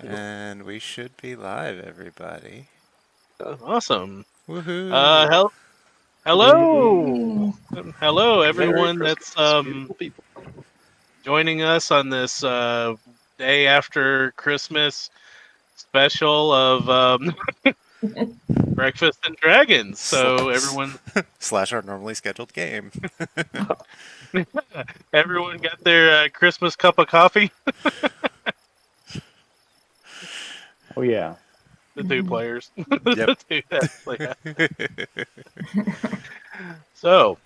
And we should be live, everybody. Awesome. Woohoo! Hello, hello, Merry everyone Christmas, that's beautiful people. joining us on this day after Christmas special of Breakfast and Dragons. So everyone, Slash our normally scheduled game. everyone got their Christmas cup of coffee. Oh yeah. The two players. Yep. The two that play. So,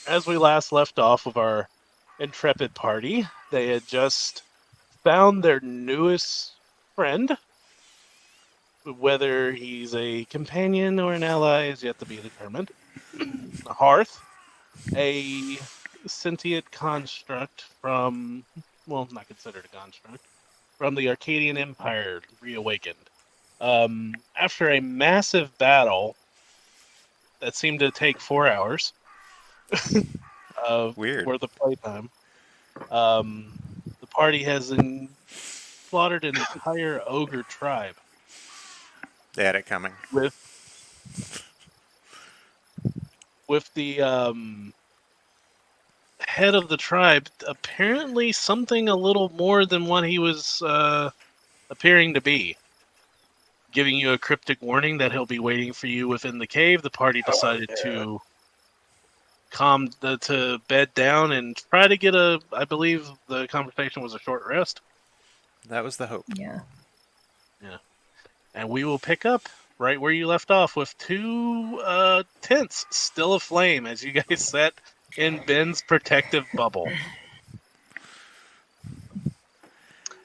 as we last left off of our intrepid party, they had just found their newest friend. Whether he's a companion or an ally is yet to be determined. Hearth, a sentient construct from, well, not considered a construct, from the Arcadian Empire, reawakened. After a massive battle that seemed to take 4 hours Weird. worth of playtime, the party has slaughtered an entire ogre tribe They had it coming. with the head of the tribe apparently something a little more than what he was appearing to be. Giving you a cryptic warning that he'll be waiting for you within the cave, the party decided to to bed down and try to get I believe the conversation was a short rest. That was the hope. Yeah. And we will pick up right where you left off with two tents still aflame as you guys sat in Ben's protective bubble.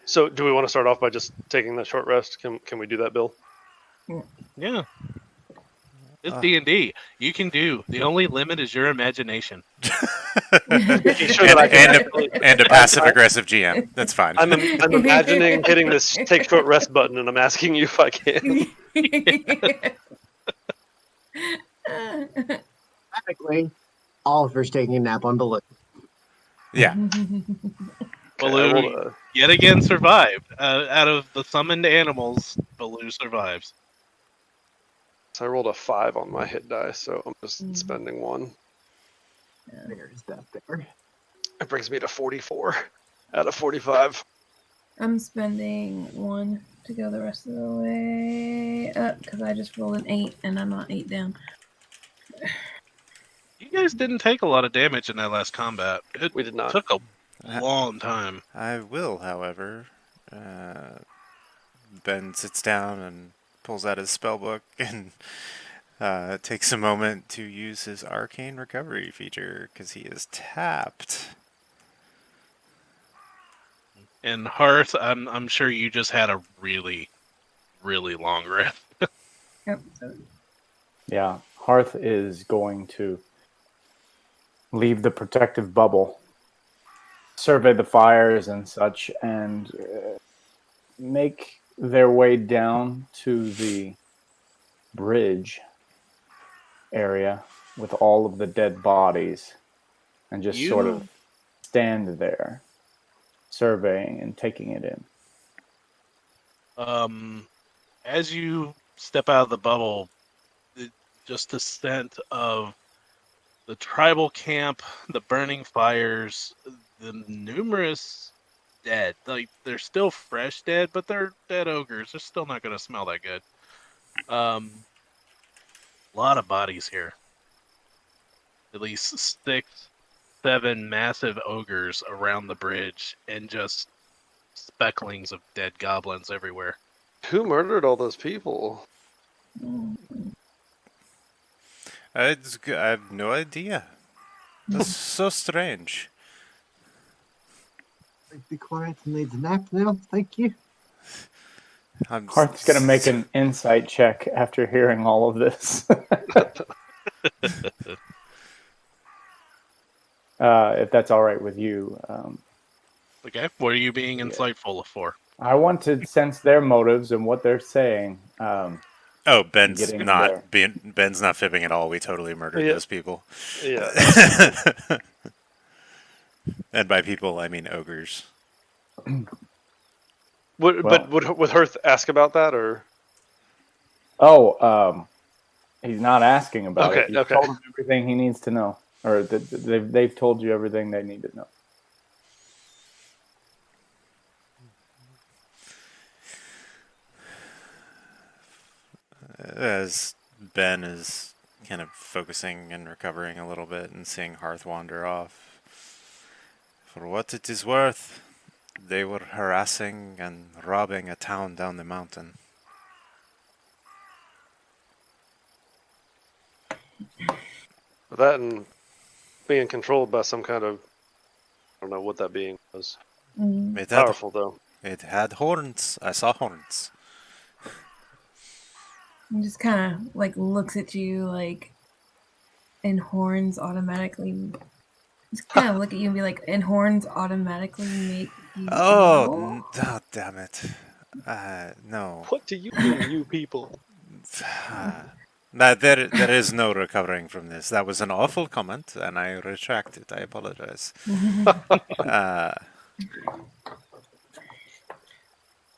So, do we want to start off by just taking that short rest? Can we do that, Bill? Yeah. It's D&D. You can do. The only limit is your imagination. Making sure that I can And a passive-aggressive GM. That's fine. I'm imagining hitting this take short rest button, and I'm asking you if I can. Technically, Oliver's taking a nap on Baloo. Yeah. Baloo yet again survived. Out of the summoned animals, Baloo survives. So I rolled a 5 on my hit die, so I'm just spending 1. There's that there. It brings me to 44 out of 45. I'm spending 1 to go the rest of the way up because I just rolled an 8 and I'm not 8 down. You guys didn't take a lot of damage in that last combat. We did not. Took a long time. I will, however. Ben sits down and pulls out his spellbook and takes a moment to use his arcane recovery feature because he is tapped. And Hearth, I'm sure you just had a really, really long rest. Yep. So Yeah. Hearth is going to leave the protective bubble, survey the fires and such, and make their way down to the bridge area with all of the dead bodies and just sort of stand there surveying and taking it in. As you step out of the bubble, just the scent of the tribal camp, the burning fires, the numerous dead. Like, they're still fresh dead, but they're dead ogres. They're still not going to smell that good. A lot of bodies here. At least 6, 7 massive ogres around the bridge, and just specklings of dead goblins everywhere. Who murdered all those people? I have no idea. That's so strange. Be quiet and need a nap now. Thank you. Hearth's going to make an insight check after hearing all of this. If that's all right with you. Okay, what are you being insightful for? I want to sense their motives and what they're saying. Oh, Ben's getting not fibbing at all. We totally murdered those people. Yeah. And by people, I mean ogres. But would Hearth ask about that or? Oh, he's not asking about it. Okay, You okay. told him everything he needs to know, or they've told you everything they need to know. As Ben is kind of focusing and recovering a little bit and seeing Hearth wander off. For what it is worth, they were harassing and robbing a town down the mountain. That and being controlled by some kind of, I don't know what that being was. Mm. Powerful though. It had horns. I saw horns. He just kind of like looks at you like, and horns automatically. Just kind of look at you and be like, and horns automatically make you evil? Oh, damn it. No. What do you mean, you people? There is no recovering from this. That was an awful comment, and I retract it. I apologize.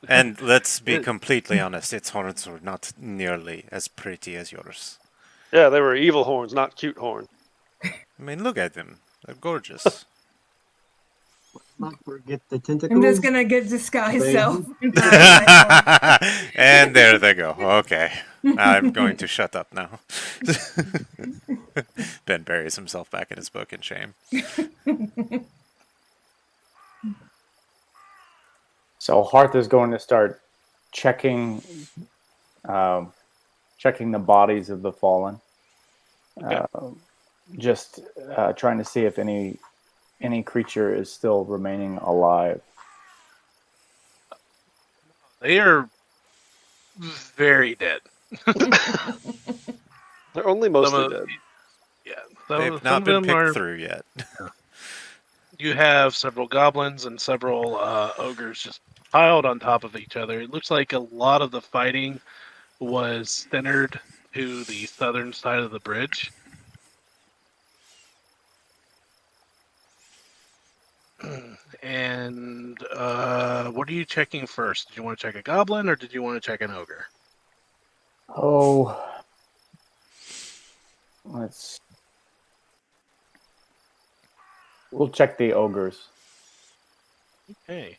And let's be completely honest, its horns were not nearly as pretty as yours. Yeah, they were evil horns, not cute horns. I mean, look at them. They're gorgeous. Not forget the tentacles. I'm just gonna get disguise Baby. self. And there they go. Okay. I'm going to shut up now. Ben buries himself back in his book in shame. So Hearth is going to start checking the bodies of the fallen. Just trying to see if any creature is still remaining alive. They are very dead. They're only mostly dead. Yeah, They've not been picked through yet. You have several goblins and several ogres just piled on top of each other. It looks like a lot of the fighting was centered to the southern side of the bridge. And what are you checking first? Did you want to check a goblin or did you want to check an ogre? Oh, we'll check the ogres. Okay.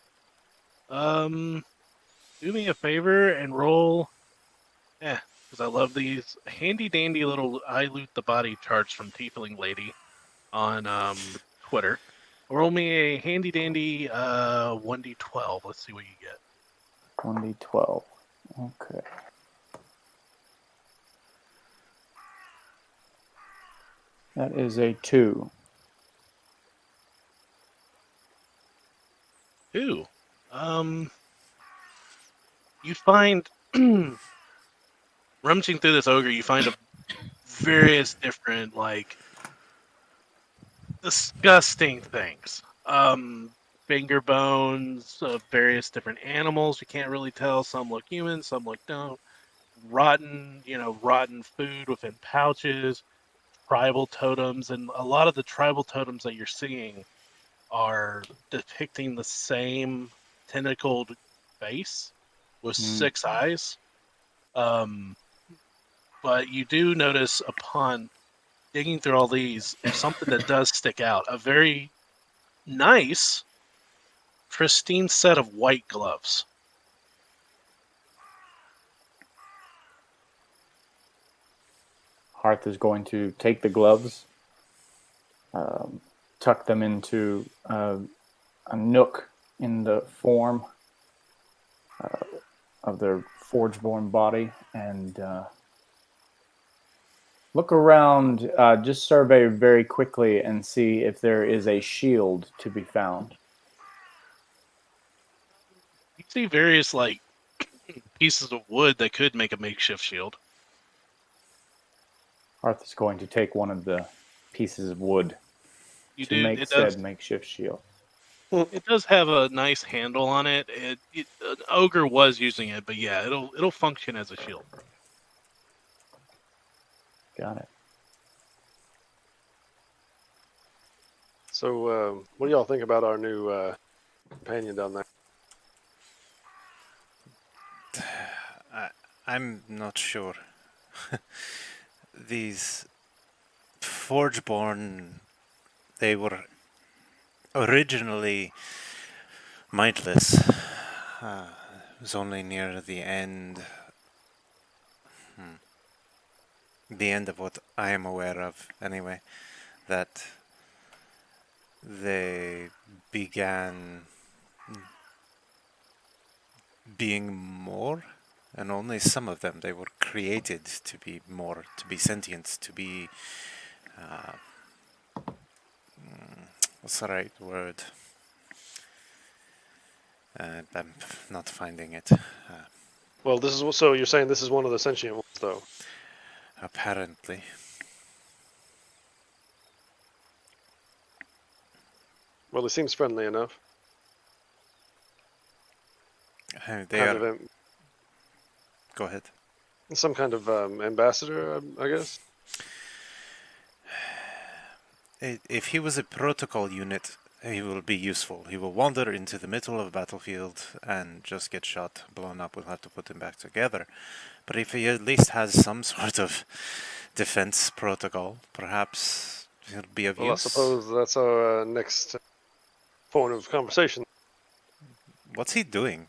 Do me a favor and roll. Because I love these handy dandy little I loot the body charts from Tiefling Lady on Twitter. Roll me a handy dandy 1d12. Let's see what you get. 1d12. Okay. That is a 2. 2. You find rummaging through this ogre, you find various different disgusting things. Finger bones of various different animals. You can't really tell. Some look human, some look don't. Rotten food within pouches. Tribal totems, and a lot of the tribal totems that you're seeing are depicting the same tentacled face with 6 eyes. But you do notice upon digging through all these, there's something that does stick out. A very nice, pristine set of white gloves. Hearth is going to take the gloves, tuck them into a nook in the form of their forge-born body, and look around, just survey very quickly and see if there is a shield to be found. You see various pieces of wood that could make a makeshift shield. Hearth is going to take one of the pieces of wood to make said makeshift shield. It does have a nice handle on it. An ogre was using it, but yeah, it'll function as a shield. Got it. So, what do y'all think about our new companion down there? I'm not sure. These Forgeborn, they were originally mindless. It was only near the end of what I am aware of, anyway, that they began being more, and only some of them they were created to be more, to be sentient, to be uh, what's the right word? I'm not finding it. Well, this is so you're saying this is one of the sentient ones, though. Apparently, Well, he seems friendly enough. they Kind are. of Go ahead. some kind of ambassador, I guess. If he was a protocol unit, he will be useful. He will wander into the middle of a battlefield and just get shot, blown up. We'll have to put him back together. But if he at least has some sort of defense protocol, perhaps he'll be of Well, I use. suppose that's our next point of conversation. What's he doing?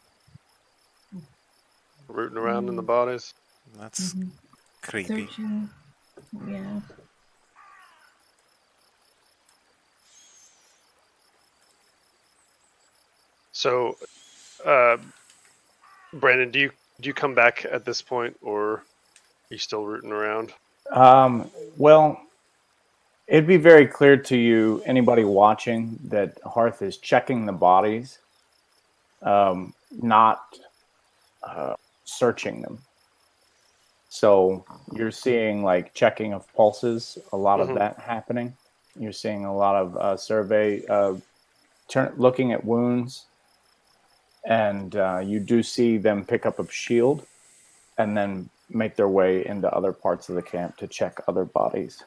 Rooting around in the bodies. That's Mhm. creepy. Searching. Yeah. So, Brandon, do you come back at this point, or are you still rooting around? Well, it'd be very clear to you, anybody watching, that Hearth is checking the bodies, not searching them. So you're seeing like checking of pulses, a lot of Mhm. that happening. You're seeing a lot of survey, looking at wounds, and you do see them pick up a shield and then make their way into other parts of the camp to check other bodies.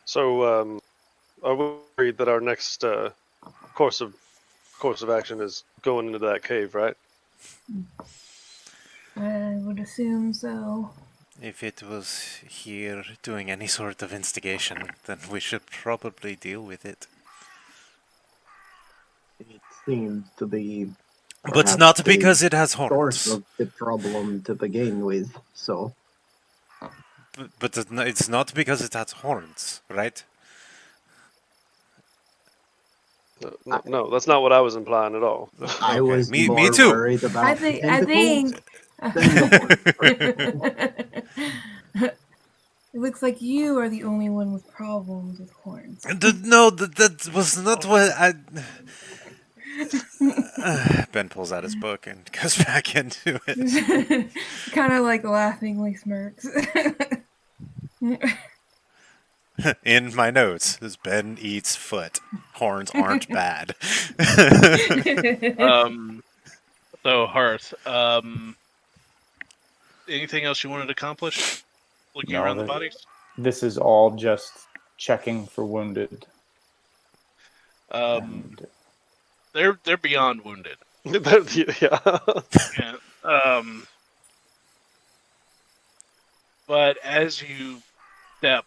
So, are we worried that our next course of action is going into that cave, right? I would assume so. If it was here doing any sort of instigation, then we should probably deal with it. It seems to be But perhaps not the because it has source horns. of the problem to begin with. So But it's not because it has horns, right? No, that's not what I was implying at all. I Okay, was me more too. worried I about the think. I tentacles think. than the horn. It looks like you are the only one with problems with horns. No, that was not what I. Ben pulls out his book and goes back into it. Kind of like laughingly smirks. In my notes, is Ben eats foot. Horns aren't bad. So Hearth, anything else you wanted to accomplish? Looking No, around the bodies? this is all just checking for wounded. And They're beyond wounded. Yeah. Yeah. But as you step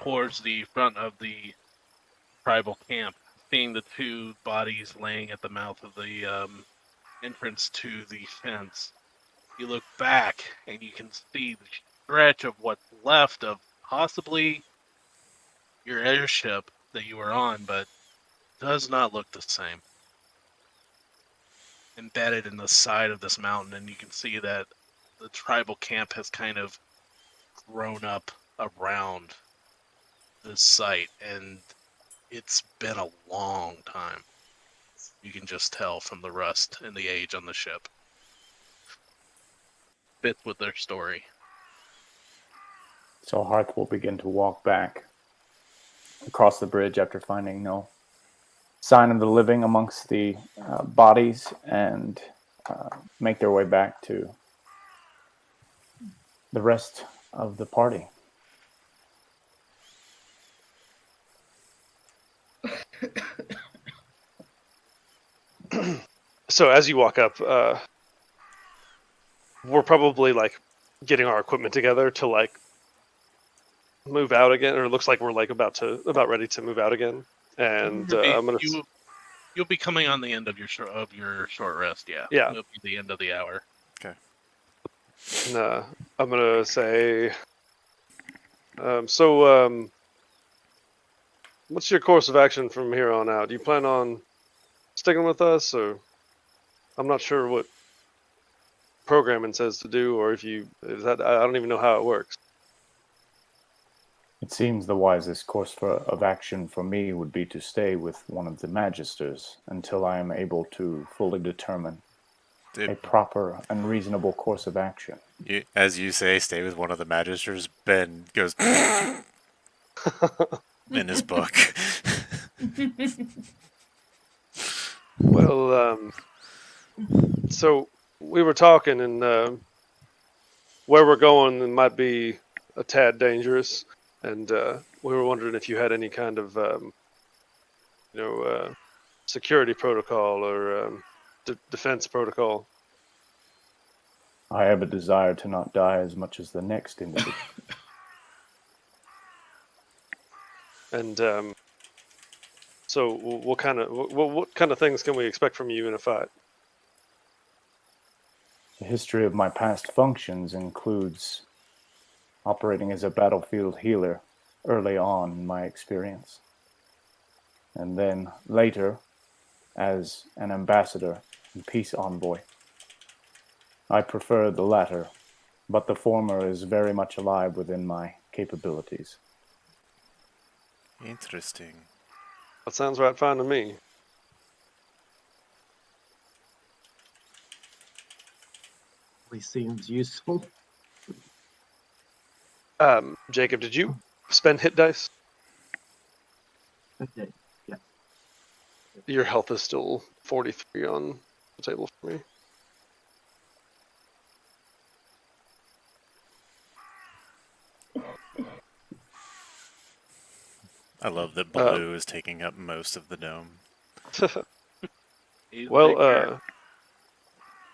towards the front of the tribal camp, seeing the two bodies laying at the mouth of the entrance to the fence, you look back and you can see the stretch of what's left of possibly your airship that you were on, but does not look the same. Embedded in the side of this mountain, and you can see that the tribal camp has kind of grown up around this site, and it's been a long time. You can just tell from the rust and the age on the ship. Fits with their story. so Hearth will begin to walk back across the bridge after finding no sign of the living amongst the bodies, and make their way back to the rest of the party. So as you walk up, we're probably like getting our equipment together to like move out again, or it looks like we're like about ready to move out again. And I'm gonna You'll be coming on the end of your short rest. Yeah. Yeah. It'll be the end of the hour. Okay. I'm gonna say. What's your course of action from here on out? Do you plan on sticking with us, or I'm not sure what programming says to do, or if you is that I don't even know how it works. It seems the wisest course of action for me would be to stay with one of the magisters until I am able to fully determine a proper and reasonable course of action. As you say, stay with one of the magisters. Ben goes in his book. Well, so we were talking, and where we're going it might be a tad dangerous, and we were wondering if you had any kind of security protocol or defense protocol. I have a desire to not die as much as the next individual. And so, what kind of things can we expect from you in a fight? The history of my past functions includes operating as a battlefield healer early on in my experience, and then later as an ambassador and peace envoy. I prefer the latter, but the former is very much alive within my capabilities. Interesting. That sounds right fine to me. Seems useful. Jacob, did you spend hit dice? Okay. Yeah. Your health is still 43 on the table for me. I love that Baloo is taking up most of the dome. Well,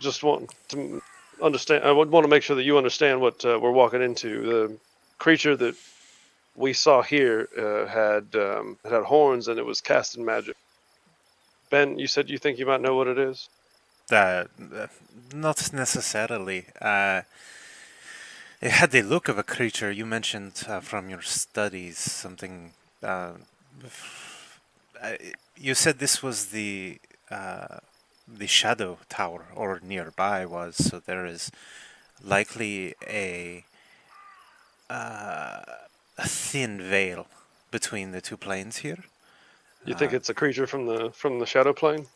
just want to understand. I would want to make sure that you understand what we're walking into. The creature that we saw here had horns, and it was casting magic. Ben, you said you think you might know what it is? Not necessarily. It had the look of a creature you mentioned from your studies. Something. You said this was the Shadow Tower, or nearby was. So there is likely a thin veil between the two planes here. You think it's a creature from the shadow plane?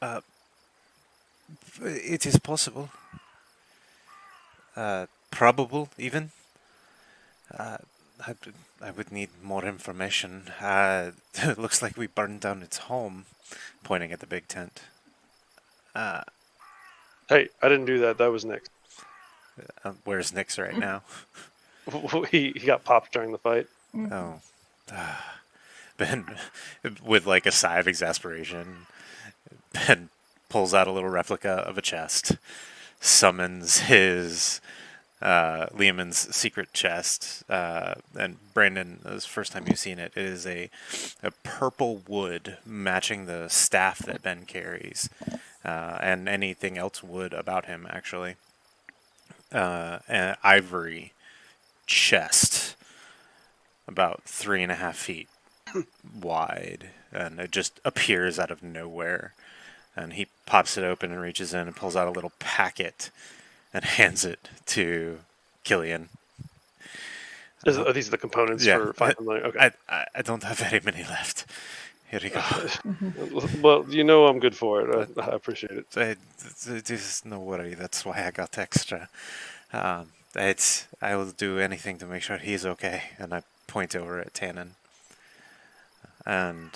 It is possible. Probable, even. I would need more information. It looks like we burned down its home, pointing at the big tent. Hey, I didn't do that. That was Nick. Where's Nyx right now? he got popped during the fight. Oh. Ben, with like a sigh of exasperation, Ben pulls out a little replica of a chest, summons his Lehman's secret chest, and Brandon, this is the first time you've seen it. It is a purple wood matching the staff that Ben carries, and anything else wood about him, actually. An ivory chest, about 3.5 feet wide, and it just appears out of nowhere. And he pops it open and reaches in and pulls out a little packet and hands it to Killian. Are these the components Yeah. for 5 million? Okay. I don't have very many left. Here you go. Well, you know I'm good for it. I appreciate it. There's no worry. That's why I got extra. I will do anything to make sure he's okay. And I point over at Tannen. And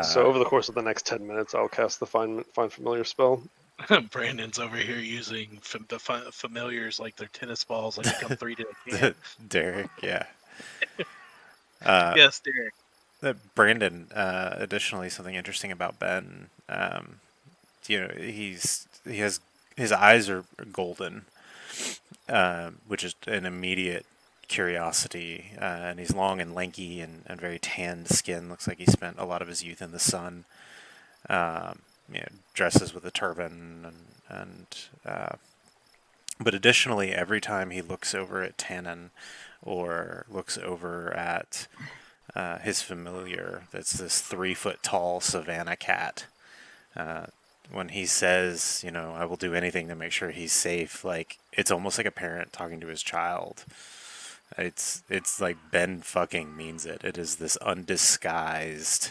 So over the course of the next 10 minutes, I'll cast the find familiar spell. Brandon's over here using the familiars like they're tennis balls, like they come 3 to a can. Derek, yeah. Yes, Derek. Brandon, additionally, something interesting about Ben. he has his eyes are golden, which is an immediate curiosity, and he's long and lanky and very tanned skin. Looks like he spent a lot of his youth in the sun. Dresses with a turban and but additionally, every time he looks over at Tannen or looks over at his familiar, that's this 3 foot tall savannah cat. When he says, I will do anything to make sure he's safe, like it's almost like a parent talking to his child. It's like Ben fucking means it. It is this undisguised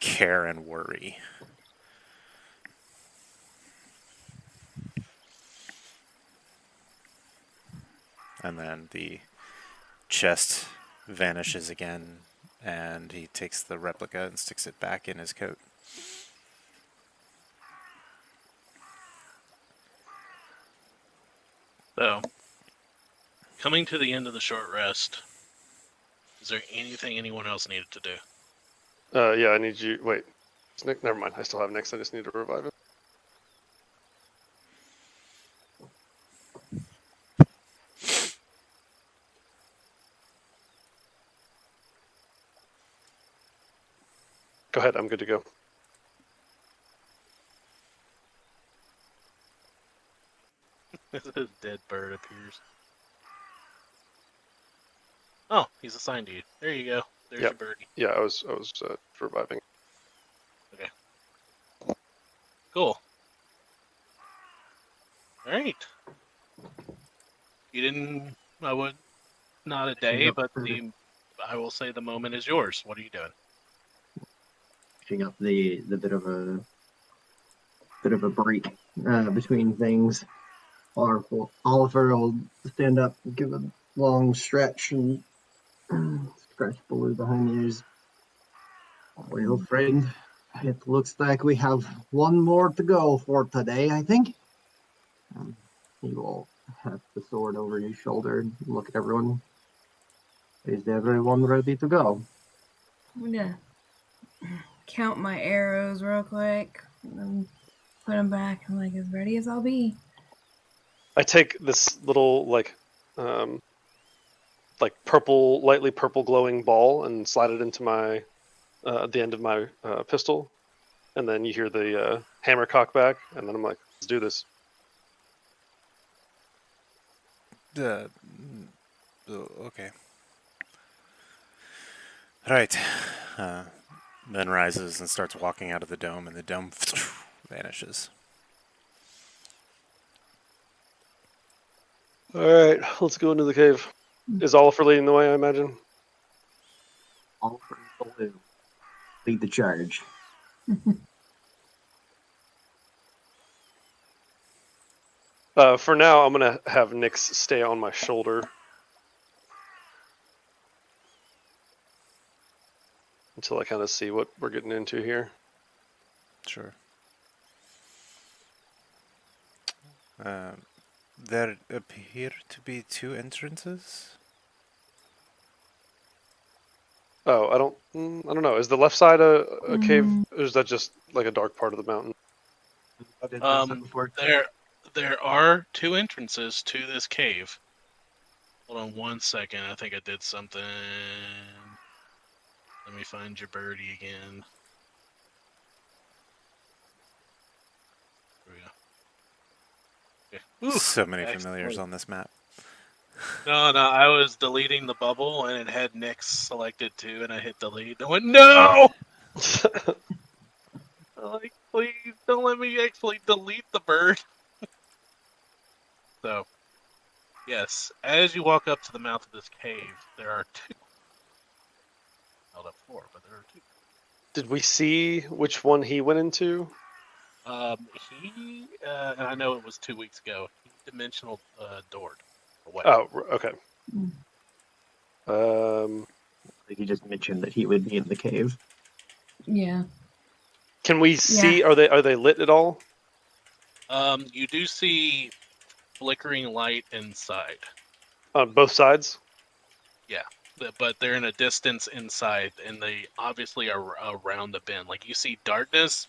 care and worry. And then the chest vanishes again, and he takes the replica and sticks it back in his coat. So, coming to the end of the short rest, is there anything anyone else needed to do? Yeah, I need you. Wait, Nick. Never mind. I still have Nick's. I just need to revive it. Go ahead. I'm good to go. A dead bird appears. Oh, he's assigned to you. There you go. There's Yep. your birdie. Yeah, I was reviving. Cool. Alright. You didn't... I would... Not a day, Yep. but I will say the moment is yours. What are you doing? Picking up the bit of a break between things. Oliver will stand up, give a long stretch, and scratch Baloo behind the ears. Well, friend, it looks like we have one more to go for today, I think. He will have the sword over his shoulder and look at everyone. Is everyone ready to go? I'm gonna count my arrows real quick and put them back. I'm like as ready as I'll be. I take this little like purple, lightly purple glowing ball and slide it into my the end of my pistol, and then you hear the hammer cock back, and then I'm like, let's do this. Okay. Right. Ben rises and starts walking out of the dome, and the dome vanishes. All right, let's go into the cave. Is Oliver leading the way? I imagine. Oliver and Baloo lead the charge. For now, I'm gonna have Nyx stay on my shoulder until I kind of see what we're getting into here. Sure. There appear to be 2 entrances. Oh, I don't know. Is the left side a cave, or is that just like a dark part of the mountain? There are 2 entrances to this cave. Hold on 1 second. I think I did something. Let me find your birdie again. There we go. Okay. Ooh, So many excellent. familiars on this map. No, I was deleting the bubble and it had Nyx selected too, and I hit delete. I went, no! Like, please don't let me actually delete the bird. So, yes, as you walk up to the mouth of this cave, there are 2. Held up 4, but there are 2. Did we see which one he went into? He, and I know it was 2 weeks ago, he dimensional doored away. Oh, okay. I think he just mentioned that he would be in the cave. Yeah. Can we see? Are they lit at all? You do see flickering light inside. On both sides? Yeah, but they're in a distance inside, and they obviously are around the bend. Like, you see darkness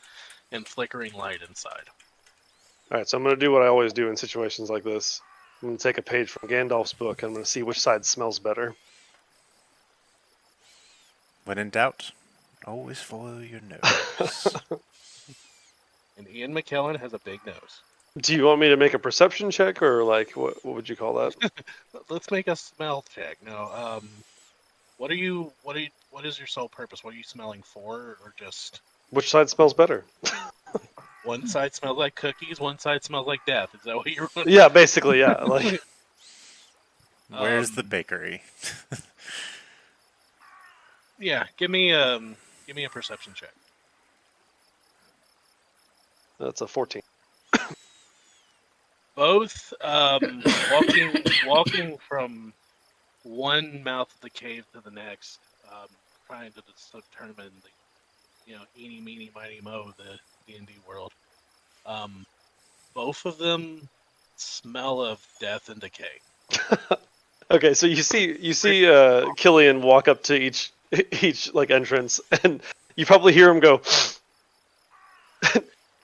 and flickering light inside. All right, so I'm going to do what I always do in situations like this. I'm going to take a page from Gandalf's book, and I'm going to see which side smells better. When in doubt, always follow your nose. And Ian McKellen has a big nose. Do you want me to make a perception check, or like what would you call that? Let's make a smell check. No, what are you? What is your sole purpose? What are you smelling for, or just Which side smells better? one side smells like cookies, one side smells like death? Is that what you're? Yeah, basically, yeah. Like, Where's the bakery? Yeah, give me a perception check. that's a 14. Both walking from one mouth of the cave to the next, trying to determine the eeny meeny miny mo of the D&D world. Both of them smell of death and decay. Okay, so you see Killian walk up to each like entrance, and you probably hear him go,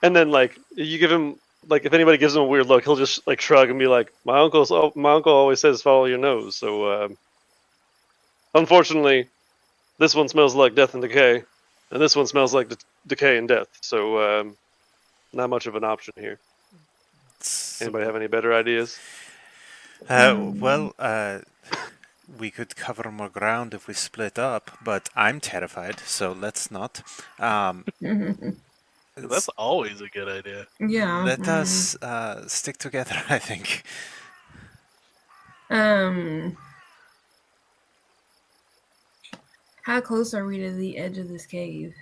and then like you give him like if anybody gives him a weird look, he'll just like shrug and be like, my uncle always says follow your nose. So unfortunately, this one smells like death and decay, and this one smells like decay and death. So not much of an option here. Anybody have any better ideas? Well, we could cover more ground if we split up, but I'm terrified, so let's not. That's always a good idea. Yeah. Let us stick together, I think. How close are we to the edge of this cave?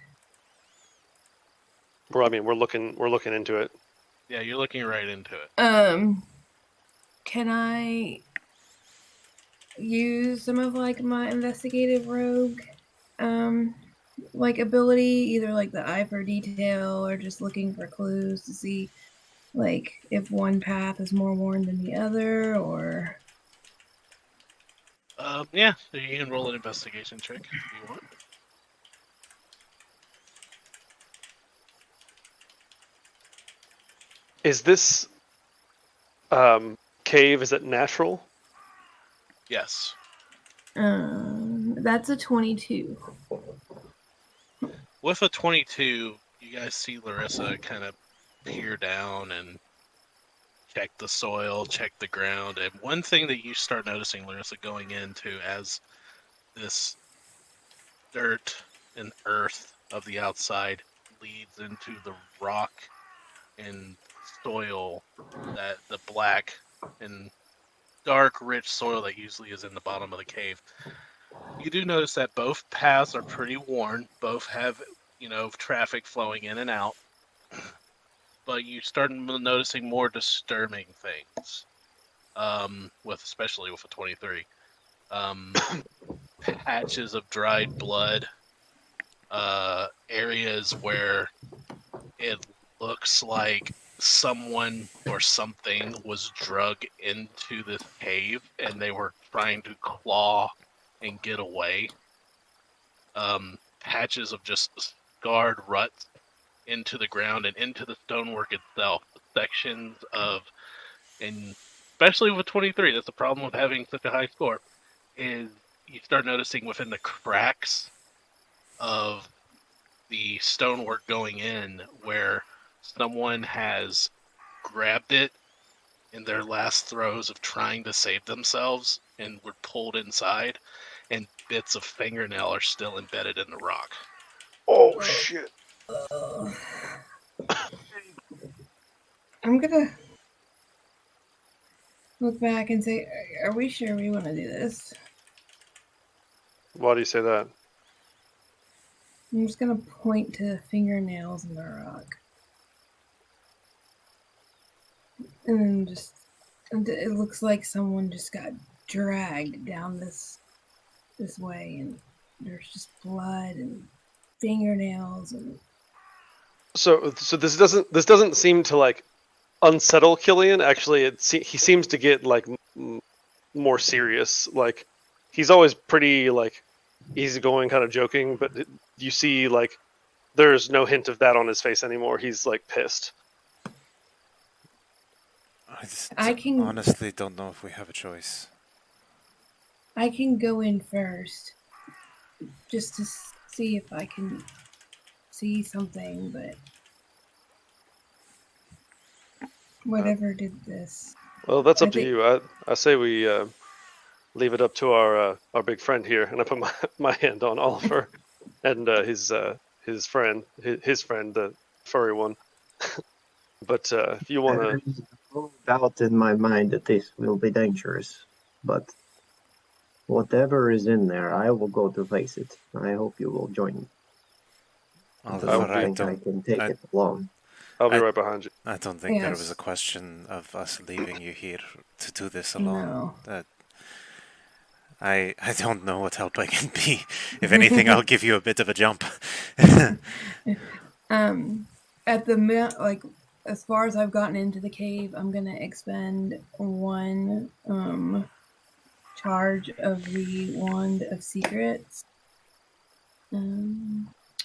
Well, I mean, we're looking into it. Yeah, you're looking right into it. Can I use some of like my investigative rogue like ability, either like the eye for detail or just looking for clues to see like if one path is more worn than the other, or Yeah, so you can roll an investigation check if you want. Is this cave, is it natural? Yes. that's a 22. With a 22, you guys see Larissa kind of peer down and check the soil, check the ground. And one thing that you start noticing, Larissa, going into as this dirt and earth of the outside leads into the rock and soil, that the black and dark, rich soil that usually is in the bottom of the cave. You do notice that both paths are pretty worn. Both have, traffic flowing in and out. But you start noticing more disturbing things. Especially with a 23. Patches of dried blood. Areas where it looks like someone or something was drug into this cave and they were trying to claw and get away. Patches of just scarred ruts into the ground and into the stonework itself. Sections of, and especially with 23, that's the problem with having such a high score, is you start noticing within the cracks of the stonework going in where someone has grabbed it in their last throes of trying to save themselves and were pulled inside, and bits of fingernail are still embedded in the rock. Oh shit! I'm gonna look back and say, are we sure we want to do this? Why do you say that? I'm just gonna point to fingernails in the rock. And then it looks like someone just got dragged down this way, and there's just blood and fingernails and. So this doesn't seem to like unsettle Killian. Actually, he seems to get like more serious. Like he's always pretty like easygoing, kind of joking, but you see like there's no hint of that on his face anymore. He's like pissed. I can- honestly don't know if we have a choice. I can go in first, just to see if I can see something, but whatever did this. Well, that's I up to think- you. I say we leave it up to our big friend here, and I put my hand on Oliver and his friend, the furry one. But if you want There to, is no doubt in my mind that this will be dangerous, but whatever is in there, I will go to face it. I hope you will join me. I Oliver, don't I think I don't. can take I, it alone. I'll be I- right behind you. I don't think there was Yes. a question of us leaving you here to do this alone. No. That I don't know what help I can be. If anything, I'll give you a bit of a jump. At the like, as far as I've gotten into the cave, I'm gonna expend one charge of the Wand of Secrets,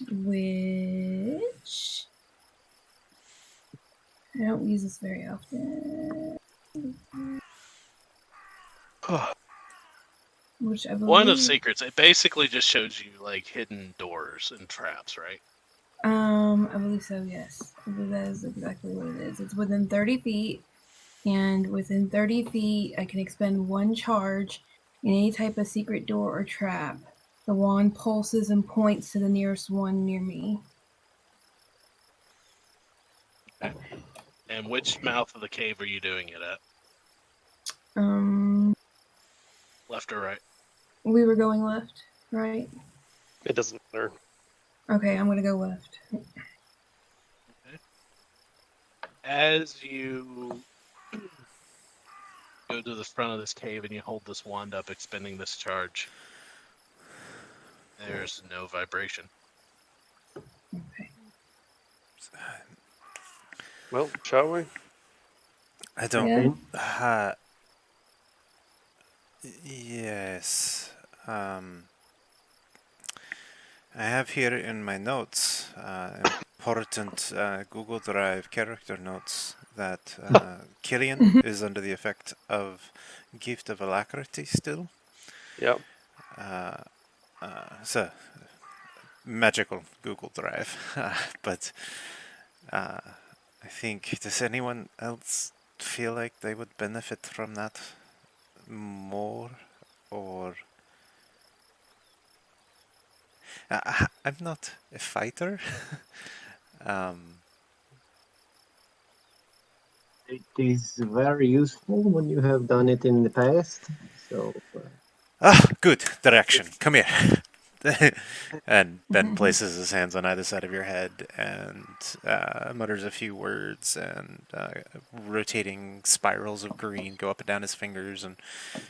which I don't use this very often. Which I believe. One of secrets. It basically just shows you like hidden doors and traps, right? I believe so. Yes, I believe that is exactly what it is. It's within 30 feet, and within 30 feet, I can expend one charge in any type of secret door or trap. The wand pulses and points to the nearest one near me. And which mouth of the cave are you doing it at? Left or right? We were going left, right? It doesn't matter. Okay, I'm gonna go left. As you go to the front of this cave and you hold this wand up, expending this charge, there's no vibration. Okay. Well, shall we? I don't. Yeah. Yes. I have here in my notes important Google Drive character notes that Killian is under the effect of Gift of Alacrity still. Yeah. It's a magical Google Drive, but I think, does anyone else feel like they would benefit from that more, or I'm not a fighter. It is very useful when you have done it in the past. So Good direction. Come here. And Ben places his hands on either side of your head and mutters a few words, and rotating spirals of green go up and down his fingers, and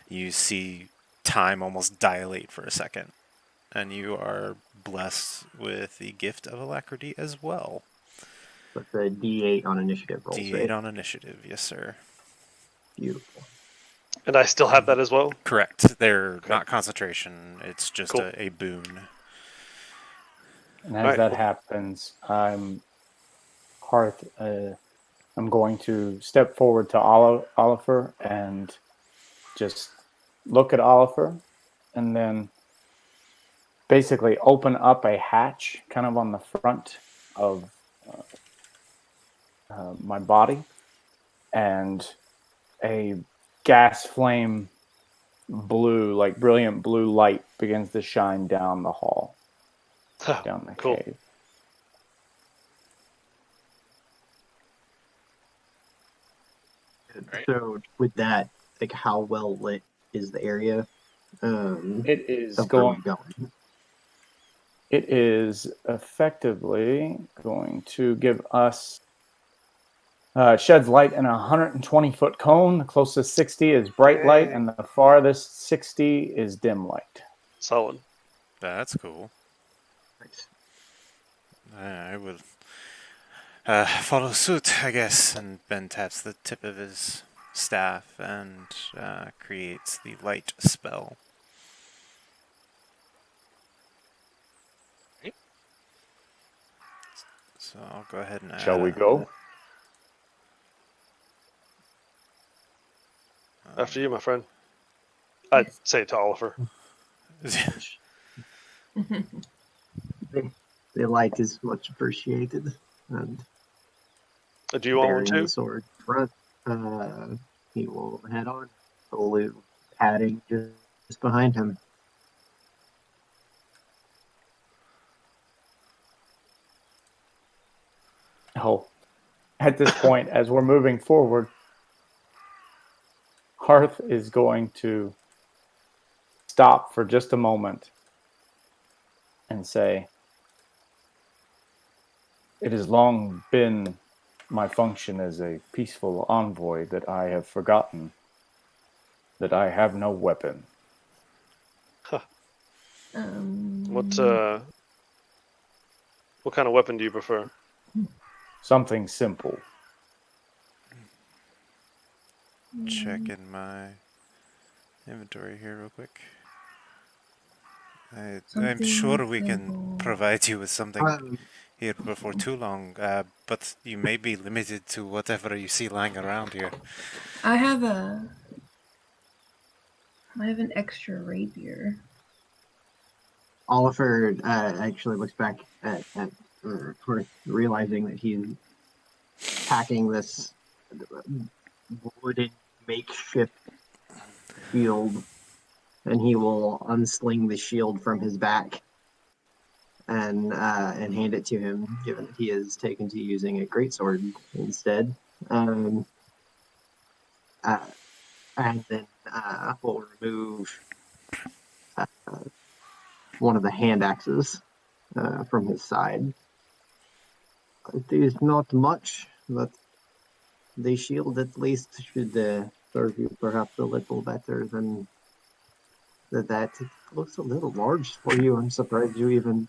you see time almost dilate for a second. And you are blessed with the Gift of Alacrity as well. with the D8 on initiative rolls, D8 right? on initiative, yes sir. Beautiful. And I still have that as well. Correct. They're Okay. not concentration, it's just Cool. a boon. And as Right. that happens, Hearth, I'm going to step forward to Oliver and just look at Oliver, and then basically open up a hatch kind of on the front of my body, and a gas flame blue, like brilliant blue light begins to shine down the hall, down the Cool. cave. Right. So with that, like how well lit is the area? It is of where we're going. going. It is effectively going to give us sheds light in a 120-foot cone. The closest 60 is bright light, and the farthest 60 is dim light. Solid. That's cool. Nice. I will follow suit, I guess. And Ben taps the tip of his staff and creates the light spell. So I'll go ahead and add. Shall we go? After you, my friend. I'd Yes. say to Oliver. The light is much appreciated, and Do you want one bearing too? the sword front, he will head on, slowly padding just behind him. Oh, at this point, as we're moving forward, Hearth is going to stop for just a moment and say, "It has long been my function as a peaceful envoy that I have forgotten that I have no weapon." What kind of weapon do you prefer? Something simple. Check in my inventory here real quick. I'm Something sure we can simple. provide you with something Um, here before too long, but you may be limited to whatever you see lying around here. I have an extra rapier. Oliver actually looks back at Hearth, realizing that he's packing this wooden makeshift shield, and he will unsling the shield from his back and hand it to him, given that he is taken to using a greatsword instead. Um, uh, and then will remove uh, one of the hand axes from his side. It is not much, but the shield at least should serve you perhaps a little better than that. It looks a little large for you. I'm surprised you even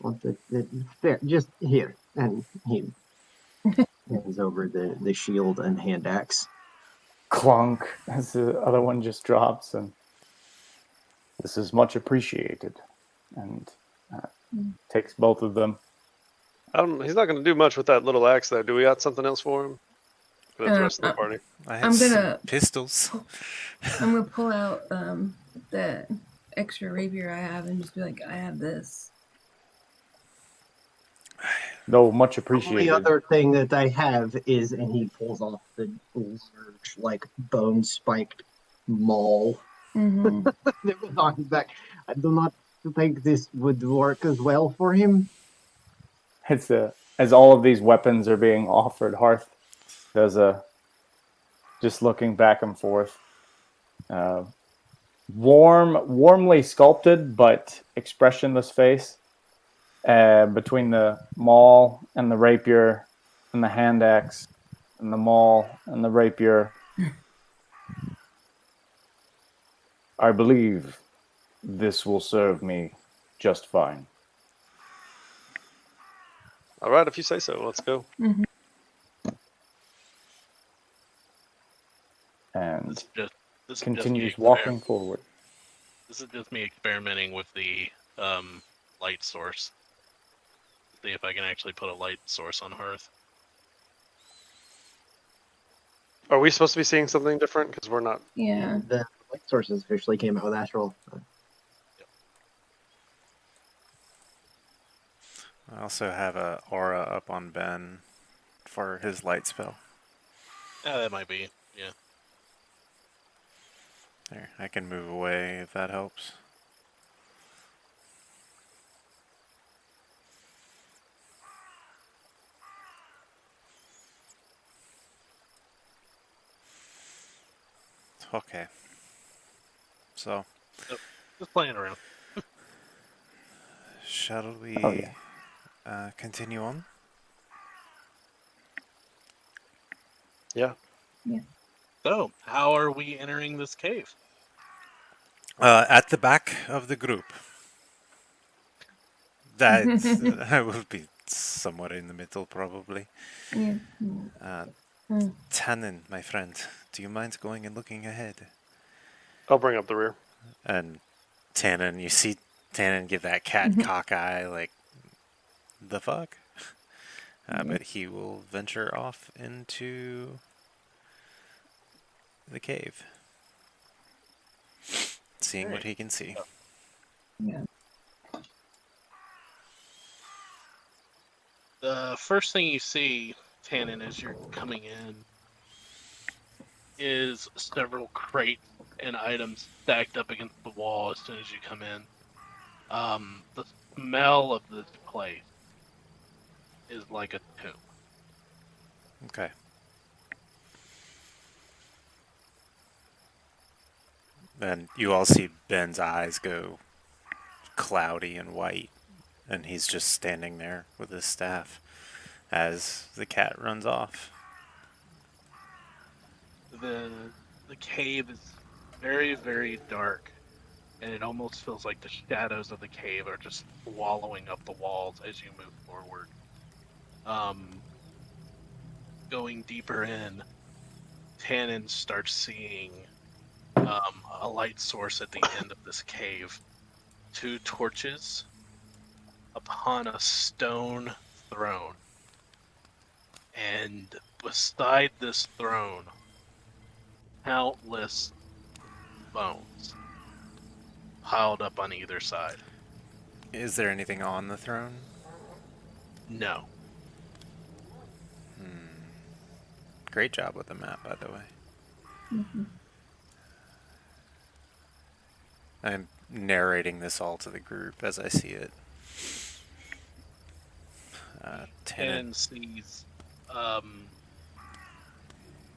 want it. There, just here. And he hands over the shield and hand axe. Clunk, as the other one just drops, and this is much appreciated. And takes both of them. He's not going to do much with that little axe there. Do we got something else for him? For the rest of the party. I have I'm some gonna- pistols. I'm gonna pull out the extra rapier I have and just be like, I have this. Though much The appreciated. only other thing that I have is, and he pulls off the large, like bone spiked maul Mm-hmm. that was on his back. I do not think this would work as well for him. It's as all of these weapons are being offered, Hearth does just looking back and forth. Warmly sculpted but expressionless face between the maul and the rapier and the hand axe and the maul and the rapier. I believe this will serve me just fine. All right, if you say so, let's go. Mm-hmm. And This is continues just walking forward. This is just me experimenting with the light source. See if I can actually put a light source on Hearth. Are we supposed to be seeing something different? Because we're not. Yeah. The light sources officially came out with Astral. I also have a aura up on Ben for his light spell. Yeah, that might be. Yeah. There, I can move away if that helps. Okay. So, Just playing around. shall we Oh, yeah. continue on? Yeah. So, how are we entering this cave? At the back of the group. That will be somewhere in the middle, probably. Yeah. Tannen, my friend, do you mind going and looking ahead? I'll bring up the rear. And Tannen, you see Tannen give that cat cockeye, like, the fuck? But he will venture off into the cave, seeing what he can see. Yeah. The first thing you see, Tannen, as you're coming in, is several crates and items stacked up against the wall as soon as you come in. The smell of this place is like a tomb. Okay. And you all see Ben's eyes go cloudy and white, and he's just standing there with his staff as the cat runs off. The cave is very, very dark, and it almost feels like the shadows of the cave are just swallowing up the walls as you move forward. Going deeper in, Tannen starts seeing a light source at the end of this cave. 2 torches upon a stone throne. And beside this throne, countless bones piled up on either side. Is there anything on the throne? No. Great job with the map, by the way. Mm-hmm. I'm narrating this all to the group as I see it. Tannen. And sees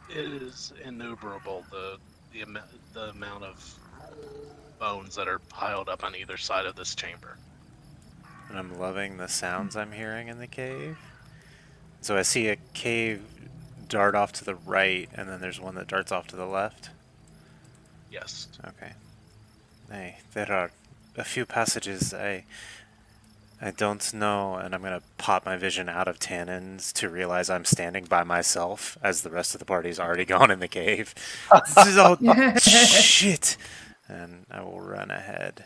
it is innumerable the amount of bones that are piled up on either side of this chamber. And I'm loving the sounds I'm hearing in the cave. So I see a cave dart off to the right, and then there's one that darts off to the left. Yes. Okay. Hey, there are a few passages I don't know, and I'm gonna pop my vision out of Tannen's to realize I'm standing by myself as the rest of the party's already gone in the cave. This is all shit! And I will run ahead.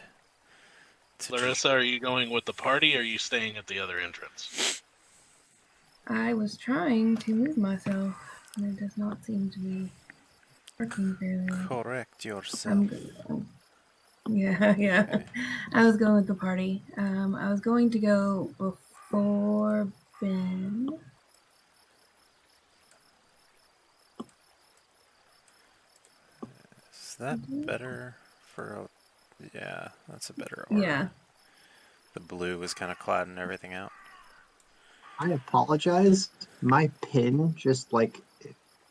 Larissa, are you going with the party or are you staying at the other entrance? I was trying to move myself, and it does not seem to be working very well. Correct yourself. I'm good. Yeah, yeah. Okay. I was going with the party. I was going to go before Ben. Is that better for a... Yeah, that's a better aura. Yeah. The blue was kind of clouding everything out. I apologize. My pen just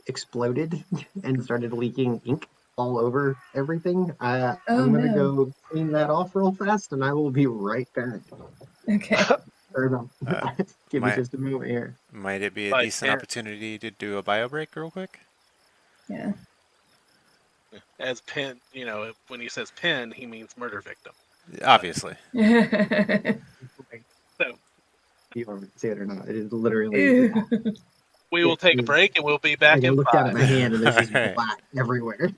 exploded and started leaking ink all over everything. Oh, I'm gonna no. go clean that off real fast, and I will be right back. Okay. Or no, give me might- just a moment here. Might it be a But decent opportunity to do a bio break real quick? Yeah. As Penn, when he says Penn, he means murder victim. Obviously. So You want me to say it or not? It is literally. Ew. we will take a break and we'll be back I in looked down at 5. my hand and there's just Alright. black everywhere.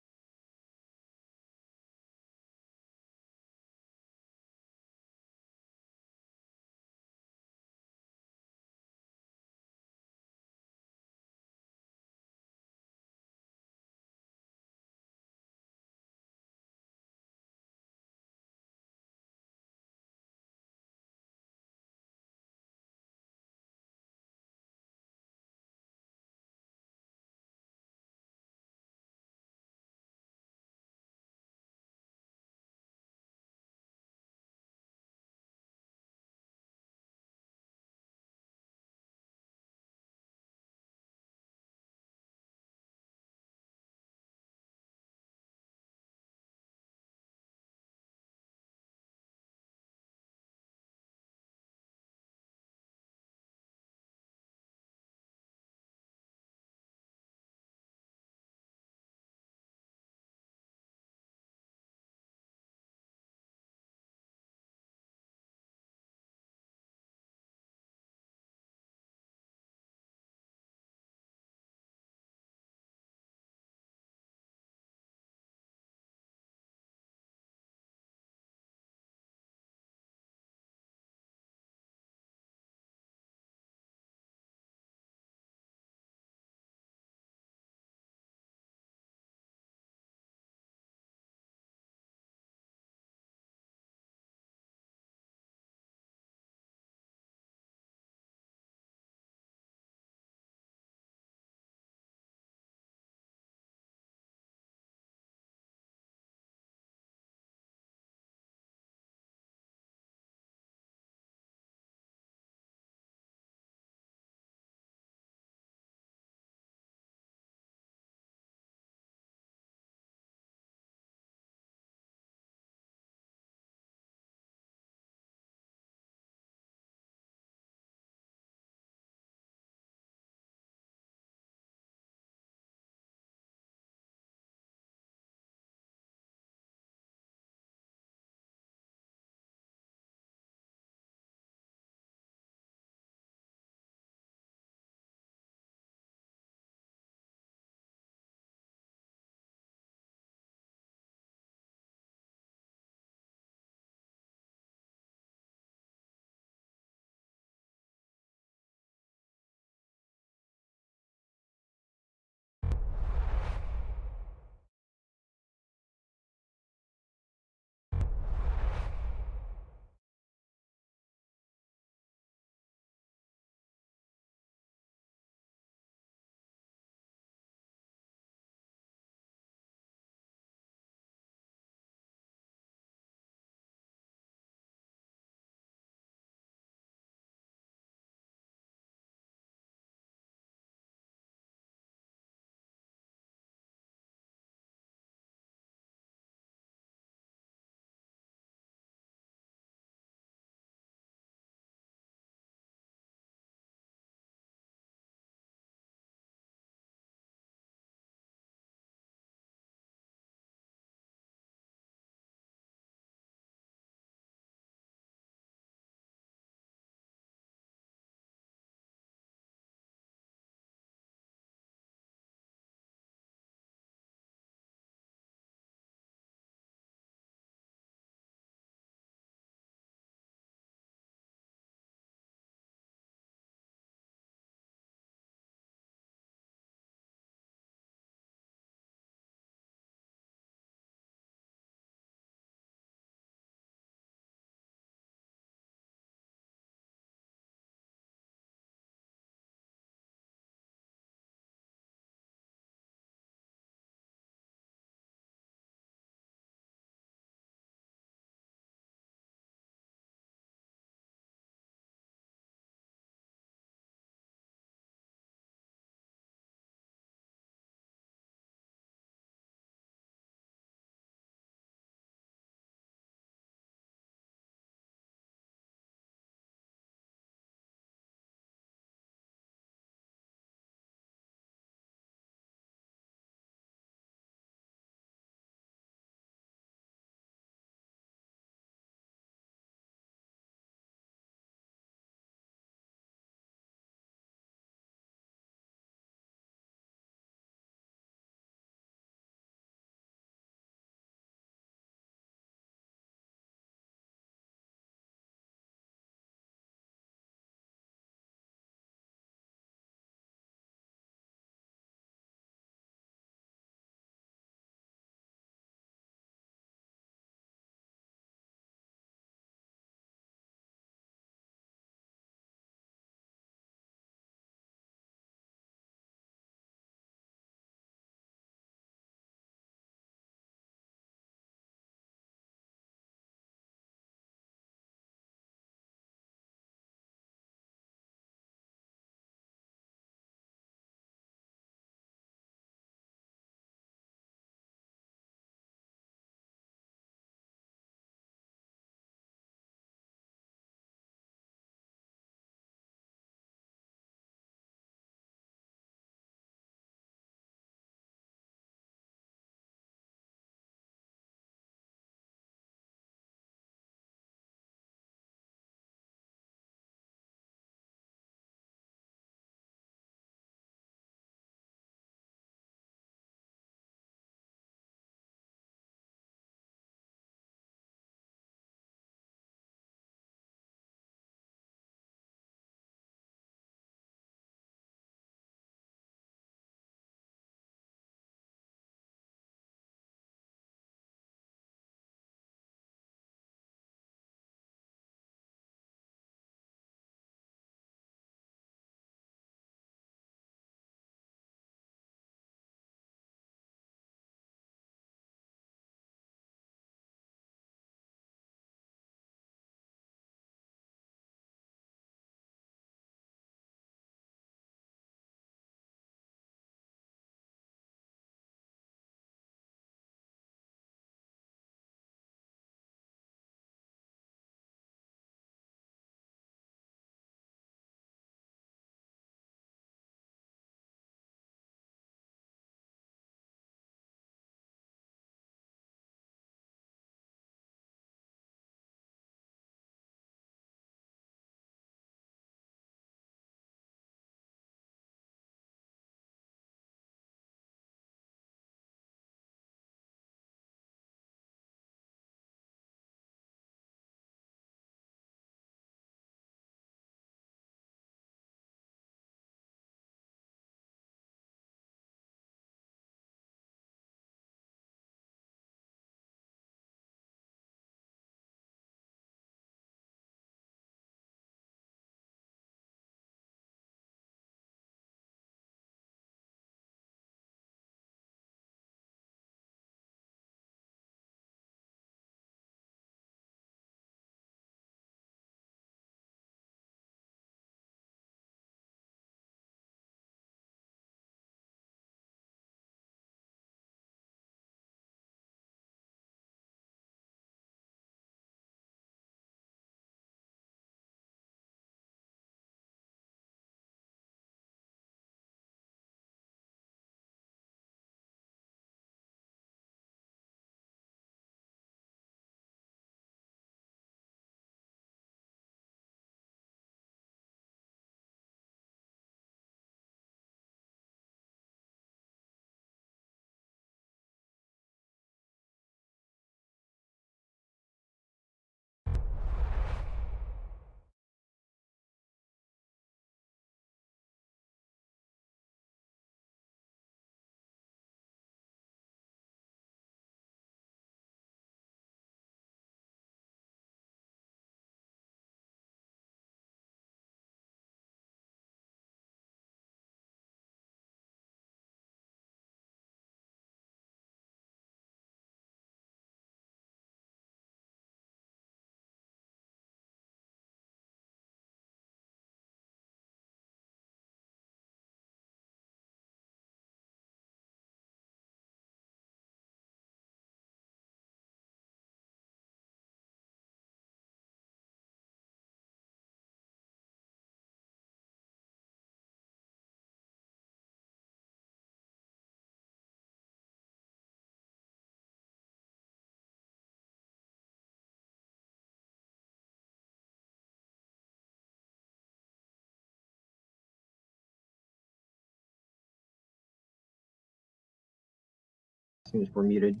Seems we're muted.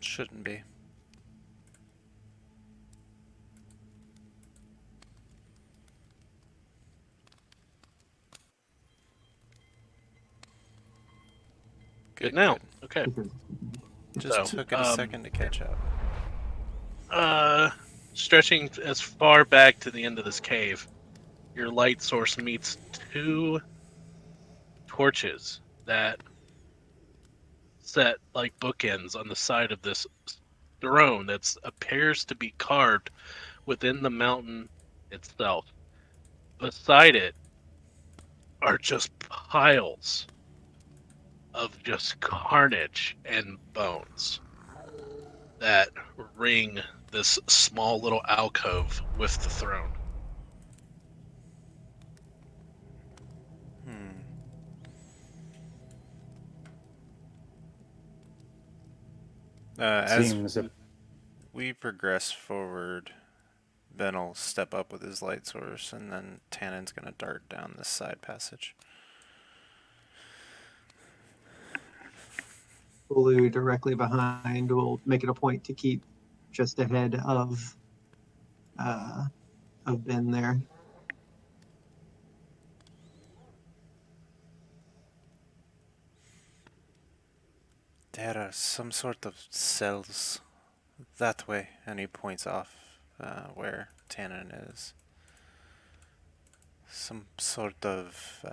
Shouldn't be. Good now. Okay. Just So, took it a second to catch up. Stretching as far back to the end of this cave, your light source meets two torches that set like bookends on the side of this throne that appears to be carved within the mountain itself. Beside it are just piles of just carnage and bones that ring this small little alcove with the throne. As Seems we progress forward, Ben will step up with his light source, and then Tannen's going to dart down this side passage. Blue directly behind will make it a point to keep just ahead of Ben there. There are some sort of cells that way, and he points off where Tannen is. Some sort of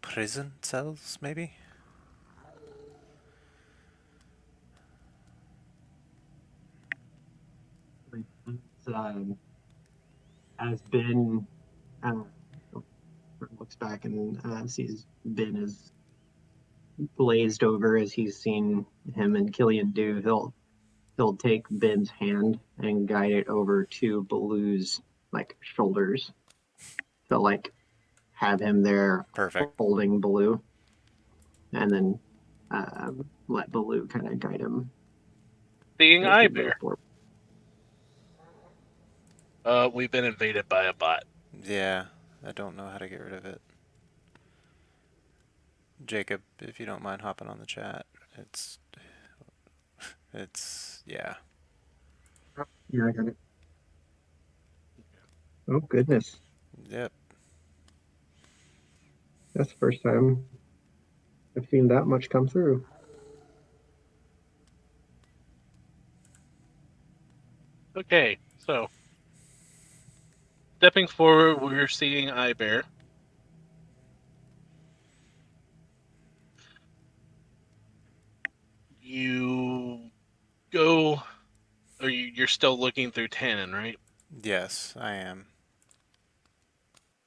prison cells, maybe? As Ben looks back and sees Ben is glazed over as he's seen him and Killian do, he'll take Ben's hand and guide it over to Baloo's like shoulders. So like have him there Perfect. holding Baloo, and then let Baloo kind of guide him. Being Eye Bear. Forward. We've been invaded by a bot. Yeah, I don't know how to get rid of it. Jacob, if you don't mind hopping on the chat, yeah. Yeah, I got it. Oh goodness, Yep. that's the first time I've seen that much come through. Okay, so stepping forward, we're seeing Eye Bear. You go, or you're still looking through Tannen, right? Yes, I am.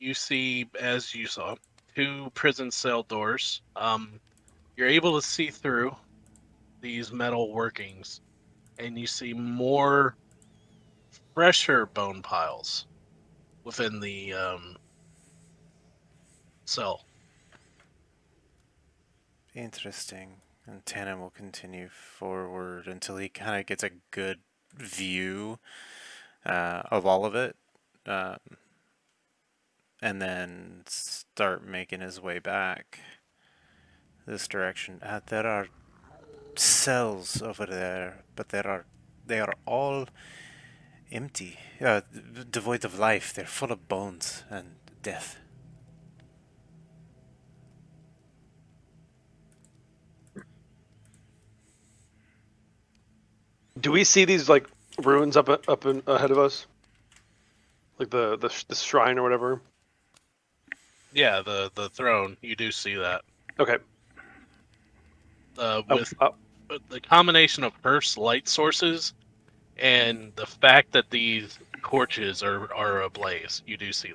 You see, as you saw, two prison cell doors. You're able to see through these metal workings, and you see more fresher bone piles within the cell. Interesting. And Tannen will continue forward until he kind of gets a good view of all of it. And then start making his way back this direction. There are cells over there, but they are all empty, devoid of life. They're full of bones and death. Do we see these like ruins up ahead of us, like the shrine or whatever? Yeah, the throne. You do see that. Okay. With the combination of Hearth's light sources and the fact that these torches are ablaze, you do see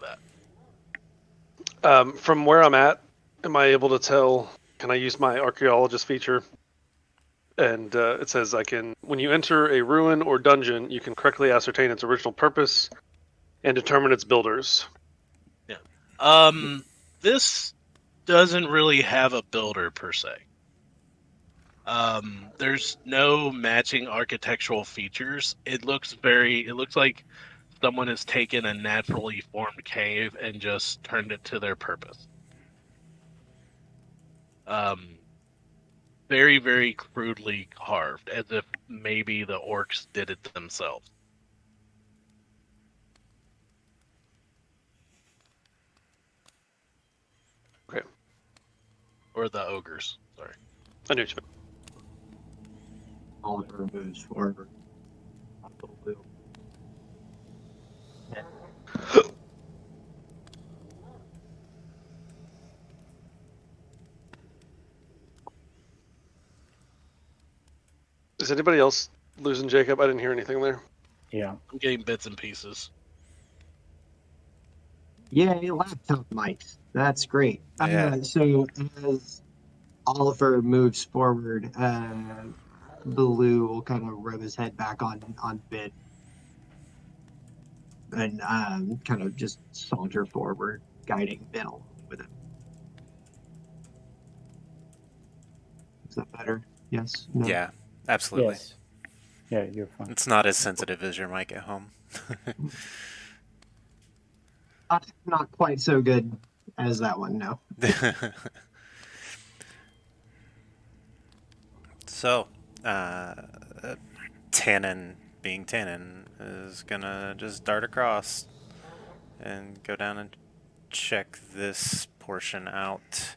that. From where I'm at, am I able to tell? Can I use my archaeologist feature? And it says when you enter a ruin or dungeon, you can correctly ascertain its original purpose and determine its builders. Yeah. This doesn't really have a builder per se. There's no matching architectural features. It looks like someone has taken a naturally formed cave and just turned it to their purpose. very, very crudely carved, as if maybe the orcs did it themselves. Okay. Or the ogres, sorry. I knew what you Oliver moves forward. Is anybody else losing Jacob? I didn't hear anything there. Yeah. I'm getting bits and pieces. Yay, laptop mics. That's great. Yeah. So as Oliver moves forward, Baloo will kind of rub his head back on Ben and kind of just saunter forward, guiding Ben along with him. Is that better? Yes? No? Yeah, absolutely. Yes. Yeah, you're fine. It's not as sensitive as your mic at home. Not quite so good as that one, no. So, Tannen, being Tannen, is gonna just dart across and go down and check this portion out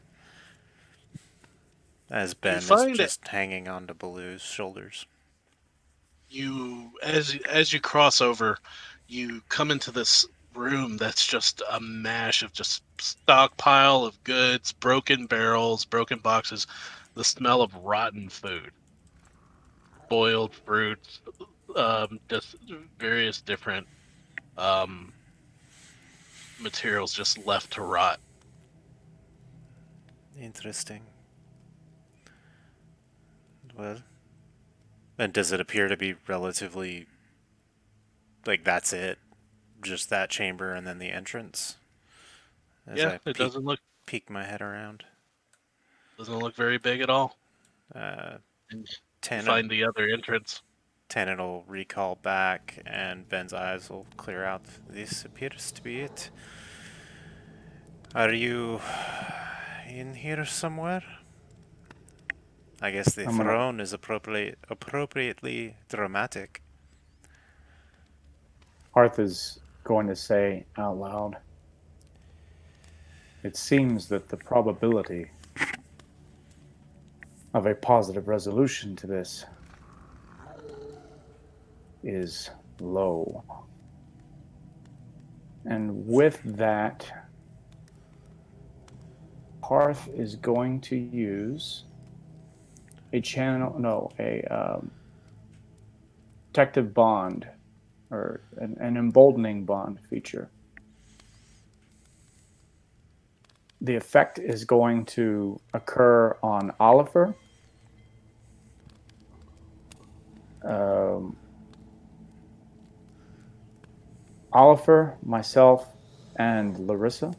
as Ben is find it- just hanging onto Baloo's shoulders. You, as you cross over, you come into this room that's just a mash of just stockpile of goods, broken barrels, broken boxes, the smell of rotten food, boiled fruits, just various different materials just left to rot. Interesting. Well, and does it appear to be relatively like that's it? Just that chamber and then the entrance? As Yeah, I it doesn't peek my head around. look very big at all. Uh, And you Tannen, find the other entrance. Tannen will recall back, and Ben's eyes will clear out. This appears to be it. Are you in here somewhere? I guess the I'm gonna throne is appropriately dramatic. Hearth is going to say out loud. It seems that the probability of a positive resolution to this is low. And with that, Hearth is going to use a protective bond or an emboldening bond feature. The effect is going to occur on Oliver, myself, and Larissa.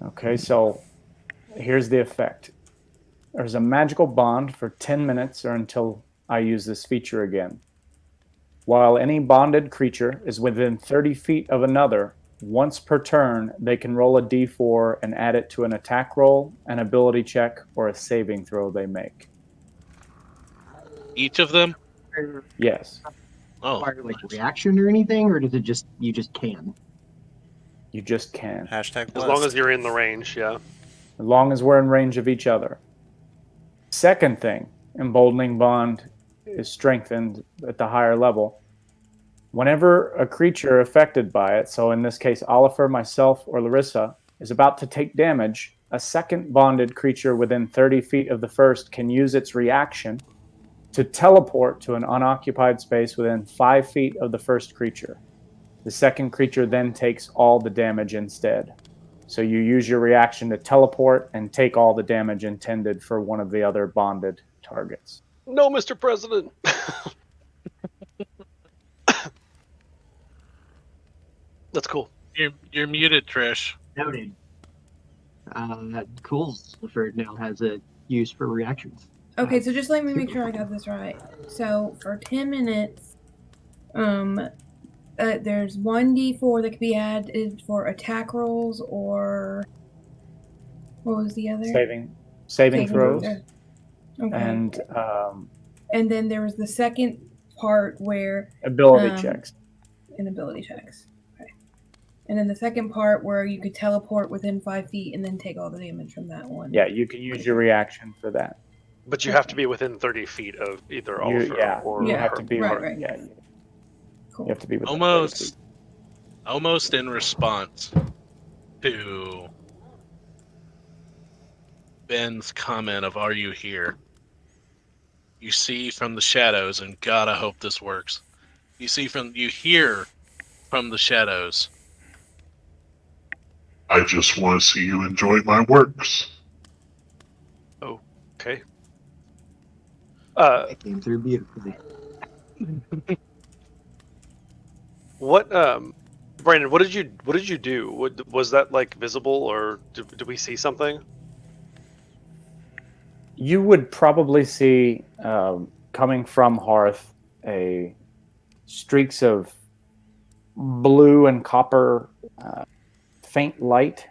Okay, so here's the effect. There's a magical bond for 10 minutes or until I use this feature again. While any bonded creature is within 30 feet of another, once per turn, they can roll a d4 and add it to an attack roll, an ability check, or a saving throw they make. Each of them? Yes, Oh, Require like nice. reaction or anything, or does it just you just can? you just can. Hashtag As long as blessed. you're in the range, yeah. As long as we're in range of each other. Second thing, emboldening bond is strengthened at the higher level. Whenever a creature affected by it, so in this case, Oliver, myself, or Larissa, is about to take damage, a second bonded creature within 30 feet of the first can use its reaction to teleport to an unoccupied space within 5 feet of the first creature. The second creature then takes all the damage instead. So you use your reaction to teleport and take all the damage intended for one of the other bonded targets. No, Mr. President. That's cool. You're muted, Trish. Noted. Cool. Oliver now has a use for reactions. Okay, so just let me make sure I got this right. So for 10 minutes, there's 1d4 that can be added for attack rolls or What was the other? Saving throws. Okay. And then there was the second part where ability checks. And ability checks. Okay. And then the second part where you could teleport within 5 feet and then take all the damage from that one. Yeah, you can use your reaction for that. But you have to be within 30 feet of either Oliver or you have to be right. Yeah, Cool. you have to be within 30 feet. Almost in response to Ben's comment of "Are you here?" You see from the shadows, and God, I hope this works. You hear from the shadows. I just want to see you enjoy my works. Okay. It came through beautifully. What Brandon, what did you do? Was that like visible, or did we see something? You would probably see coming from Hearth streaks of blue and copper faint light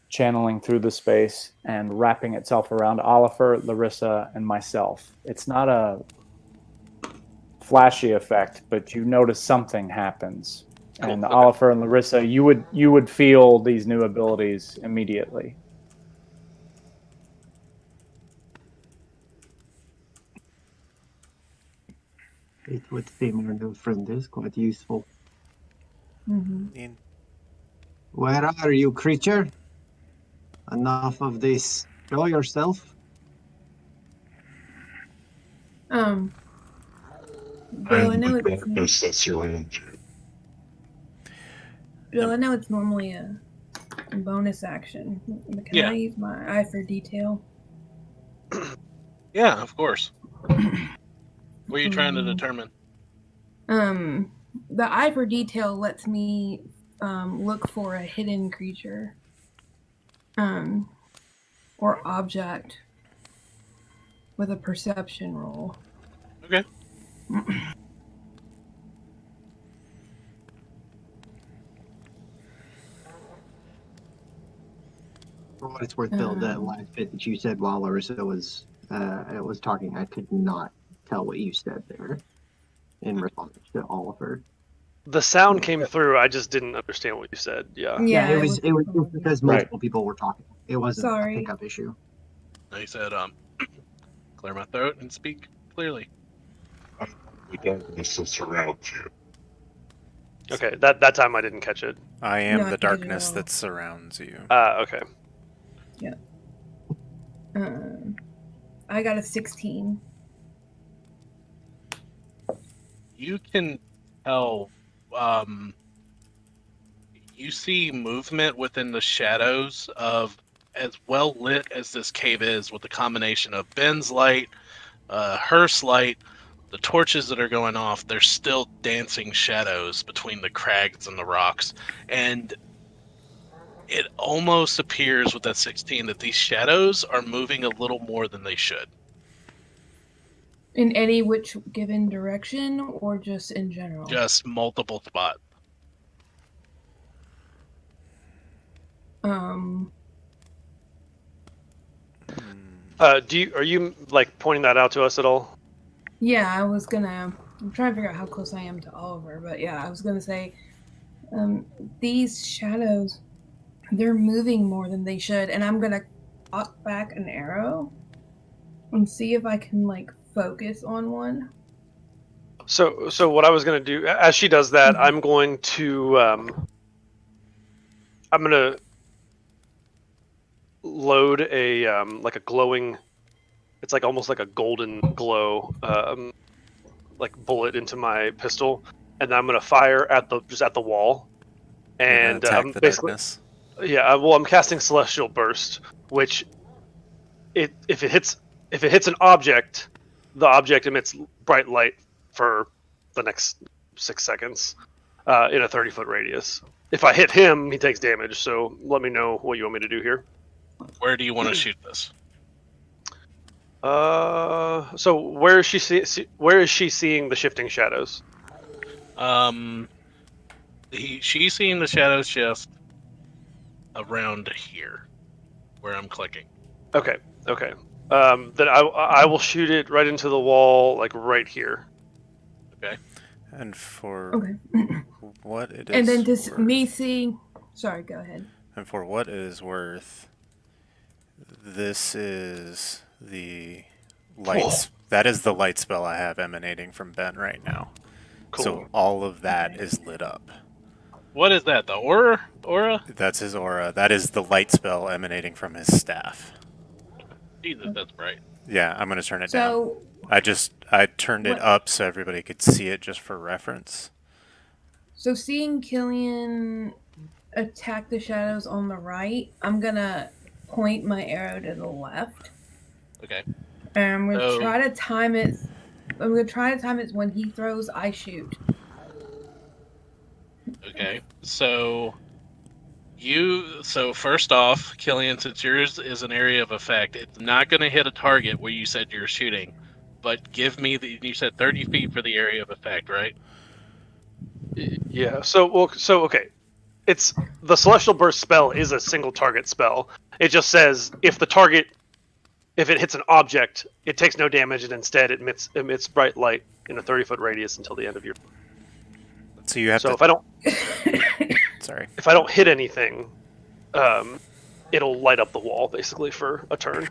channeling through the space and wrapping itself around Oliver, Larissa, and myself. It's not a flashy effect, but you notice something happens. Cool. And Okay. Oliver and Larissa, you would feel these new abilities immediately. It would seem our new friend is quite useful. Mm-hmm. Where are you, creature? Enough of this. Show yourself. Bill, I know it's darkness that surrounds you. Bill, I know it's normally a bonus action. But can I use my eye for detail? Yeah, of course. What are you trying to determine? The eye for detail lets me look for a hidden creature, or object with a perception roll. Okay. For what it's worth, Bill, that last bit that you said while Larissa was talking, I could not tell what you said there in response to Oliver. The sound came through. I just didn't understand what you said. Yeah. Yeah, it was just because multiple people were talking. It wasn't a pickup issue. He said, clear my throat and speak clearly. The darkness that surrounds you. Okay, that time I didn't catch it. I am the darkness that surrounds you. Okay. Yeah. I got a 16. You can tell, you see movement within the shadows of, as well lit as this cave is, with the combination of Ben's light, Hearth's light, the torches that are going off. There's still dancing shadows between the crags and the rocks, and it almost appears with that 16 that these shadows are moving a little more than they should. In any which given direction, or just in general? Just multiple spots. Are you like pointing that out to us at all? Yeah, I'm trying to figure out how close I am to Oliver, but yeah, I was gonna say, these shadows, they're moving more than they should, and I'm gonna pop back an arrow and see if I can like focus on one. So what I was gonna do as she does that, I'm going to load a like a glowing, it's like almost like a golden glow like bullet into my pistol, and then I'm gonna fire at the wall, and attack the basically darkness. Yeah, well, I'm casting Celestial Burst, which if it hits an object, the object emits bright light for the next 6 seconds in a 30-foot radius. If I hit him, he takes damage. So let me know what you want me to do here. Where do you want to shoot this? So where is she seeing the shifting shadows? She's seeing the shadows shift around here, where I'm clicking. Okay. Then I will shoot it right into the wall, like right here. Okay. And for Okay. what it And then is to worth, me seeing. Sorry, go ahead. and for what it is worth, this is the lights. That is the light spell I have emanating from Ben right now. Cool. So all of that Okay. is lit up. What is that? The aura? Aura? That's his aura. That is the light spell emanating from his staff. Jesus, that's bright. Yeah, I'm gonna turn it down. So I turned it what? up so everybody could see it just for reference. So seeing Killian attack the shadows on the right, I'm gonna point my arrow to the left. Okay. And I'm gonna So- try to time it. I'm gonna try to time it when he throws, I shoot. Okay. So first off, Killian, since yours is an area of effect, it's not going to hit a target where you said you're shooting, but give me you said 30 feet for the area of effect, right? Yeah. So okay. It's the Celestial Burst spell is a single target spell. It just says if it hits an object, it takes no damage and instead it emits bright light in a 30-foot radius until the end of your. So you have So to. if I don't Sorry. if I don't hit anything, it'll light up the wall basically for a turn.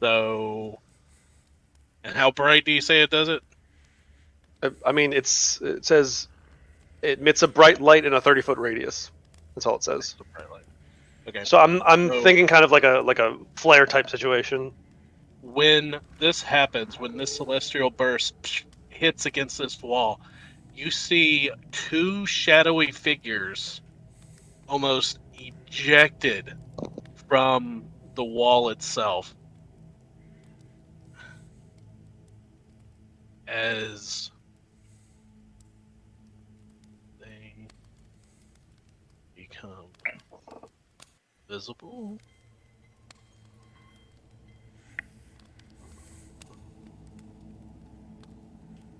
So, and how bright do you say it does it? I mean, it says it emits a bright light in a 30-foot radius. That's all it says. It's a bright light. Okay. So I'm So- thinking kind of like a flare type situation. When this happens, when this celestial burst hits against this wall, you see two shadowy figures almost ejected from the wall itself as they become visible.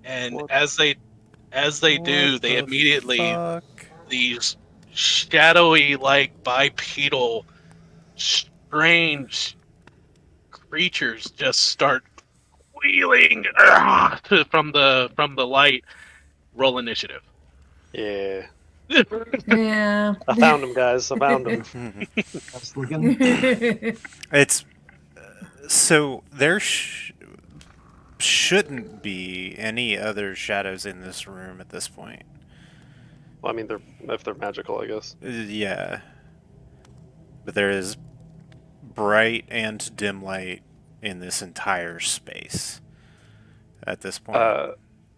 And What? as they do, What they the immediately fuck? these shadowy, like bipedal, strange creatures just start wheeling from the light. Roll initiative. Yeah. Yeah. I found him, guys. I found him. That's looking. It's so there shouldn't be any other shadows in this room at this point. Well, I mean, if they're magical, I guess. Yeah, but there is bright and dim light in this entire space at this point.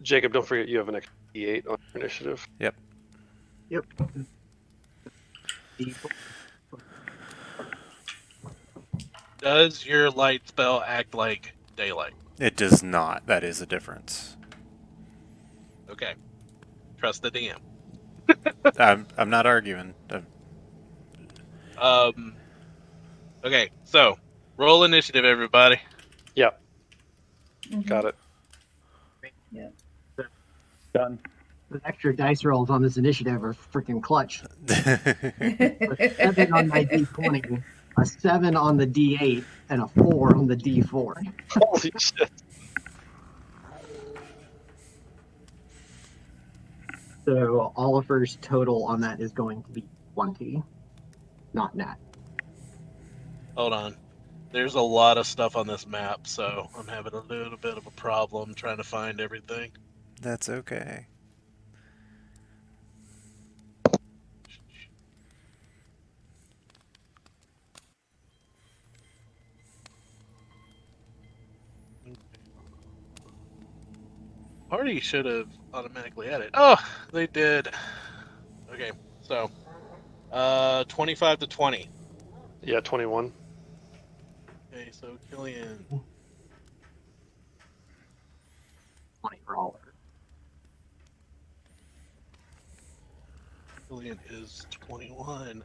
Jacob, don't forget you have an extra D8 on your initiative. Yep. Yep. Does your light spell act like daylight? It does not. That is a difference. Okay. Trust the DM. I'm not arguing. Okay, so roll initiative, everybody. Yep, Mhm. got it. Yep. Done. The extra dice rolls on this initiative are freaking clutch. A 7 on my D20, a 7 on the D8, and a 4 on the D4. Holy shit. So Oliver's total on that is going to be 20, not nat. Hold on. There's a lot of stuff on this map, so I'm having a little bit of a problem trying to find everything. That's okay. Party should have automatically added. Oh, they did. Okay, so 25 to 20. Yeah, 21. Okay, so Killian. 20 for Oliver. Killian is 21.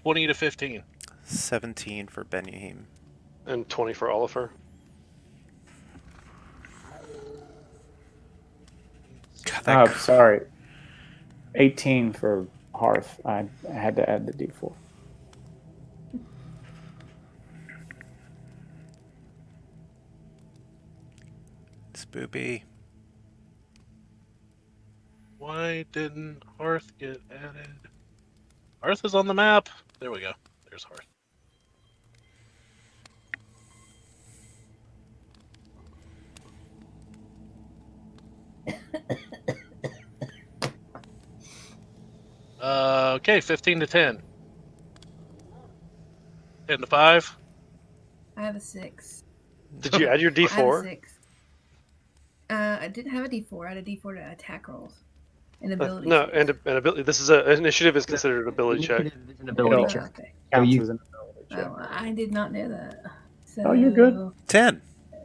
20 to 15. 17 for Benihim. And 20 for Oliver. God, that Sorry. 18 for Hearth. I had to add the D4. Spoopy. Why didn't Hearth get added? Hearth is on the map. There we go. There's Hearth. Okay, 15 to 10. 10 to 5. I have a 6. Did you add your I have a D4? 6. I didn't have a D4. I had a D4 to attack rolls and ability No, checks. and ability. This is an initiative is considered an ability check. Initiative is an ability Oh, check. Okay. Counts you- as an ability check. Oh, I did not know that. So Oh, you're good. 10.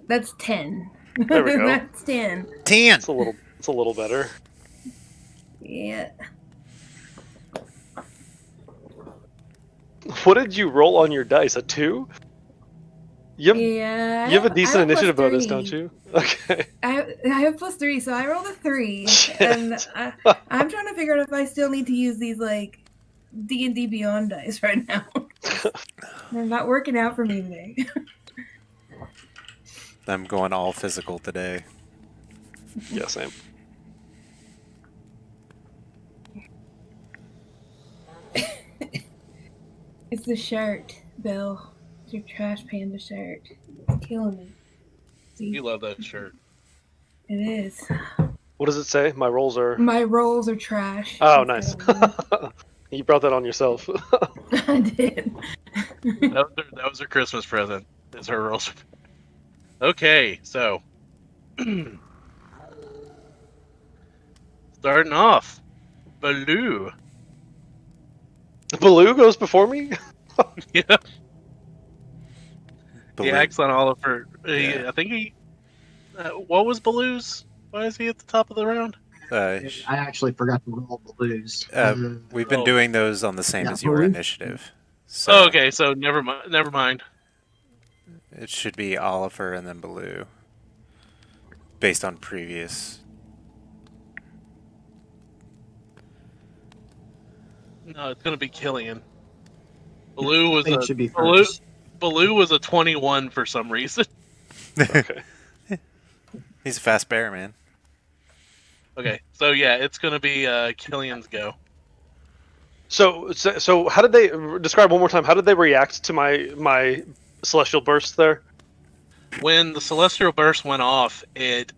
That's 10. There we go. That's 10. 10. It's a little better. Yeah. What did you roll on your dice? A 2? You have a decent initiative bonus, don't you? Okay. I have +3, so I rolled a 3, Shit. and I'm trying to figure out if I still need to use these like D&D Beyond dice right now. They're not working out for me today. I'm going all physical today. Yeah, same. It's the shirt, Bill. It's your trash panda shirt. It's killing me. See, You love that shirt. it is. What does it say? My rolls are. My rolls are trash. Oh, It's nice. got You brought that on yourself. I did. That was her Christmas present. Is her rolls. Okay, so starting off, Baloo. Baloo goes before me? Yeah, Baloo. the axe on Oliver. Yeah. I think he. What was Baloo's? Why is he at the top of the round? I actually forgot to roll Baloo's. We've been Oh. doing those on the same Yeah, as your Baloo. initiative. So Oh, okay, so never mind. Never mind. it should be Oliver and then Baloo. Based on previous. No, it's gonna be Killian. Baloo was It a should be Baloo. first. Baloo was a 21 for some reason. Okay. He's a fast bear, man. Okay, so yeah, it's gonna be Killian's go. So how did they describe one more time? How did they react to my celestial burst there? When the celestial burst went off, it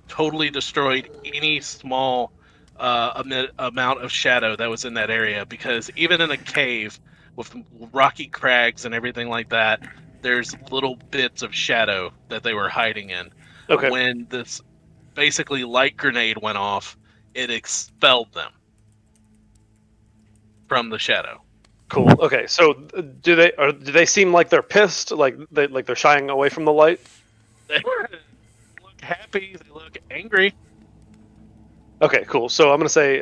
totally destroyed any small amount of shadow that was in that area. Because even in a cave with rocky crags and everything like that, there's little bits of shadow that they were hiding in. Okay. When this basically light grenade went off, it expelled them from the shadow. Cool. Okay. So do they seem like they're pissed? Like they're shying away from the light? They look happy. They look angry. Okay. Cool. So I'm gonna say,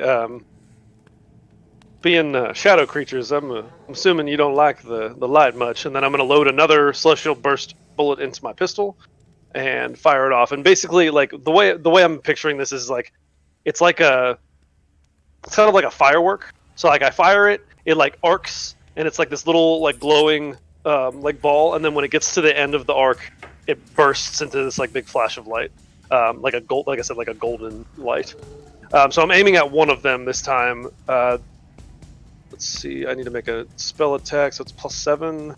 being shadow creatures, I'm assuming you don't like the light much, and then I'm gonna load another celestial burst bullet into my pistol and fire it off. And basically, like the way I'm picturing this is like it's kind of like a firework. So like I fire it, it like arcs, and it's like this little like glowing like ball, and then when it gets to the end of the arc, it bursts into this like big flash of light, like I said, like a golden light. So I'm aiming at one of them this time. Let's see, I need to make a spell attack, so it's +7.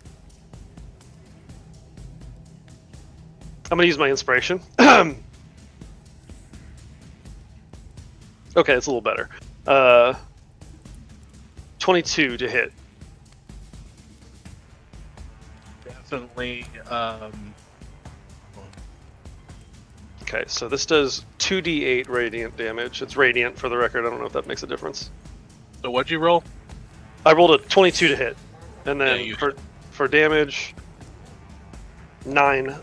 I'm gonna use my inspiration. Okay, it's a little better. 22 to hit. Definitely. Okay, so this does 2d8 radiant damage. It's radiant for the record. I don't know if that makes a difference. So what'd you roll? I rolled a 22 to hit, and then Yeah, for damage, 9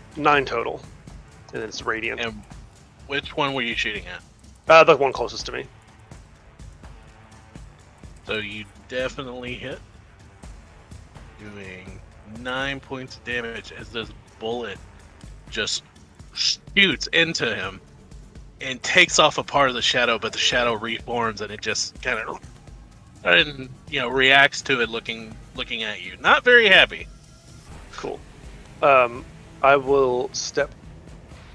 total, and it's radiant. And which one were you shooting at? The one closest to me. So you definitely hit. Doing 9 points of damage as this bullet just shoots into him. and takes off a part of the shadow, but the shadow reforms and it just kind of and reacts to it, looking at you. Not very happy. Cool. I will step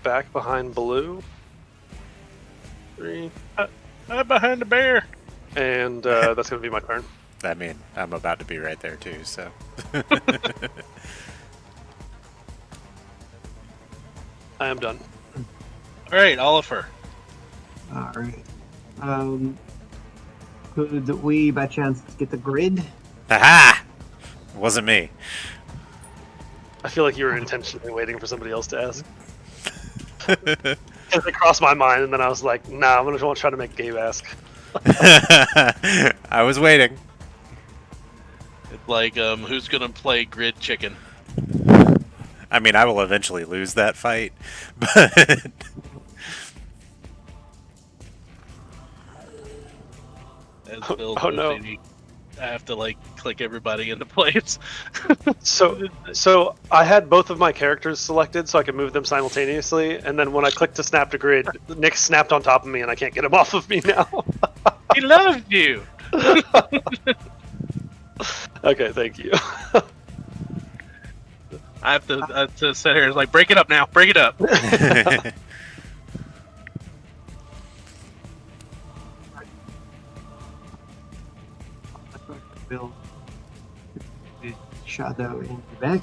back behind Blue. 3, I'm behind the bear. and that's going to be my turn. I mean, I'm about to be right there too, so. I am done. All right, Oliver. All right. Could we, by chance, get the grid? Haha! Wasn't me. I feel like you were intentionally waiting for somebody else to ask. Because it crossed my mind, and then I was like, nah, I'm going to try to make Gabe ask. I was waiting. It's like, who's gonna play grid chicken? I mean, I will eventually lose that fight, but As Bill Oh, no. I have to click everybody into place. So I had both of my characters selected so I could move them simultaneously, and then when I clicked to snap to grid, Nick snapped on top of me, and I can't get him off of me now. He loved you. Okay, thank you. I have to sit here. It's like, break it up now. Break it up. Bill, Shadow in Quebec.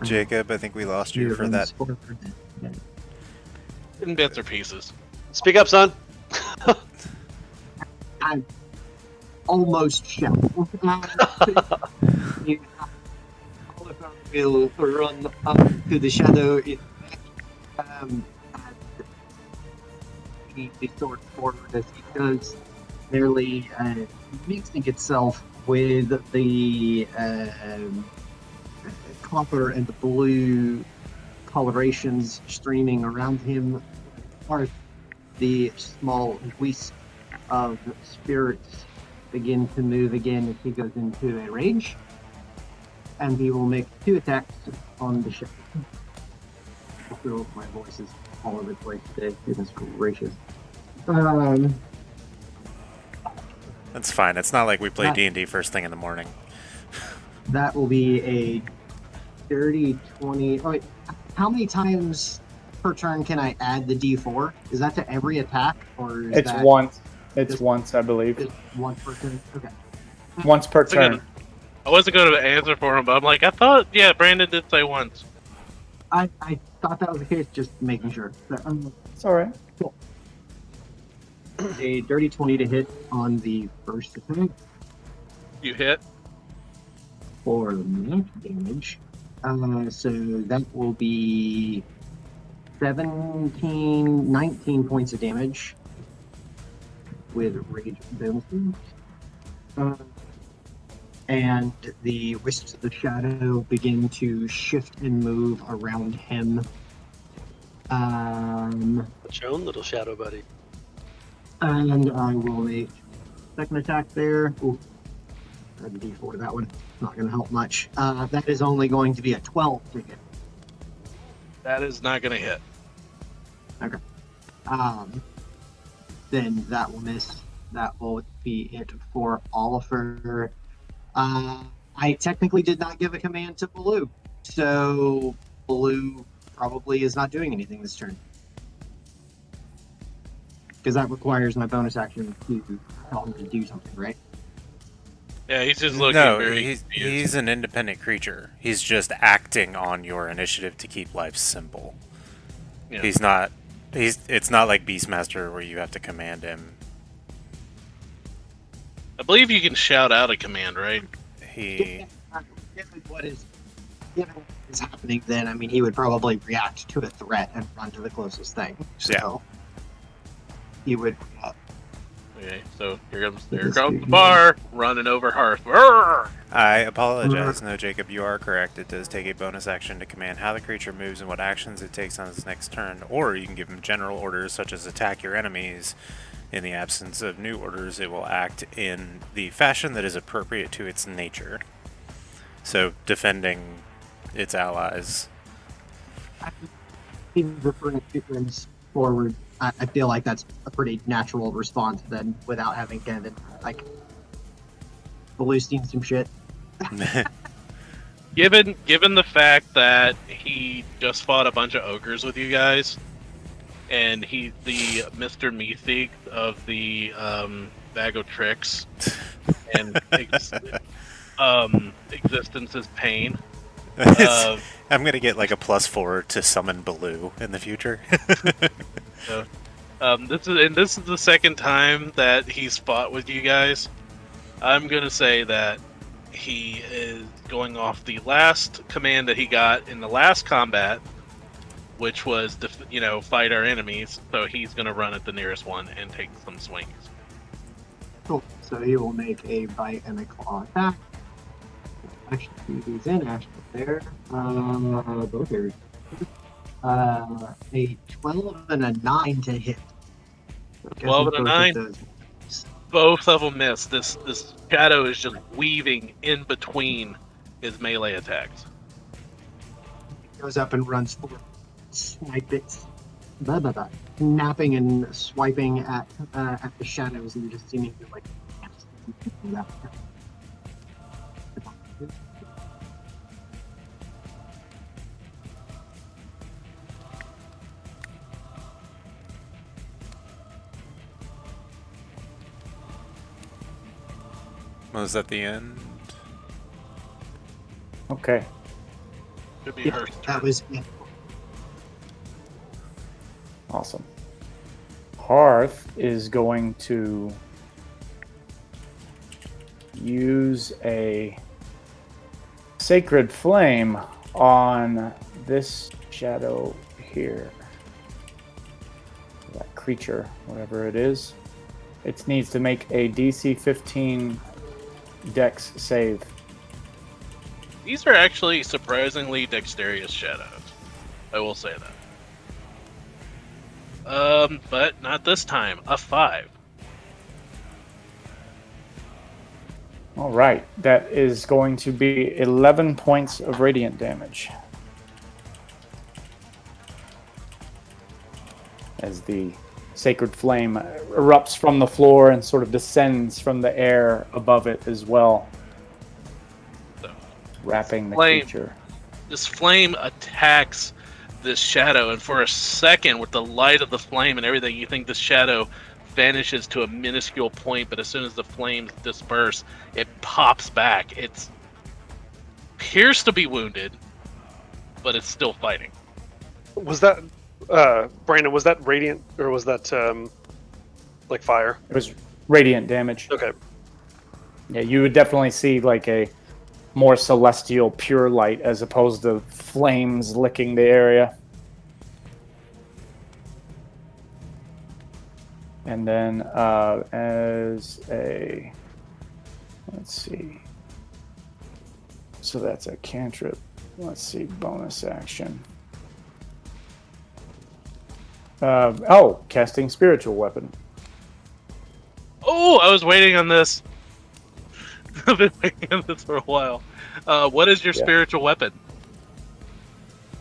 Jacob, I think we lost you for that. In bits or pieces. Speak up, son. I'm almost shut. Will run up to the shadow in and he sorts forward as he does, nearly mixing itself with the copper and the blue colorations streaming around him. Or the small wisp of spirits begin to move again as he goes into a rage. And he will make 2 attacks on the ship. I feel my voice is all over the place today. Goodness gracious. That's fine. It's not like we play D&D first thing in the morning. That will be a dirty 20. Oh, wait. How many times per turn can I add the D4? Is that to every attack, or is It's that once. It's just- once, I believe. just once per turn? Okay. Once per turn. I wasn't going to answer for him, but I'm like, I thought, Brandon did say once. I thought that was the case, just making sure. So, It's all right. cool. A dirty 20 to hit on the first attack You hit. for max damage. So that will be 19 points of damage with rage bonuses. And the wisps of the shadow begin to shift and move around him. What's your own little shadow buddy? And I will make second attack there. Ooh, I had a D4 that one. Not going to help much. That is only going to be a 12 to hit. That is not going to hit. Then that will miss. That will be it for Oliver. I technically did not give a command to Blue, so Blue probably is not doing anything this turn. Because that requires my bonus action to tell him to do something, right? Yeah, he's just looking No, very he's confused. an independent creature. He's just acting on your initiative to keep life simple. Yeah. He's not. It's not like Beastmaster where you have to command him. I believe you can shout out a command, right? He. Given what is happening, then I mean he would probably react to a threat and run to the closest thing. So he would. Okay, so here comes the bar, running over Hearth. Roar! I apologize. No, Jacob, you are correct. It does take a bonus action to command how the creature moves and what actions it takes on its next turn, or you can give him general orders such as attack your enemies. In the absence of new orders, it will act in the fashion that is appropriate to its nature. So, defending its allies. He was referring to his forward. I feel like that's a pretty natural response then, without having Kevin like boosting some shit. Given the fact that he just fought a bunch of ogres with you guys, and he's the Mr. Meatheek of the Bag of Tricks, and existence is pain. I'm gonna get like a +4 to summon Baloo in the future. This is the second time that he's fought with you guys. I'm gonna say that he is going off the last command that he got in the last combat, which was fight our enemies. So he's gonna run at the nearest one and take some swings. Cool. So he will make a bite and a claw attack. Actually, he's in Ashton there. Both areas. A 12 and a 9 to hit. 12 and a 9. Both of them miss. This shadow is just weaving in between his melee attacks. Goes up and runs forward, snipe it, napping and swiping at the shadows and just seeming to like. Was that the end? Okay. Should be Yeah, Hearth's turn. that was it. Awesome. Hearth is going to use a sacred flame on this shadow here. That creature, whatever it is. It needs to make a DC 15 Dex save. These are actually surprisingly dexterous shadows. I will say that. But not this time. A 5. All right, that is going to be 11 points of radiant damage. As the sacred flame erupts from the floor and sort of descends from the air above it as well, wrapping the creature. This flame attacks this shadow, and for a second, with the light of the flame and everything, you think the shadow vanishes to a minuscule point, but as soon as the flames disperse, it pops back. It appears to be wounded, but it's still fighting. Was that Brandon? Was that radiant or was that like fire? It was radiant damage. Okay. Yeah, you would definitely see like a more celestial pure light as opposed to flames licking the area. And then as a, let's see, so that's a cantrip. Let's see, bonus action. Casting spiritual weapon. Oh, I was waiting on this. I've been waiting on this for a while. What is your spiritual weapon?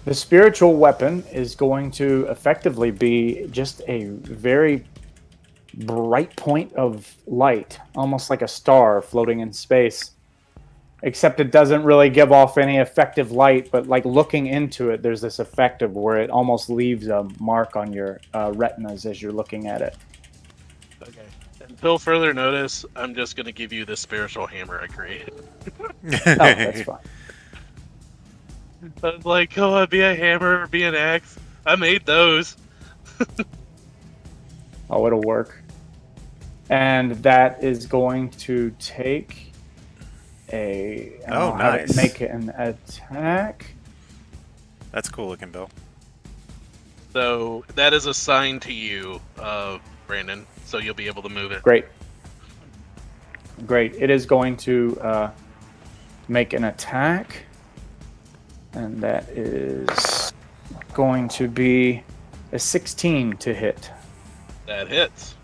The spiritual weapon is going to effectively be just a very bright point of light, almost like a star floating in space. Except it doesn't really give off any effective light, but like looking into it, there's this effect of where it almost leaves a mark on your retinas as you're looking at it. Okay. Until further notice, I'm just going to give you the spiritual hammer I created. That's fine. I was like, oh, be a hammer or be an axe. I made those. Oh, it'll work. And that is going to take a... nice. Make an attack. That's cool looking, Bill. So that is assigned to you, Brandon, so you'll be able to move it. Great. It is going to make an attack. And that is going to be a 16 to hit. That hits.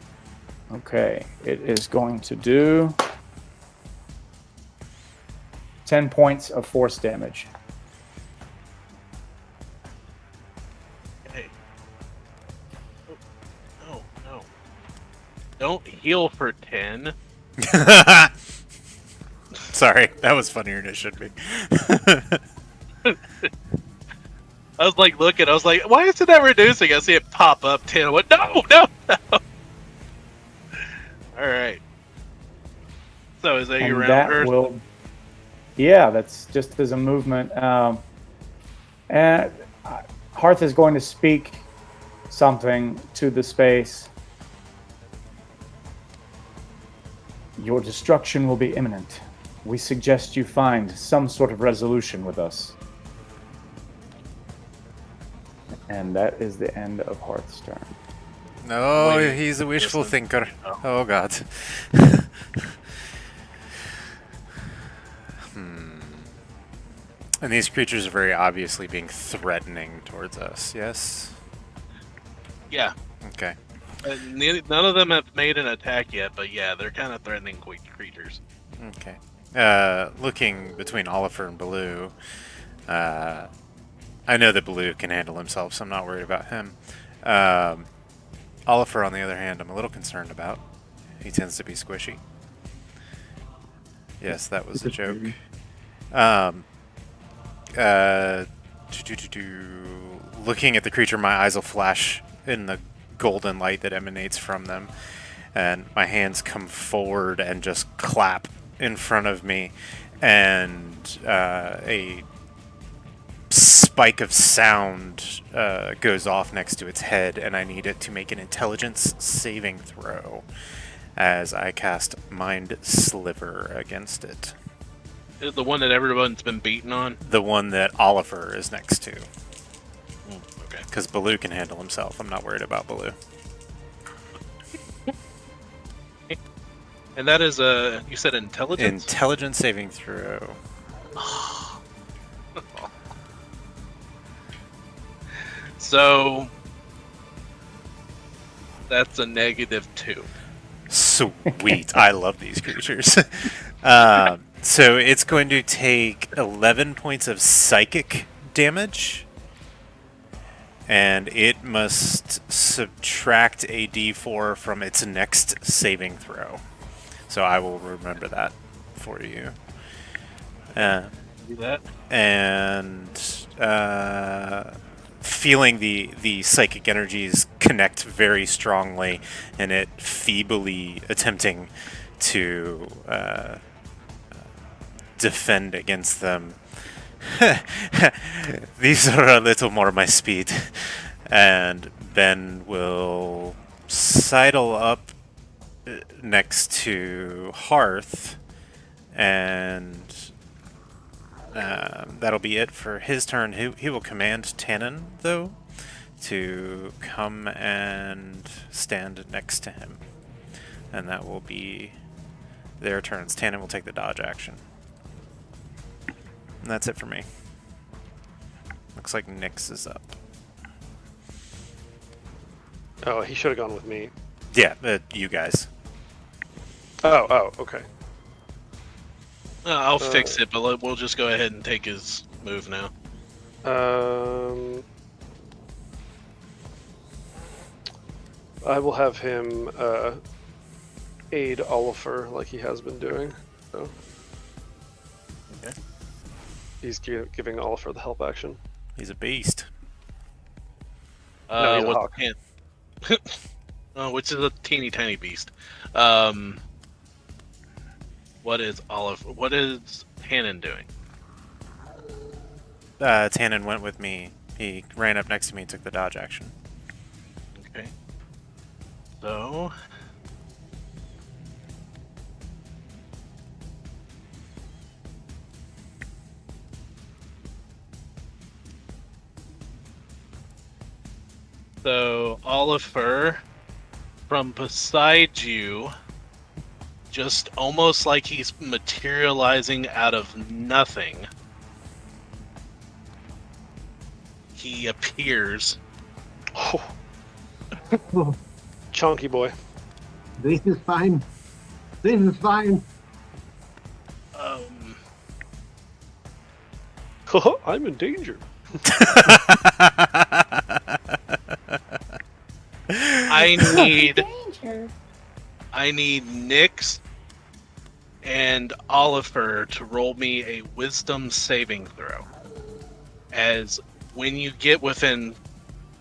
Okay. It is going to do 10 points of force damage. Okay. don't heal for 10. Sorry, that was funnier than it should be. I was like looking, I was like, why isn't that reducing? I see it pop up 10. I went, no, no, no. Alright. So is that your And round, that Hearth? will. Yeah, that's just as a movement. And Hearth is going to speak something to the space. Your destruction will be imminent. We suggest you find some sort of resolution with us. And that is the end of Hearth's turn. No, Wait, he's a wishful listen. thinker. Oh. Oh god. And these creatures are very obviously being threatening towards us, yes? Yeah. Okay. None of them have made an attack yet, but yeah, they're kind of threatening creatures. Okay. Looking between Oliver and Baloo, I know that Baloo can handle himself, so I'm not worried about him. Oliver, on the other hand, I'm a little concerned about. He tends to be squishy. Yes, that was a joke. Looking at the creature, my eyes will flash in the golden light that emanates from them, and my hands come forward and just clap in front of me, and a spike of sound goes off next to its head, and I need it to make an intelligence saving throw as I cast Mind Sliver against it. Is it the one that everyone's been beaten on? The one that Oliver is next to. Okay. Because Baloo can handle himself. I'm not worried about Baloo. And that is you said intelligence? Intelligence saving throw. So that's a -2. Sweet. I love these creatures. So it's going to take 11 points of psychic damage. And it must subtract a d4 from its next saving throw. So I will remember that for you. Do that. And feeling the psychic energies connect very strongly, and it feebly attempting to defend against them. These are a little more my speed. And Ben will sidle up next to Hearth, and that'll be it for his turn. He will command Tannen, though, to come and stand next to him. And that will be their turns. Tannen will take the dodge action. And that's it for me. Looks like Nyx is up. Oh, he should have gone with me. Yeah, you guys. Oh, okay. I'll fix it, but we'll just go ahead and take his move now. I will have him aid Oliver like he has been doing. So. Okay. He's giving Oliver the help action. He's a beast. No, he's a what's hawk. hand? Which is a teeny tiny beast. What is Tannen doing? Tannen went with me. He ran up next to me and took the dodge action. Okay. So Oliver, from beside you, just almost like he's materializing out of nothing, he appears. Oh. Chonky boy. This is fine. This is fine. I'm in danger. I need Danger. I need Nyx and Oliver to roll me a wisdom saving throw. As when you get within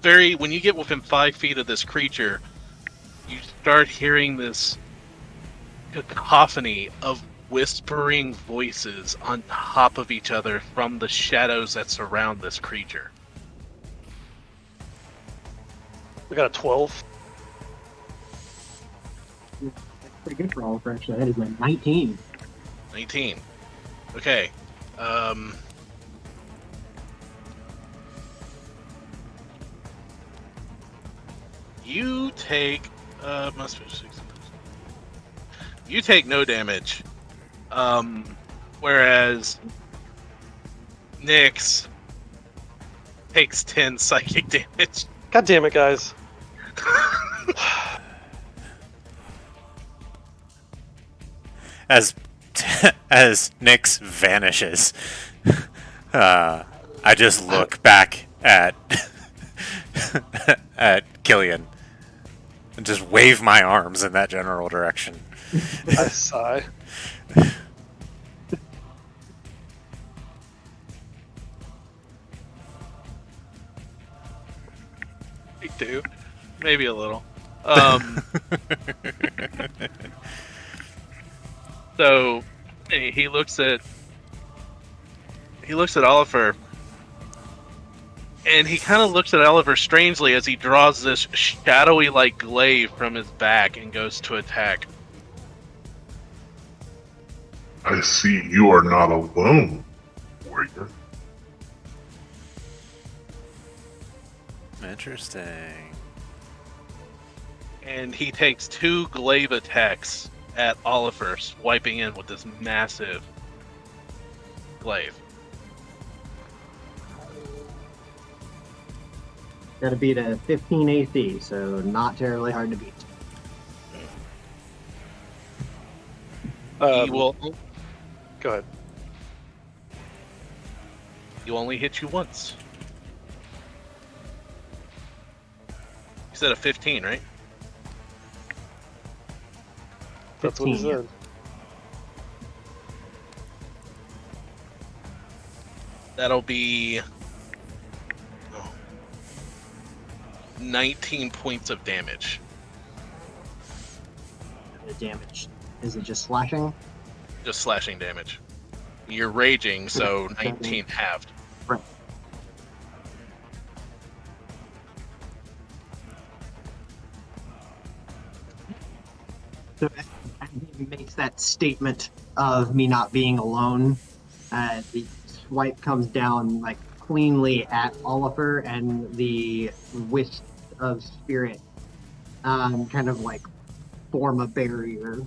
5 feet of this creature, you start hearing this cacophony of whispering voices on top of each other from the shadows that surround this creature. We got a 12. That's pretty good for Oliver, actually. That is a 19. 19. Okay. You take must be 6. You take no damage. Whereas Nyx takes 10 psychic damage. God damn it, guys. As Nyx vanishes, I just look back at at Killian and just wave my arms in that general direction. I sigh. Me too. Maybe a little. So he looks at Oliver, and he kind of looks at Oliver strangely as he draws this shadowy like glaive from his back and goes to attack. I see you are not alone, warrior. Interesting. And he takes 2 glaive attacks at Oliver, swiping in with this massive glaive. Got to beat a 15 AC, so not terribly hard to beat. He will Go ahead. only hit you once. You said a 15, right? That's what he 15, yeah. said. That'll be 19 points of damage. The damage. Is it just slashing? Just slashing damage. You're raging, so 19 halved. Right. So as he makes that statement of me not being alone, the swipe comes down like cleanly at Oliver, and the wisp of spirit kind of like form a barrier,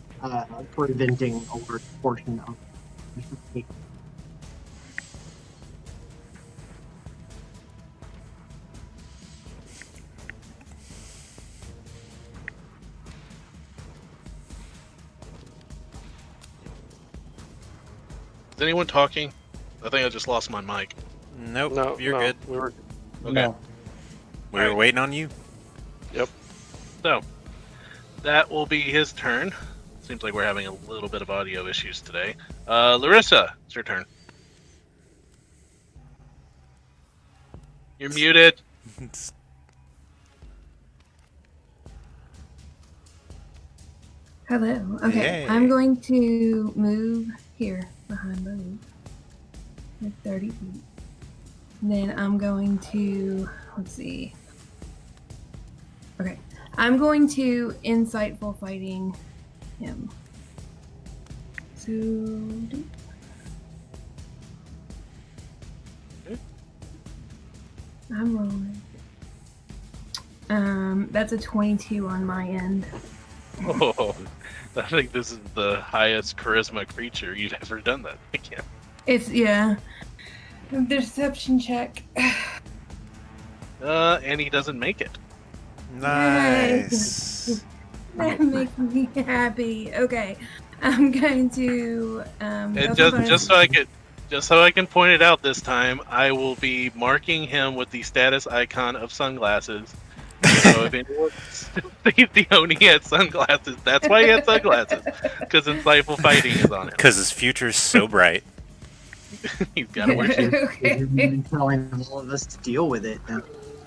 preventing a large portion of the Is anyone talking? I think I just lost my mic. Nope, No, you're no, good. We were. Okay. No. We were Alright. waiting on you. So, that will be his turn. Seems like we're having a little bit of audio issues today. Larissa, it's your turn. You're muted. Hello. Okay, Hey. I'm going to move here behind Bo, like 30 feet. Then I'm going to, let's see. Okay, I'm going to insightful fighting him. So, I'm rolling. That's a 22 on my end. Oh, I think this is the highest charisma creature you'd ever done that. Yeah. It's, yeah. Deception check. And he doesn't make it. Nice. That makes me happy. Okay, I'm going to. And go for just so I can point it out this time, I will be marking him with the status icon of sunglasses. So if anyone sees the Oni had sunglasses, that's why he had sunglasses. Because insightful fighting is on him. Because his future's so bright. He's got to wear shoes. You've been telling all of us to deal with it. Now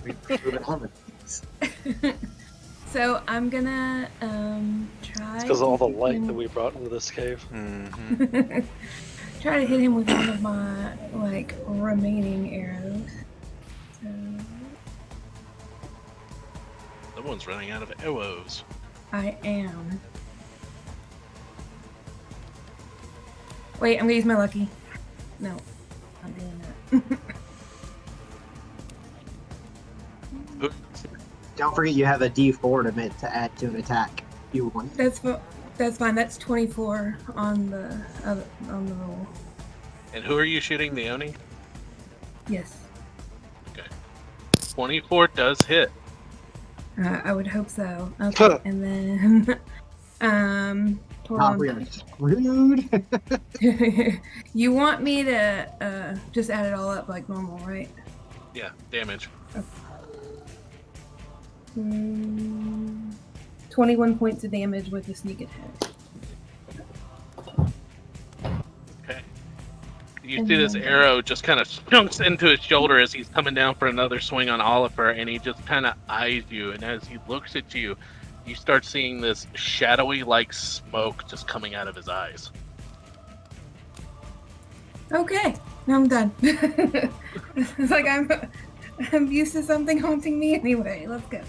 we prove it on it. So I'm gonna try. It's because of all the to hit light him- that we brought into this cave. Hmm. Try to hit him with one of my remaining arrows. So Someone's running out of arrows. I am. Wait, I'm gonna use my lucky. No, I'm doing that. Don't forget you have a D4 to add to an attack. If you want. That's fine. That's 24 on the roll. And who are you shooting, the Oni? Yes. 24 does hit. I would hope so. Okay, and then hold Ah, on. we are screwed. You want me to just add it all up like normal, right? Yeah, damage. 21 points of damage with the sneak attack. Okay. You see this arrow just kind of chunks into his shoulder as he's coming down for another swing on Oliver, and he just kind of eyes you. And as he looks at you, you start seeing this shadowy like smoke just coming out of his eyes. Okay, now I'm done. It's like I'm used to something haunting me anyway. Let's go.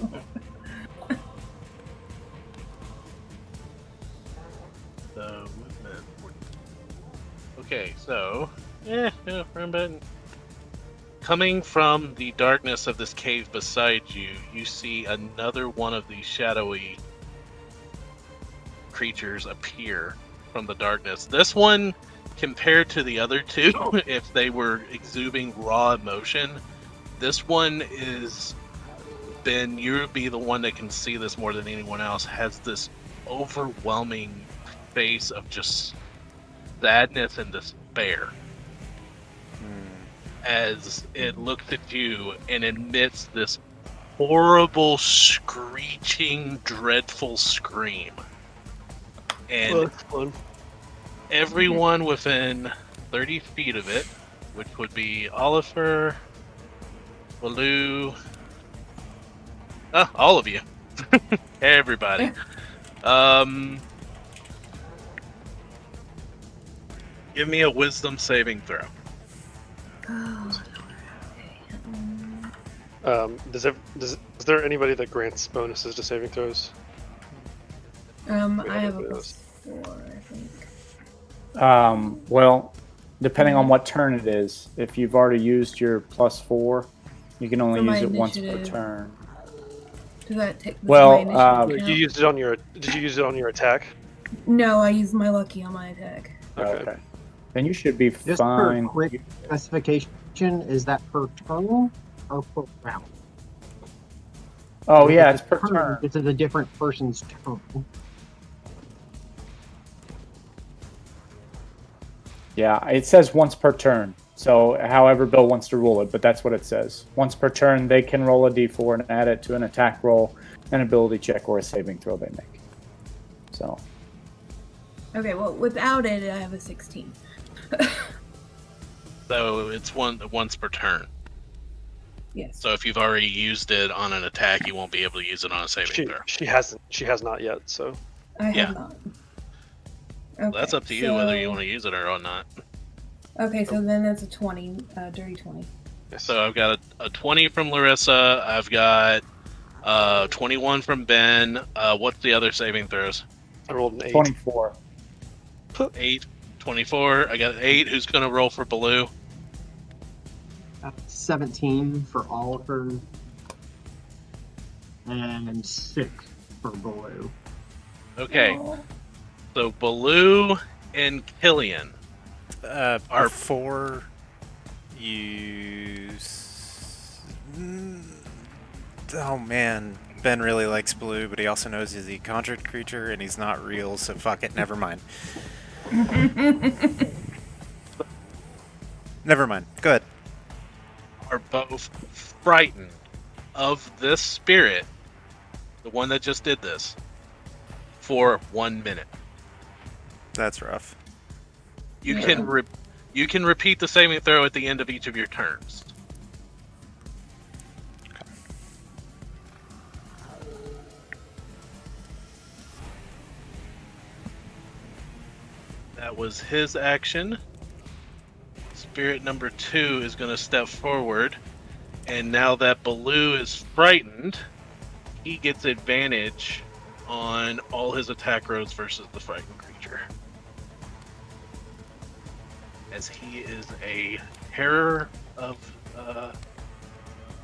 So, movement. Okay, so, round button. Coming from the darkness of this cave beside you, you see another one of these shadowy creatures appear from the darkness. This one, compared to the other two, if they were exuding raw emotion, this one is, Ben, you'll be the one that can see this more than anyone else, has this overwhelming face of just sadness and despair as it looks at you and emits this horrible, screeching, dreadful scream. And Well, that's fun. everyone within 30 feet of it, which would be Oliver, Baloo, all of you, everybody. Give me a wisdom saving throw. Oh, Is there anybody that grants bonuses to saving throws? I have a anybody plus else? 4, I think. Well, depending on what turn it is, if you've already used your +4, you can only For my use it once per initiative. turn. Does that take? does Well, my initiative Did you count? use it on your? Did you use it on your attack? No, I used my lucky on my attack. Okay. Then you should be Just fine. for quick specification, is that per turn or per round? Oh If yeah, it's it's per turn, turn. It's a different person's turn. Yeah, it says once per turn. So however Bill wants to rule it, but that's what it says. Once per turn, they can roll a d4 and add it to an attack roll, an ability check, or a saving throw they make. So Okay, well, without it, I have a 16. So it's once per turn. Yes. So if you've already used it on an attack, you won't be able to use it on a saving throw. She hasn't. She has not yet. So I have yeah. not. Well, Okay, that's up to you whether you want to use it or not. Okay, so then that's a 20, dirty 20. So I've got a 20 from Larissa. I've got 21 from Ben. What's the other saving throws? I rolled an 8. 24. 8, 24. I got 8. Who's going to roll for Baloo? 17 for Oliver, and 6 for Baloo. Okay, Oh. so Baloo and Killian. Are before you. Oh man, Ben really likes Blue, but he also knows he's a conjured creature and he's not real, so fuck it, never mind. Never mind. Go ahead. Are both frightened of this spirit the one that just did this, for 1 minute. That's rough. You Yeah. can repeat the saving throw at the end of each of your turns. That was his action. Spirit number 2 is going to step forward, and now that Baloo is frightened, he gets advantage on all his attack rolls versus the frightened creature. As he is a terror of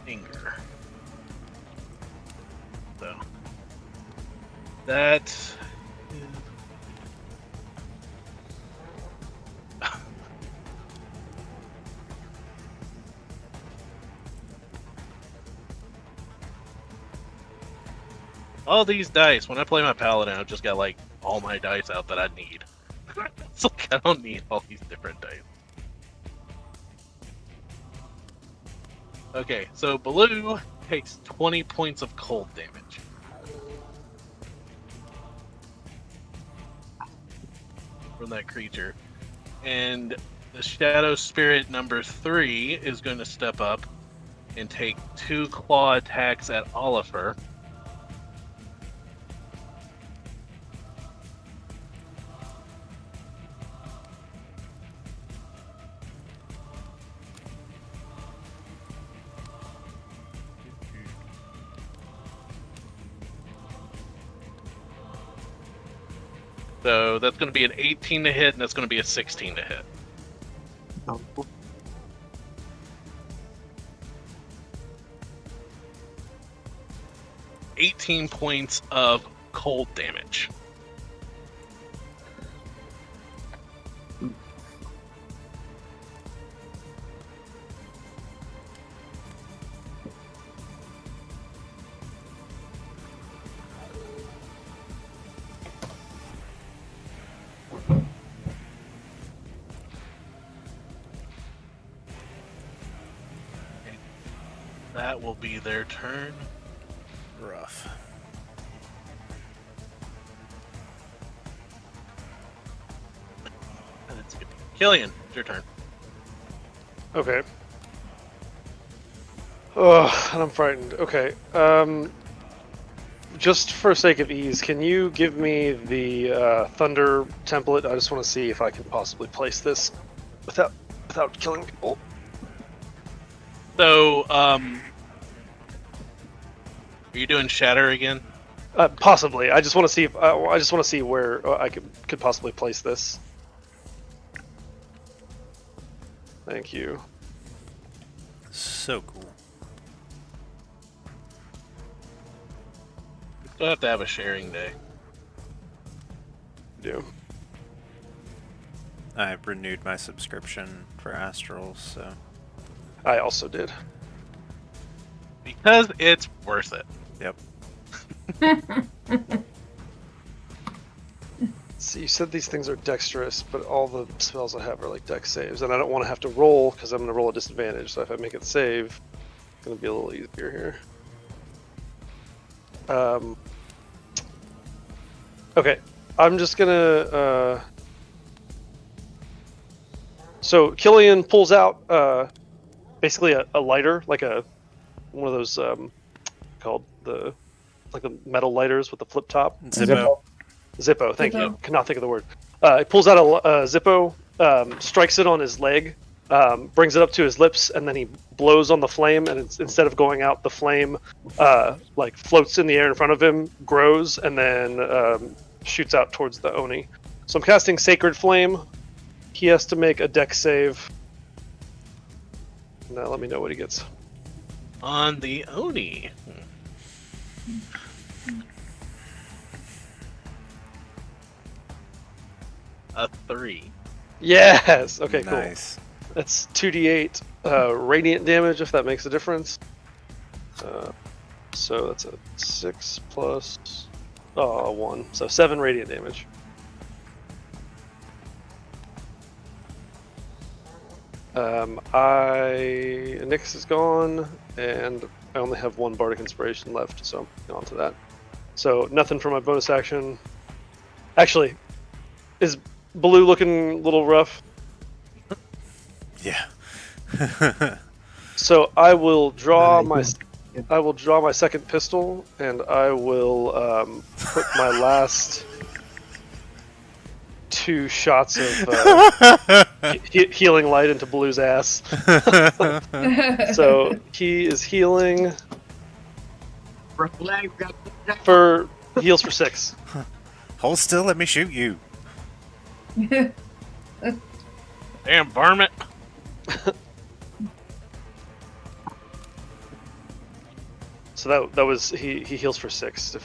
anger. So that is... all these dice, when I play my paladin, I've just got like all my dice out that I need. It's like I don't need all these different dice. Okay, so Baloo takes 20 points of cold damage. From that creature. And the Shadow Spirit number 3 is going to step up and take 2 claw attacks at Oliver. So that's going to be an 18 to hit, and that's going to be a 16 to hit. Oh, 18 points of cold damage. That will be their turn. Rough. Killian, it's your turn. Okay. Oh, and I'm frightened. Okay. Just for sake of ease, can you give me the thunder template? I just want to see if I can possibly place this without killing people. So, are you doing Shatter again? Possibly. I just want to see if I just want to see where I could possibly place this. Thank you. So cool. We still have to have a sharing day. Do. I've renewed my subscription for Astrals, so I also did. Because it's worth it. yep. See, you said these things are dexterous, but all the spells I have are like dex saves, and I don't want to have to roll because I'm going to roll a disadvantage. So if I make it save, it's going to be a little easier here. Okay, I'm just gonna. So Killian pulls out basically a lighter, like one of those called the metal lighters with the flip top. Zippo. Zippo, thank you. Zippo. Cannot think of the word. He pulls out a Zippo, strikes it on his leg, brings it up to his lips, and then he blows on the flame. And instead of going out, the flame like floats in the air in front of him, grows, and then shoots out towards the Oni. So I'm casting Sacred Flame. He has to make a dex save. Now let me know what he gets. On the Oni. A 3. Yes. Okay. Cool. Nice. That's 2d8 radiant damage, if that makes a difference. So that's a 6 plus 1. So 7 radiant damage. Nyx is gone, and I only have 1 Bardic Inspiration left, so I'm on to that. So nothing for my bonus action. Actually, is Baloo looking a little rough? Yeah. So I will draw my Yeah. second pistol, and I will put my last 2 shots of healing light into Baloo's ass. So he is healing for heals for 6. Hold still, let me shoot you. Damn, varmint. So that was he heals for 6.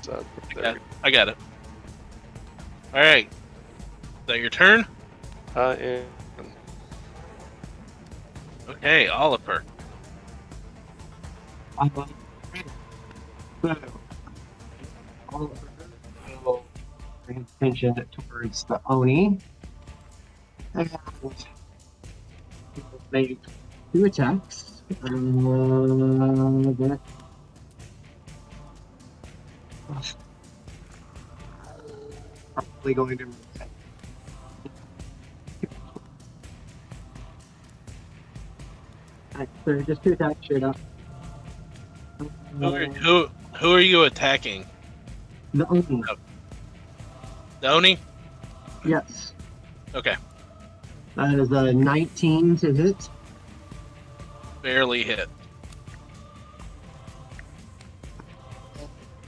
So I got it. All right. Is that your turn? and Okay, Oliver. So, Oliver will bring attention towards the Oni and will make 2 attacks. That probably going to. So just 2 attacks straight up. Who are you attacking? The Oni. The Oni? Yes. Okay, That is a 19 to hit. barely hit.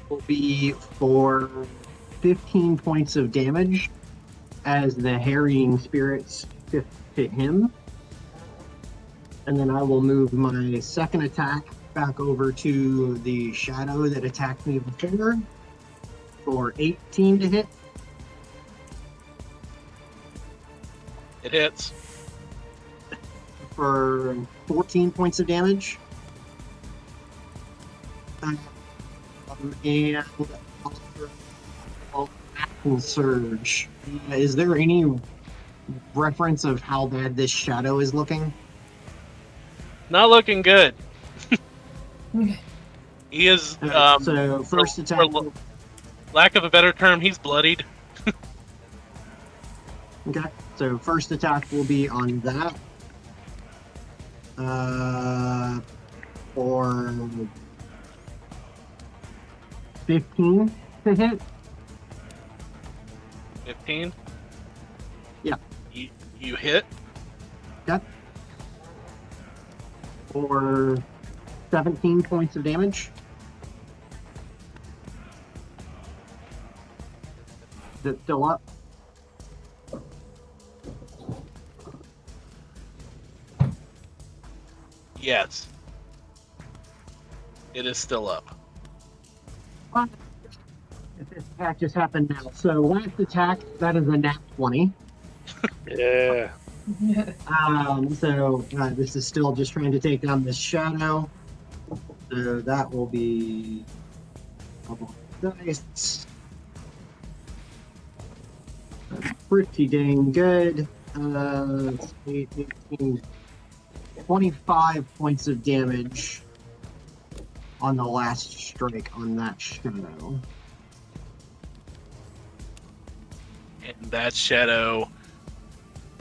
Will be for 15 points of damage as the harrying spirits hit him. And then I will move my second attack back over to the shadow that attacked me before for 18 to hit. It hits. For 14 points of damage. And action surge. Is there any reference of how bad this shadow is looking? Not looking good. He is. So first attack. For lack of a better term, he's bloodied. Okay, so first attack will be on that. For 15 to hit. 15. Yeah. You hit. Yep. For 17 points of damage. Is it still up? Yes. It is still up. Well, this attack just happened now. So last attack, that is a nat 20. yeah. So this is still just trying to take down this shadow. So that will be a couple of dice. Pretty dang good. 18, 25 points of damage on the last strike on that shadow. And that shadow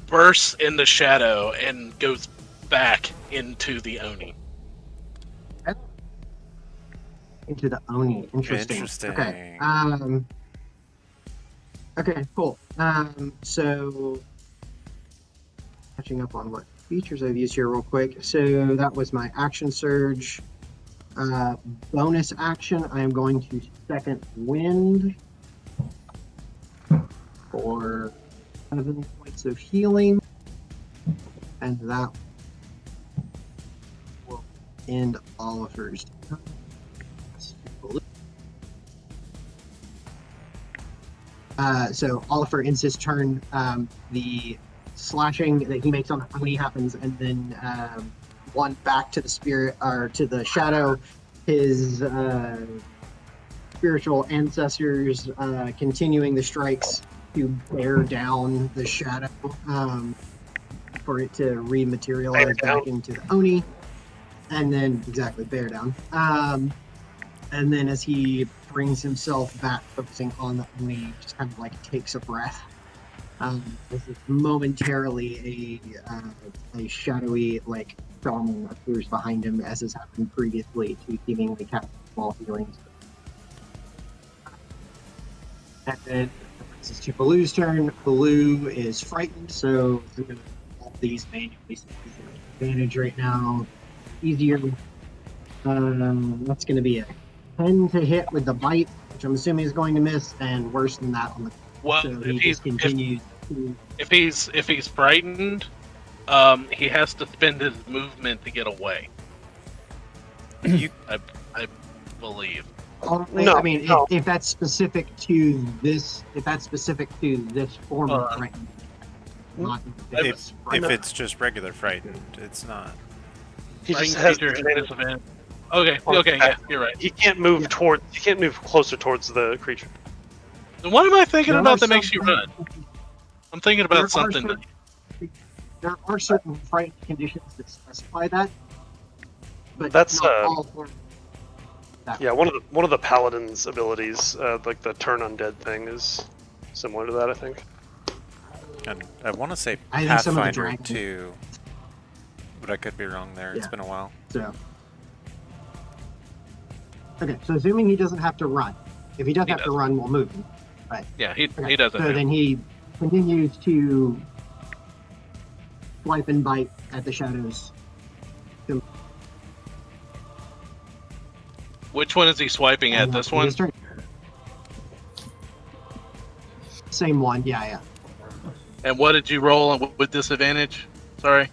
bursts into shadow and goes back into the Oni. Into the Oni. Interesting. Interesting. Okay, cool. So catching up on what features I've used here real quick. So that was my action surge. Bonus action, I am going to second wind for 7 points of healing. And that will end Oliver's turn. So Oliver ends his turn. The slashing that he makes on the Oni happens, and then one back to the spirit or to the shadow. His spiritual ancestors continuing the strikes to bear down the shadow for it to rematerialize back into the Oni, and then exactly bear down. And then as he brings himself back, focusing on the Oni, just kind of like takes a breath. This is momentarily a shadowy like shaman appears behind him, as has happened previously, to seemingly cast small healings. And then this is to Baloo's turn. Baloo is frightened, so I'm going to roll these manually. So he's at advantage right now. Easier. That's going to be a 10 to hit with the bite, which I'm assuming is going to miss, and worse than that on the. Well, So he just continues. If he's frightened, he has to spend his movement to get away. I believe. No, I mean, no. if that's specific to this, form of frightened, not If it's just regular frightened, it's not. He just Frightened has creature disadvantage. disadvantage. Okay, On okay, attack. yeah, you're right. He can't move He can't move closer towards the creature. Then what am I thinking There about are that makes some you run? I'm thinking There about are something. There are certain frightened conditions that specify that, but That's, not all forms. Yeah, one of the paladin's abilities, like the turn undead thing, is similar to that, I think. And I want to say I think some of the Pathfinder dragons- too, but I could be wrong there. It's Yeah. been a while. So, okay, so assuming he doesn't have to run, if he doesn't He have to doesn't. run, we'll move him. Yeah, he Okay, doesn't. So have- then he continues to swipe and bite at the shadows. Which one is he swiping at? This one? His turn. Same one, yeah. And what did you roll with disadvantage? Sorry.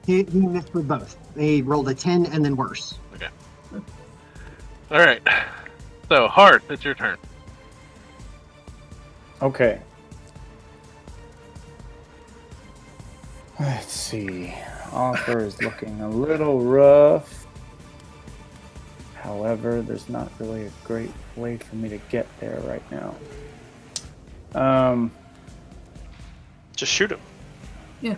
He missed with both. He rolled a 10 and then worse. All right. So, Hearth, it's your turn. Okay. Let's see. Offer is looking a little rough. However, there's not really a great way for me to get there right now. Just shoot him. Yeah.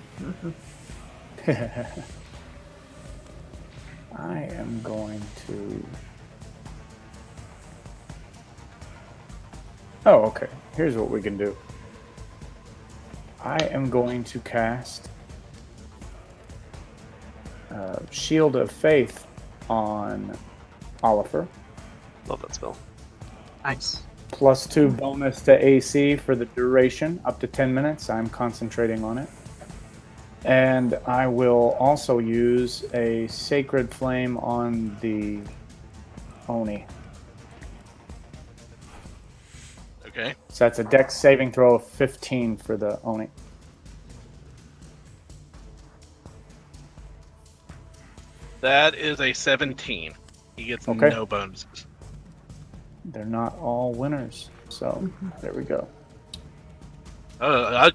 I am going to... Oh, okay. Here's what we can do. I am going to cast Shield of Faith on Oliver. Love that spell. Nice. +2 bonus to AC for the duration, up to 10 minutes. I'm concentrating on it. And I will also use a Sacred Flame on the Oni. Okay. So that's a Dex saving throw of 15 for the Oni. That is a 17. He gets Okay. no bonuses. They're not all winners. So there we go.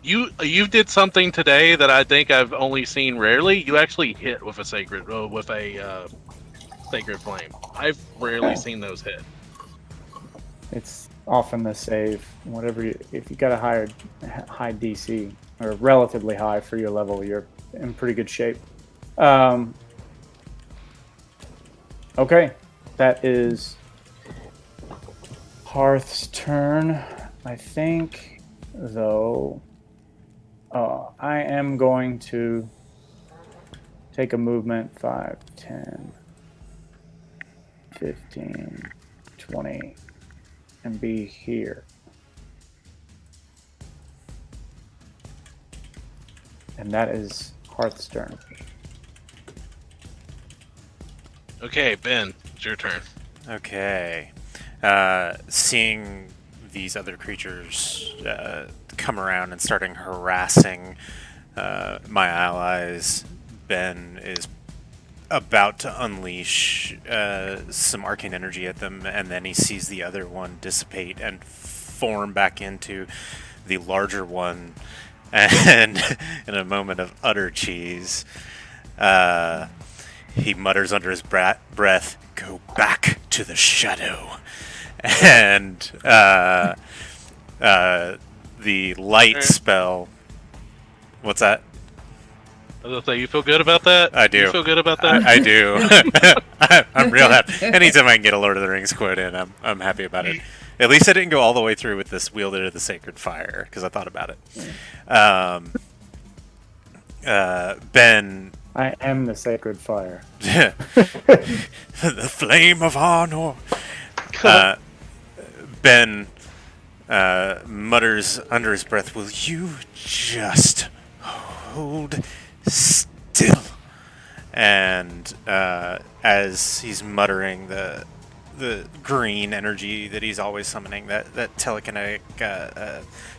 You did something today that I think I've only seen rarely. You actually hit with a sacred flame. I've rarely seen those hit. It's often the save. If you got a high DC or relatively high for your level, you're in pretty good shape. Okay, that is Hearth's turn. I think, though, I am going to take a movement 5, 10, 15, 20, and be here. And that is Hearth's turn. Okay, Ben, it's your turn. Okay. Seeing these other creatures come around and starting harassing my allies, Ben is about to unleash some arcane energy at them, and then he sees the other one dissipate and form back into the larger one, and in a moment of utter cheese, he mutters under his breath, "Go back to the shadow." And the light spell... What's that? I was gonna say, you feel good about that? I do. You feel good about that? I do. I'm real happy. Anytime I can get a Lord of the Rings quote in, I'm happy about it. At least I didn't go all the way through with this wielder of the sacred fire because I thought about it. Ben, I am the sacred fire. the flame of honor. Ben mutters under his breath, "Will you just hold still?" And as he's muttering, the green energy that he's always summoning, that telekinetic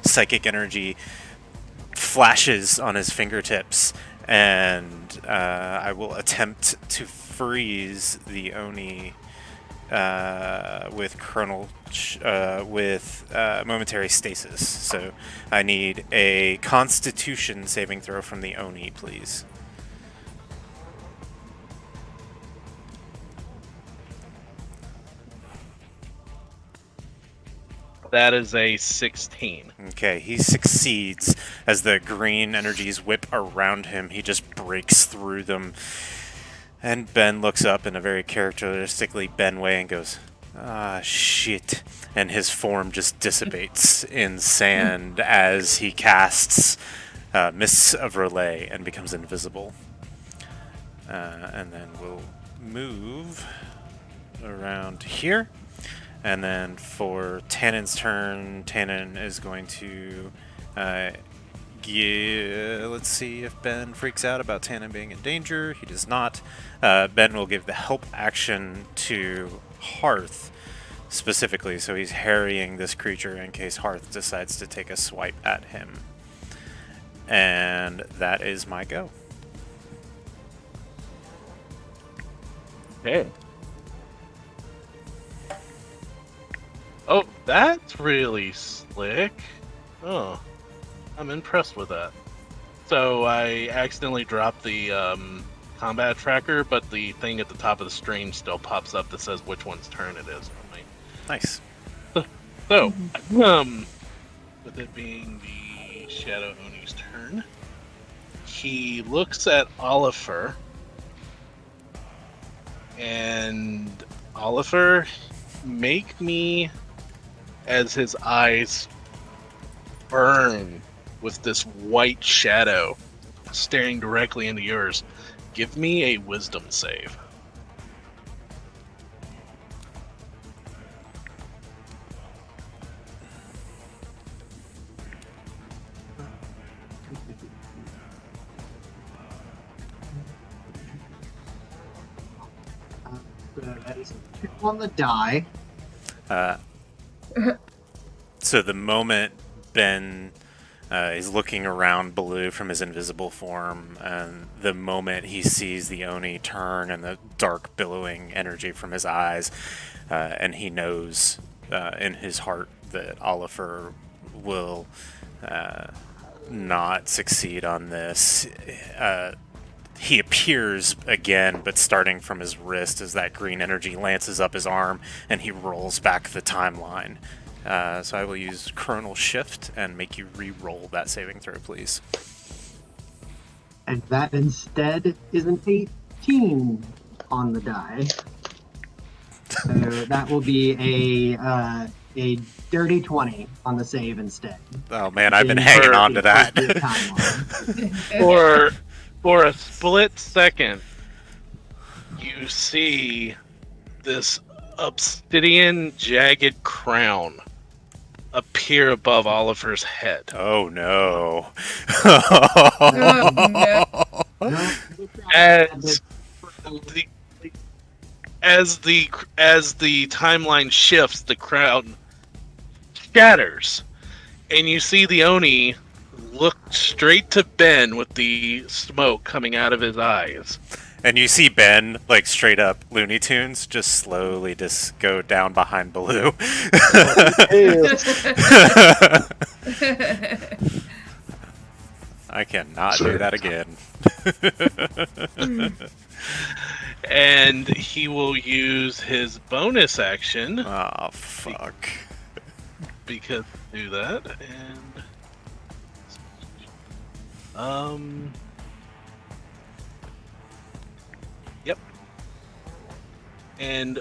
psychic energy, flashes on his fingertips, and I will attempt to freeze the Oni with momentary stasis. So I need a Constitution saving throw from the Oni, please. That is a 16. Okay, he succeeds as the green energies whip around him. He just breaks through them. And Ben looks up in a very characteristically Ben way and goes, "Ah, shit." And his form just dissipates in sand as he casts Mists of Relay and becomes invisible. And then we'll move around here. And then for Tannen's turn, Tannen is going to let's see if Ben freaks out about Tannen being in danger. He does not. Ben will give the help action to Hearth specifically, so he's harrying this creature in case Hearth decides to take a swipe at him. And that is my go. Okay. Oh, that's really slick. Oh, I'm impressed with that. So I accidentally dropped the combat tracker, but the thing at the top of the stream still pops up that says which one's turn it is. Nice. So, with it being the Shadow Oni's turn, he looks at Oliver, and Oliver, make me, as his eyes burn with this white shadow staring directly into yours, give me a wisdom save. That is a 2 on the die. So the moment Ben is looking around Baloo from his invisible form, and the moment he sees the Oni turn and the dark billowing energy from his eyes, and he knows in his heart that Oliver will not succeed on this. He appears again, but starting from his wrist as that green energy lances up his arm, and he rolls back the timeline. So I will use Chronal Shift and make you re-roll that saving throw, please. And that instead is an 18 on the die. So that will be a dirty 20 on the save instead. Oh man, I've been hanging on to that. For a split second, you see this obsidian jagged crown appear above Oliver's head. Oh no. Oh, no. As the timeline shifts, the crown shatters, and you see the Oni look straight to Ben with the smoke coming out of his eyes. And you see Ben, like straight up Looney Tunes, just slowly just go down behind Baloo. I cannot do that again. And he will use his bonus action. Oh, fuck. Because do that, and yep. And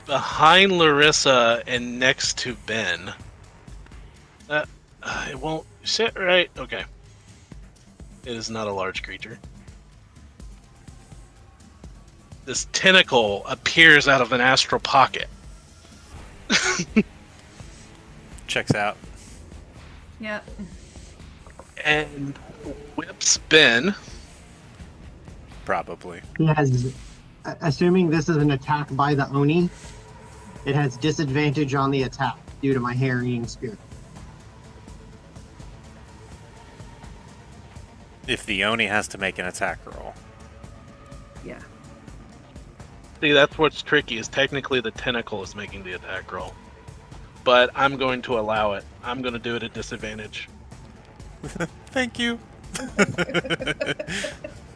behind Larissa and next to Ben. It won't sit right. Okay. It is not a large creature. This tentacle appears out of an astral pocket. Checks out. Yep. And whips Ben. Probably. He has, assuming this is an attack by the Oni, it has disadvantage on the attack due to my harrying spirit. If the Oni has to make an attack roll. Yeah. See, that's what's tricky, is technically the tentacle is making the attack roll. But I'm going to allow it. I'm going to do it at disadvantage. Thank you.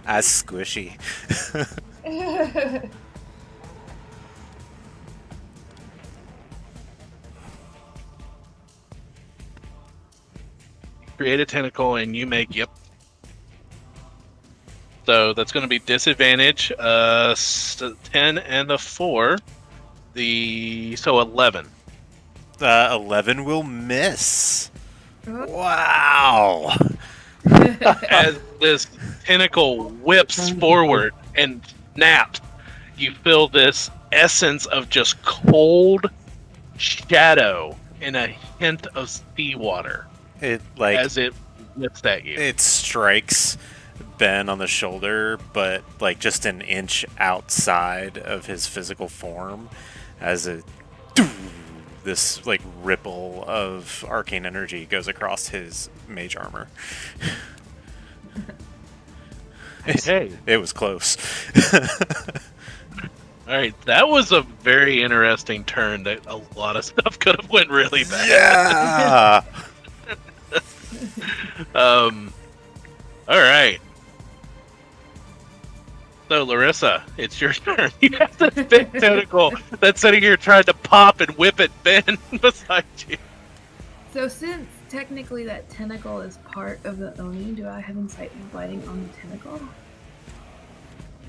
As squishy. Create a tentacle and you make, yep. So that's going to be disadvantage, 10 and a 4. So 11. 11 will miss. Oh. Wow. As this tentacle whips forward and snaps, you feel this essence of just cold shadow and a hint of seawater It as it whips at you. it strikes Ben on the shoulder, but like just an inch outside of his physical form, as this like ripple of arcane energy goes across his mage armor. Okay. It was close. All right, that was a very interesting turn. That a lot of stuff could have went really bad. Yeah. All right. So, Larissa, it's your turn. You have this big tentacle that's sitting here trying to pop and whip at Ben beside you. So since technically that tentacle is part of the Oni, do I have insight lighting on the tentacle?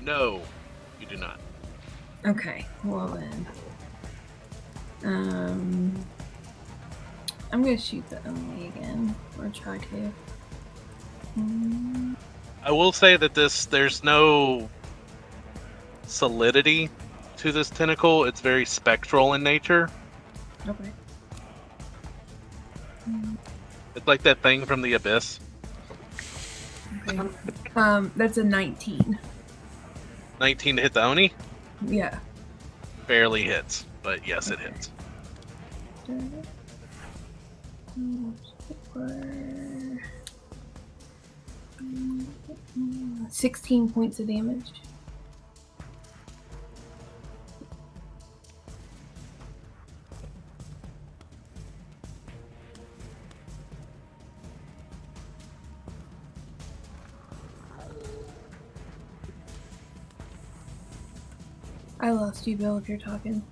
No, you do not. Okay, well then. I'm gonna shoot the Oni again, or try to. I will say that there's no solidity to this tentacle. It's very spectral in nature. Okay. It's like that thing from the abyss. Okay. That's a 19. 19 to hit the Oni? Yeah. Barely hits, but yes, it hits. 16 points of damage. I lost you, Bill, if you're talking.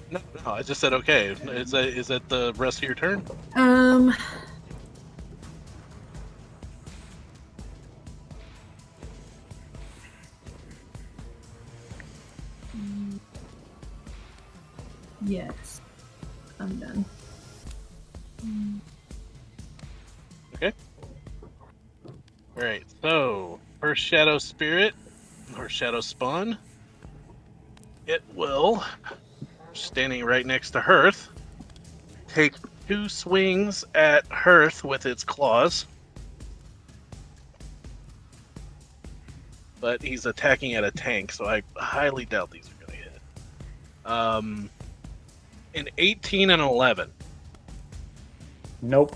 No, I just said okay. Is that the rest of your turn? Yes. I'm done. Okay. Alright, so first Shadow Spirit, or Shadow Spawn, it will, standing right next to Hearth, take 2 swings at Hearth with its claws. But he's attacking at a tank, so I highly doubt these are going to hit. An 18 and 11. Nope.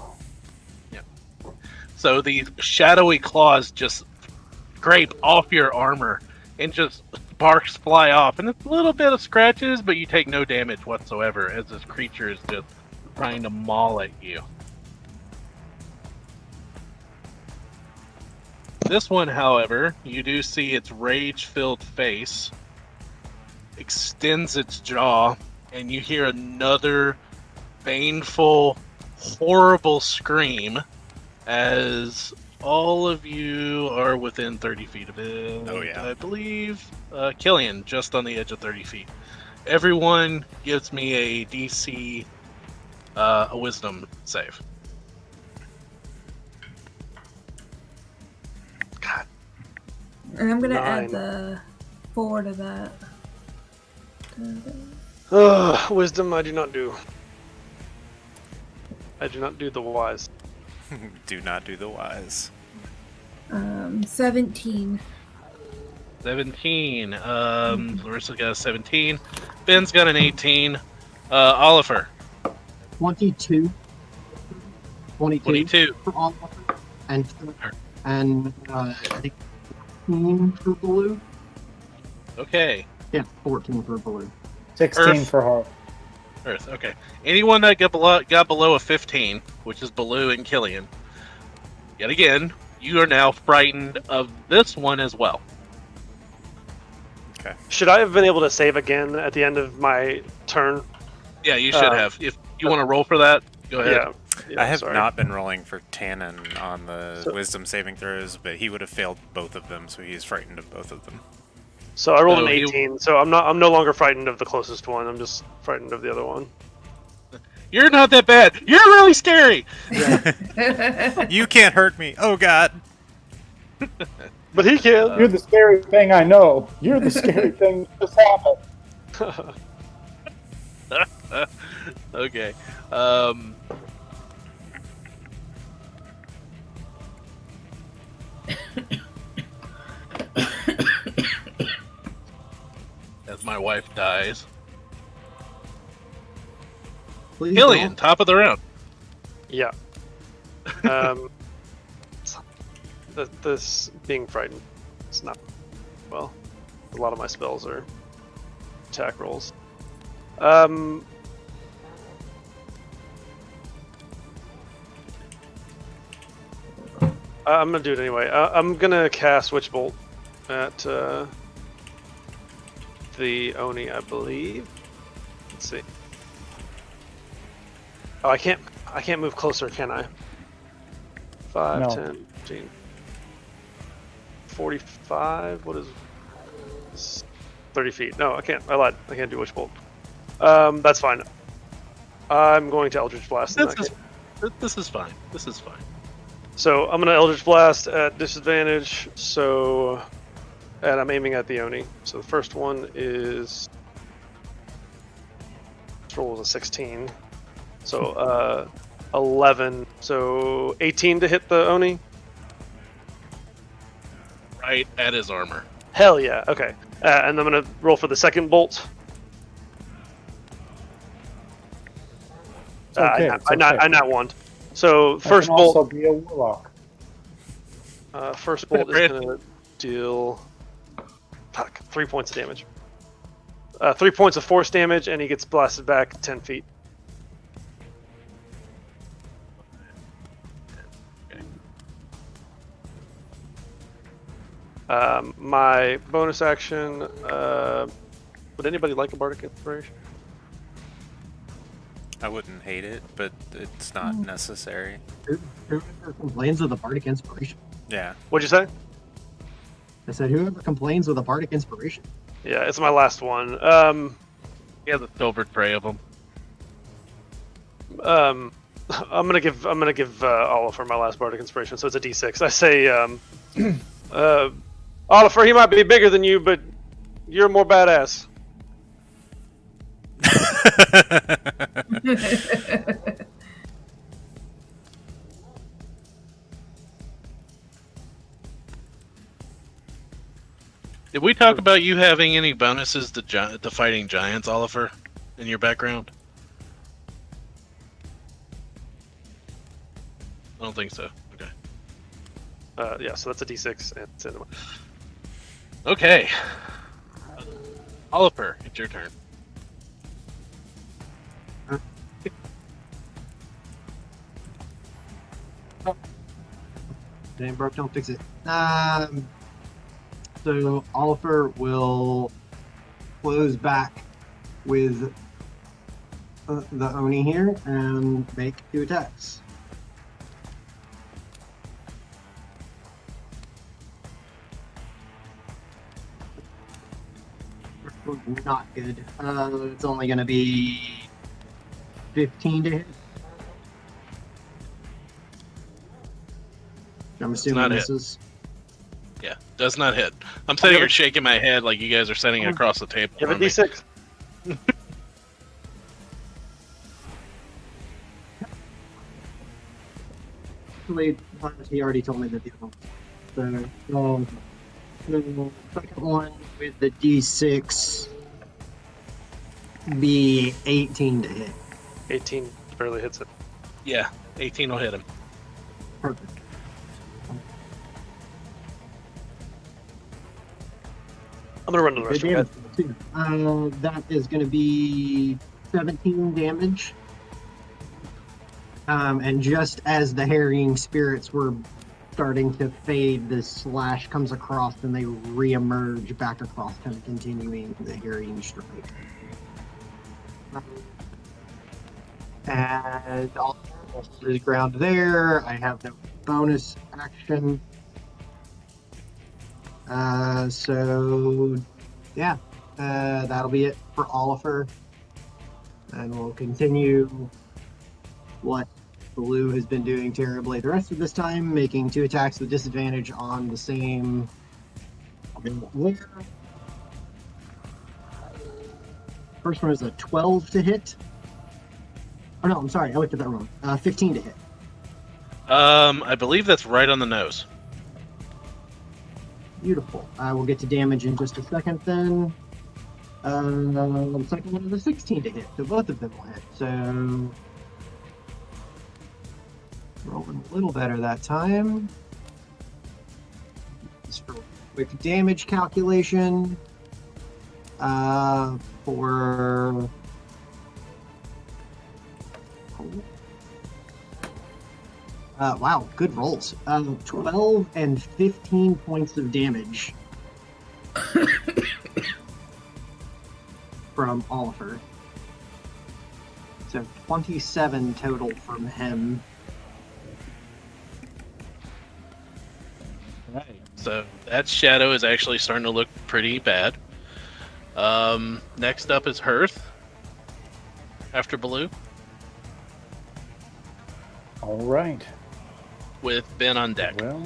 So these shadowy claws just scrape off your armor and just sparks fly off. And it's a little bit of scratches, but you take no damage whatsoever as this creature is just trying to maul at you. This one, however, you do see its rage-filled face extends its jaw, and you hear another baneful, horrible scream as all of you are within 30 feet of it. Oh, yeah. I believe. Killian, just on the edge of 30 feet. Everyone gives me a DC, a wisdom save. God. And I'm gonna add 9. the 4 to that. Wisdom, I do not do. I do not do the wise. Do not do the wise. 17. 17. Larissa's got a 17. Ben's got an 18. Oliver, 22. 22. For all and I think 14 for blue. Okay. Yeah, 14 for blue. 16 Earth. for Hearth. Earth. Okay. Anyone that got below a 15, which is Baloo and Killian, yet again, you are now frightened of this one as well. Okay. Should I have been able to save again at the end of my turn? Yeah, you should have. If you want to roll for that, go ahead. Yeah. I have sorry. not been rolling for Tannen on the So- wisdom saving throws, but he would have failed both of them, so he's frightened of both of them. So I rolled So an he- 18. So I'm no longer frightened of the closest one. I'm just frightened of the other one. You're not that bad. You're really scary. You can't hurt me. Oh God. But he can. You're the scary thing I know. You're the scary thing that just happened. Okay. As my wife dies. Please Killian, don't. top of the round. Yeah. This being frightened, it's not well. A lot of my spells are attack rolls. I'm gonna do it anyway. I'm gonna cast Witch Bolt at the Oni, I believe. Let's see. Oh, I can't move closer, can I? 5, No. 10, 15, 45. What is 30 feet? No, I can't. I lied. I can't do Witch Bolt. That's fine. I'm going to Eldritch Blast. This is fine. This is fine. So I'm going to Eldritch Blast at disadvantage. So, and I'm aiming at the Oni. So the first one is. This roll was a 16. So 11. So 18 to hit the Oni. Right at his armor. Hell yeah. Okay. And I'm going to roll for the second bolt. It's okay. It's okay. I not one. So I first can bolt. also be a warlock. First bolt is going to deal 3 points of damage. 3 points of force damage, and he gets blasted back 10 feet. My bonus action. Would anybody like a bardic inspiration? I wouldn't hate it, but it's not necessary. Whoever complains with a bardic inspiration. Yeah. What'd you say? I said, whoever complains with a bardic inspiration. Yeah, it's my last one. He has a silver tray of them. I'm gonna give Oliver my last bardic inspiration, so it's a D6. I say, Oliver, he might be bigger than you, but you're more badass. Did we talk about you having any bonuses to fighting giants, Oliver, in your background? I don't think so. Okay. Yeah, so that's a D6 and it's in the Okay. Oliver, it's your turn. It ain't broke, don't fix it. So Oliver will close back with the Oni here and make 2 attacks. Not good. It's only going to be 15 to hit. I'm assuming not hit. misses. Yeah, does not hit. I'm sitting here shaking my head like you guys are sitting across the table. Give a from me. D6. Actually, he already told me the deal. So, the second one with the D6 be 18 to hit. 18 barely hits it. Yeah, 18 will hit him. Perfect. I'm gonna run to the Good restroom. damage too. That is going to be 17 damage. And just as the harrying spirits were starting to fade, the slash comes across and they re-emerge back across him, continuing the harrying strike. And all is ground there. I have no bonus action. So yeah, that'll be it for Oliver. And we'll continue what Blue has been doing terribly the rest of this time, making 2 attacks with disadvantage on the same. First one is a 12 to hit. Oh no, I'm sorry, I looked at that wrong. 15 to hit. I believe that's right on the nose. Beautiful. We'll get to damage in just a second then. The second one is a 16 to hit, so both of them will hit. So rolling a little better that time. Just for quick damage calculation. For wow, good rolls. 12 and 15 points of damage from Oliver. So 27 total from him. Right. So that shadow is actually starting to look pretty bad. Next up is Hearth. After Baloo. All right. With Ben on deck. Well,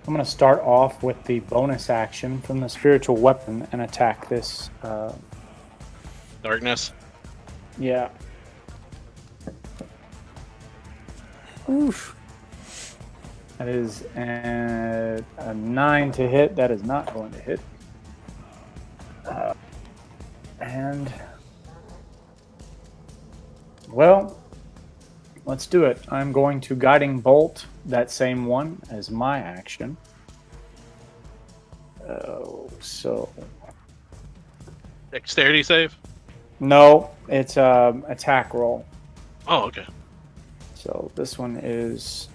I'm going to start off with the bonus action from the spiritual weapon and attack this. Darkness. Yeah. Oof. That is a 9 to hit. That is not going to hit. And well, let's do it. I'm going to guiding bolt that same one as my action. So Dexterity save? no, it's attack roll. Oh, okay. So this one is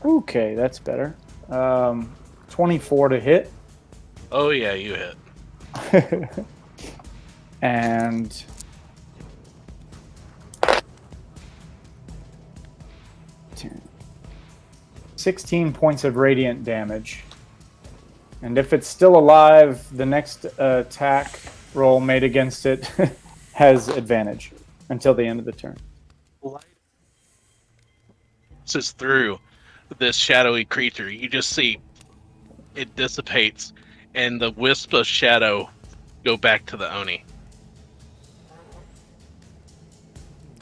okay. That's better. 24 to hit. Oh yeah, you hit. And 16 points of radiant damage. And if it's still alive, the next attack roll made against it has advantage until the end of the turn. This is through this shadowy creature. You just see it dissipates, and the wisp of shadow go back to the Oni.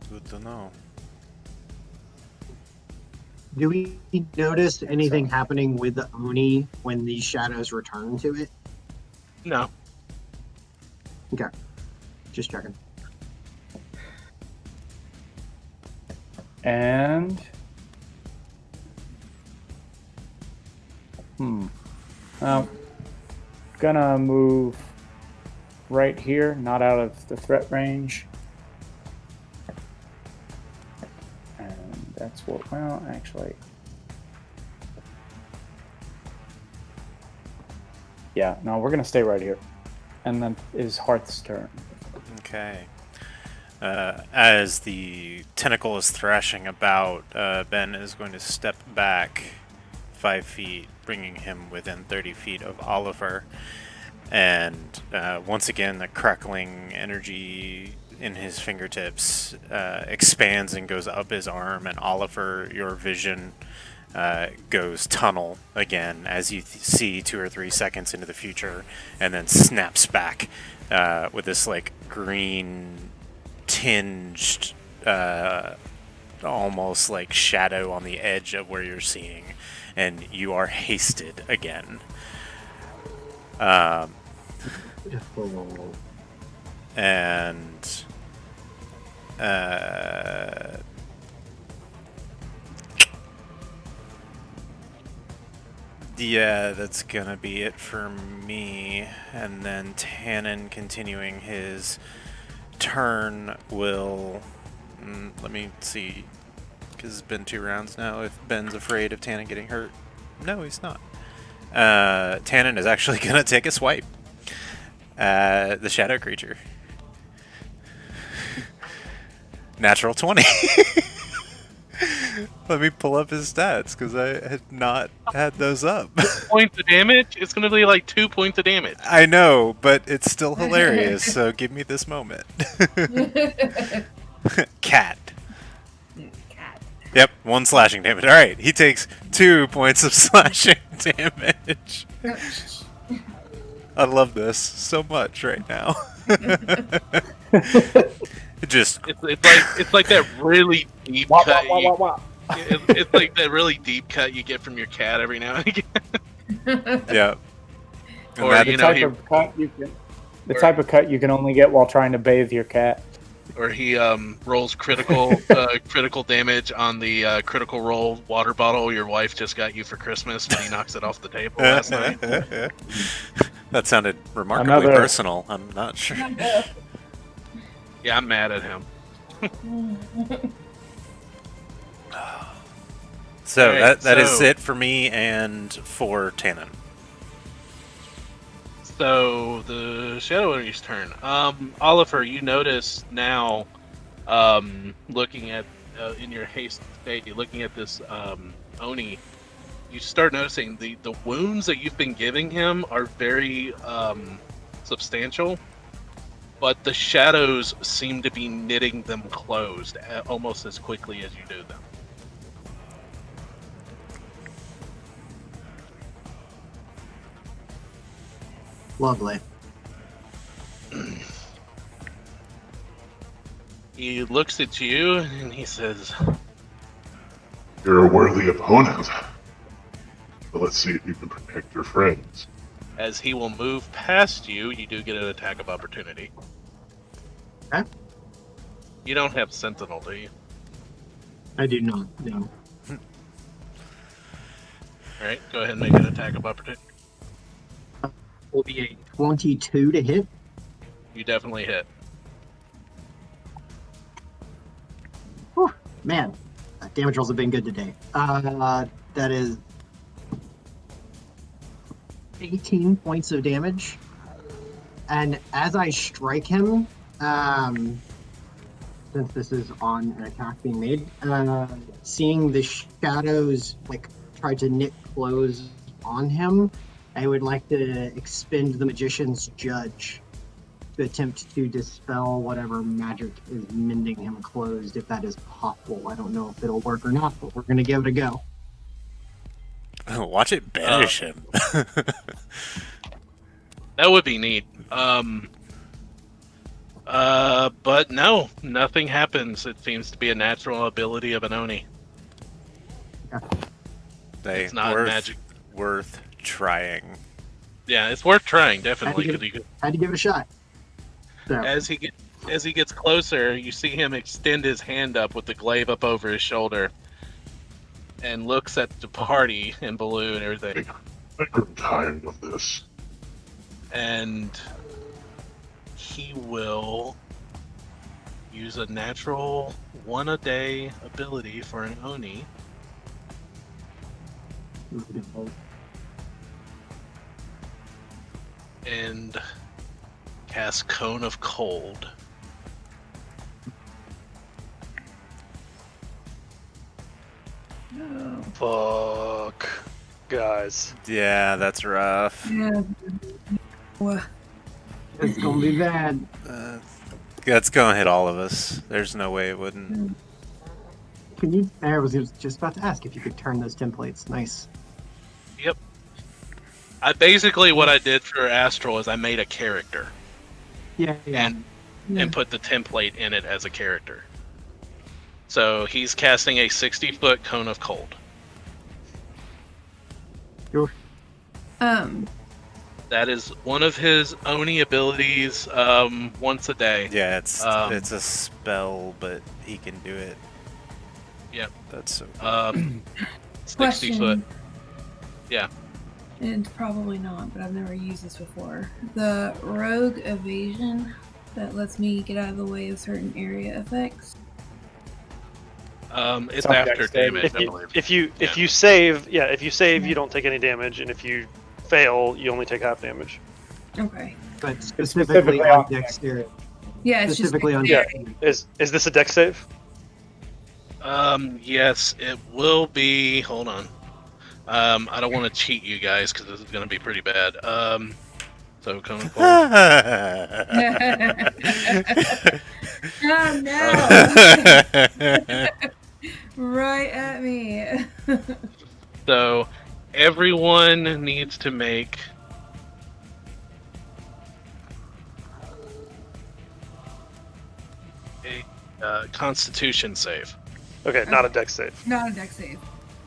Good to know. Do we notice anything happening with the Oni when these shadows return to it? No. Okay. Just checking. And gonna move right here, not out of the threat range. And that's what, well, actually. Yeah, no, we're gonna stay right here. And then is Hearth's turn. Okay. As the tentacle is thrashing about, Ben is going to step back 5 feet, bringing him within 30 feet of Oliver. And once again, the crackling energy in his fingertips expands and goes up his arm, and Oliver, your vision goes tunnel again as you see 2 or 3 seconds into the future, and then snaps back with this like green tinged almost like shadow on the edge of where you're seeing, and you are hasted again. And yeah, that's gonna be it for me. And then Tannen, continuing his turn, will let me see, because it's been 2 rounds now. If Ben's afraid of Tannen getting hurt, no, he's not. Tannen is actually gonna take a swipe at the shadow creature. Natural 20. Let me pull up his stats, because I had not had those up. Points of damage? It's gonna be like 2 points of damage. I know, but it's still hilarious, so give me this moment. Cat. Cat. Yep, 1 slashing damage. Alright, he takes 2 points of slashing damage. I love this so much right now. Just It's like that really deep Wah, cut. wah, wah, wah, wah. It's like that really deep cut you get from your cat every now and again. yeah. And Or, that- you The know, type he- of cut you can. The or- type of cut you can only get while trying to bathe your cat. Or he rolls critical damage on the critical roll water bottle your wife just got you for Christmas when he knocks it off the table last night. that sounded remarkably Another- personal. I'm not sure. Yeah, I'm mad at him. So Alright, that is so- it for me and for Tannen. So the Shadow Oni's turn. Oliver, you notice now, looking at in your haste state, looking at this Oni, you start noticing the wounds that you've been giving him are very substantial, but the shadows seem to be knitting them closed almost as quickly as you do them. Lovely. He looks at you and he says, You're a worthy opponent. But let's see if you can protect your friends. as he will move past you, you do get an attack of opportunity. Okay. You don't have Sentinel, do you? I do not, no. Alright, go ahead and make an attack of opportunity. Will be a 22 to hit. You definitely hit. Whew, man, damage rolls have been good today. That is 18 points of damage. And as I strike him, since this is on an attack being made, seeing the shadows like try to knit close on him, I would like to expend the Magician's Judge to attempt to dispel whatever magic is mending him closed, if that is possible. I don't know if it'll work or not, but we're going to give it a go. Watch it banish him. That would be neat. But no, nothing happens. It seems to be a natural ability of an Oni. They It's not magic. worth trying. Yeah, it's worth trying, definitely. Had 'cause to you could- Had to give it a shot. So, as he gets closer, you see him extend his hand up with the glaive up over his shoulder, and looks at the party and Baloo and everything. I grew tired of this. And he will use a natural 1-a-day ability for an Oni and cast Cone of Cold. No. Fuck. Guys. Yeah, that's rough. Yeah. Well, It's gonna be bad. That's gonna hit all of us. There's no way it wouldn't. Can you? I was just about to ask if you could turn those templates. Nice. Yep. What I did for Astral is I made a character Yeah. and put the template in it as a character. So he's casting a 60-foot cone of cold. That is one of his Oni abilities. Once a day. Yeah, it's a spell, but he can do it. Yep. That's so cool. 60 Question. foot. Yeah. And probably not, but I've never used this before. The rogue evasion that lets me get out of the way of certain area effects. It's Something after like save. damage, If I you believe. if you save, you don't take any damage, and if you fail, you only take half damage. Okay. But specifically specifically on on dexterity. Yeah, it's Specifically just on Yeah. dexterity. Is this a dex save? Yes, it will be. Hold on. I don't want to cheat you guys because this is going to be pretty bad. So cone of cold. Oh no! Right at me. So everyone needs to make a Constitution save. Okay, not a dex save. Not a dex save.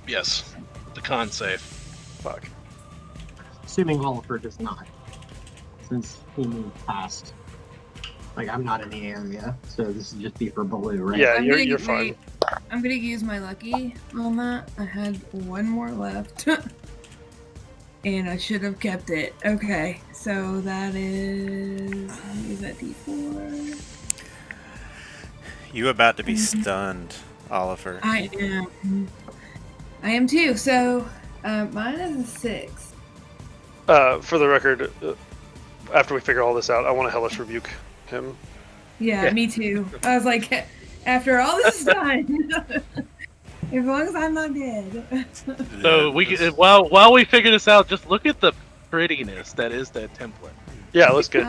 Yes, the con save. Fuck. Assuming Oliver does not, since he moved past. Like I'm not in the area, so this is just be for Baloo, right? Yeah, I'm you're gonna fine. I'm gonna use my lucky on that. I had one more left. And I should have kept it. Okay, so that is that D4? You about to be stunned, Oliver. I am. I am too. So mine is a 6. For the record, after we figure all this out, I want to hellish rebuke him. Yeah, me too. I was like, after all this is done, as long as I'm not dead. So we can, while we figure this out, just look at the prettiness that is that template. Yeah, looks good.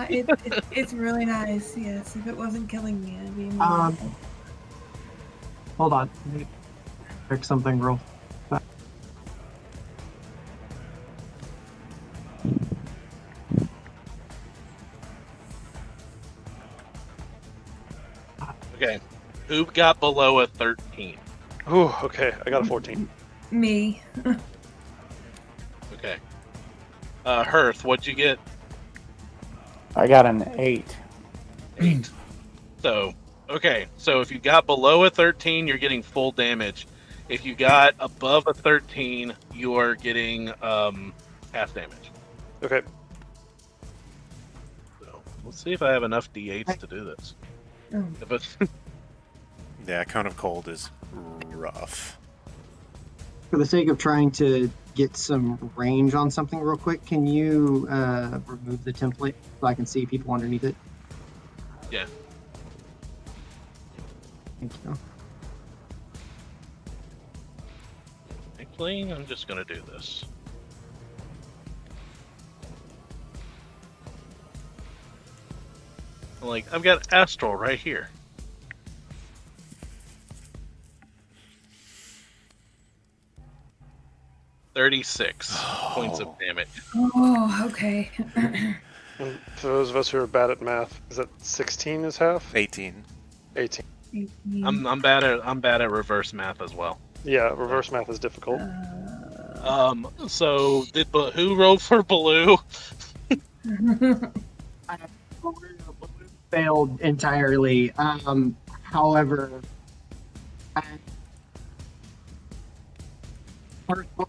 It's really nice. Yes, if it wasn't killing me, I'd be. Hold on. Let me pick something real fast. Okay, who got below a 13? Ooh, okay, I got a 14. Me. Okay. Hearth, what'd you get? I got an 8. 8. So, okay, so if you got below a 13, you're getting full damage. If you got above a 13, you are getting half damage. Okay. So, let's see if I have enough d8s to do this. Oh. If it's Yeah, Cone of Cold is rough. For the sake of trying to get some range on something real quick, can you remove the template so I can see people underneath it? Yeah. Thank you. Actually, I'm just gonna do this. Like, I've got Astral right here. Points of damage. Oh, okay. And for those of us who are bad at math, is that 16 is half? 18. 18. I'm bad at reverse math as well. Yeah, reverse math is difficult. So who rolled for Baloo? Failed entirely. However, what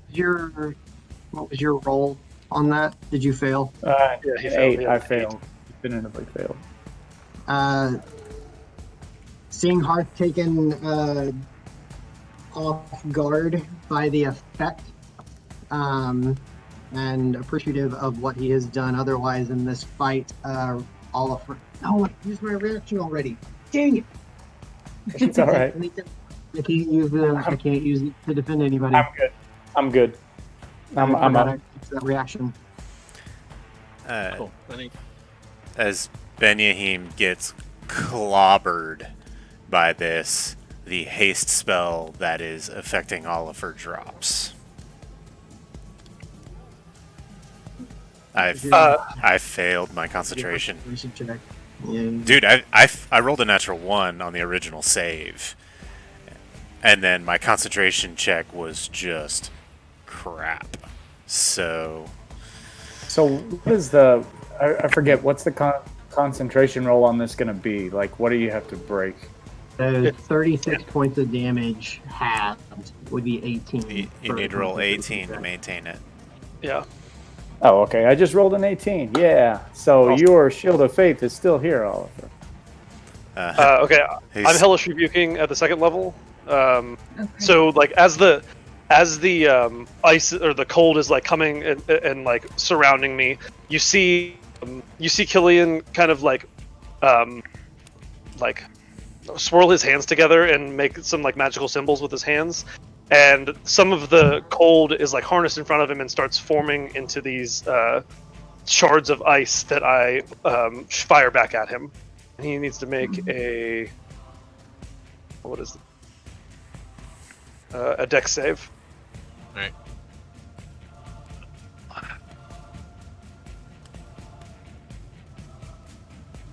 was your roll on that? Did you fail? Yeah, he failed. 8. He I had failed. Definitively failed. Seeing Hearth taken off guard by the effect, and appreciative of what he has done otherwise in this fight, Oliver. No, I used my reaction already. Dang it! It's all right. I can't use it to defend anybody. I'm good. I'm up. It's that reaction. Cool. Any- As Benyahim gets clobbered by this, the haste spell that is affecting Oliver drops. I failed my concentration. Check. Yeah. Dude, I rolled a natural 1 on the original save. And then my concentration check was just crap. So what is the? I forget. What's the concentration roll on this going to be? Like, what do you have to break? So 36 points of damage halved would be 18. you need to roll 18 to maintain it. Yeah. Oh, okay. I just rolled an 18. Yeah. So Awesome. your shield of faith is still here, Oliver. Okay. I'm He's- hellish rebuking at the second level. Okay. So like as the ice or the cold is like coming and like surrounding me, you see Killian kind of like swirl his hands together and make some like magical symbols with his hands, and some of the cold is like harnessed in front of him and starts forming into these shards of ice that I fire back at him. And he needs to make a dex save. Alright.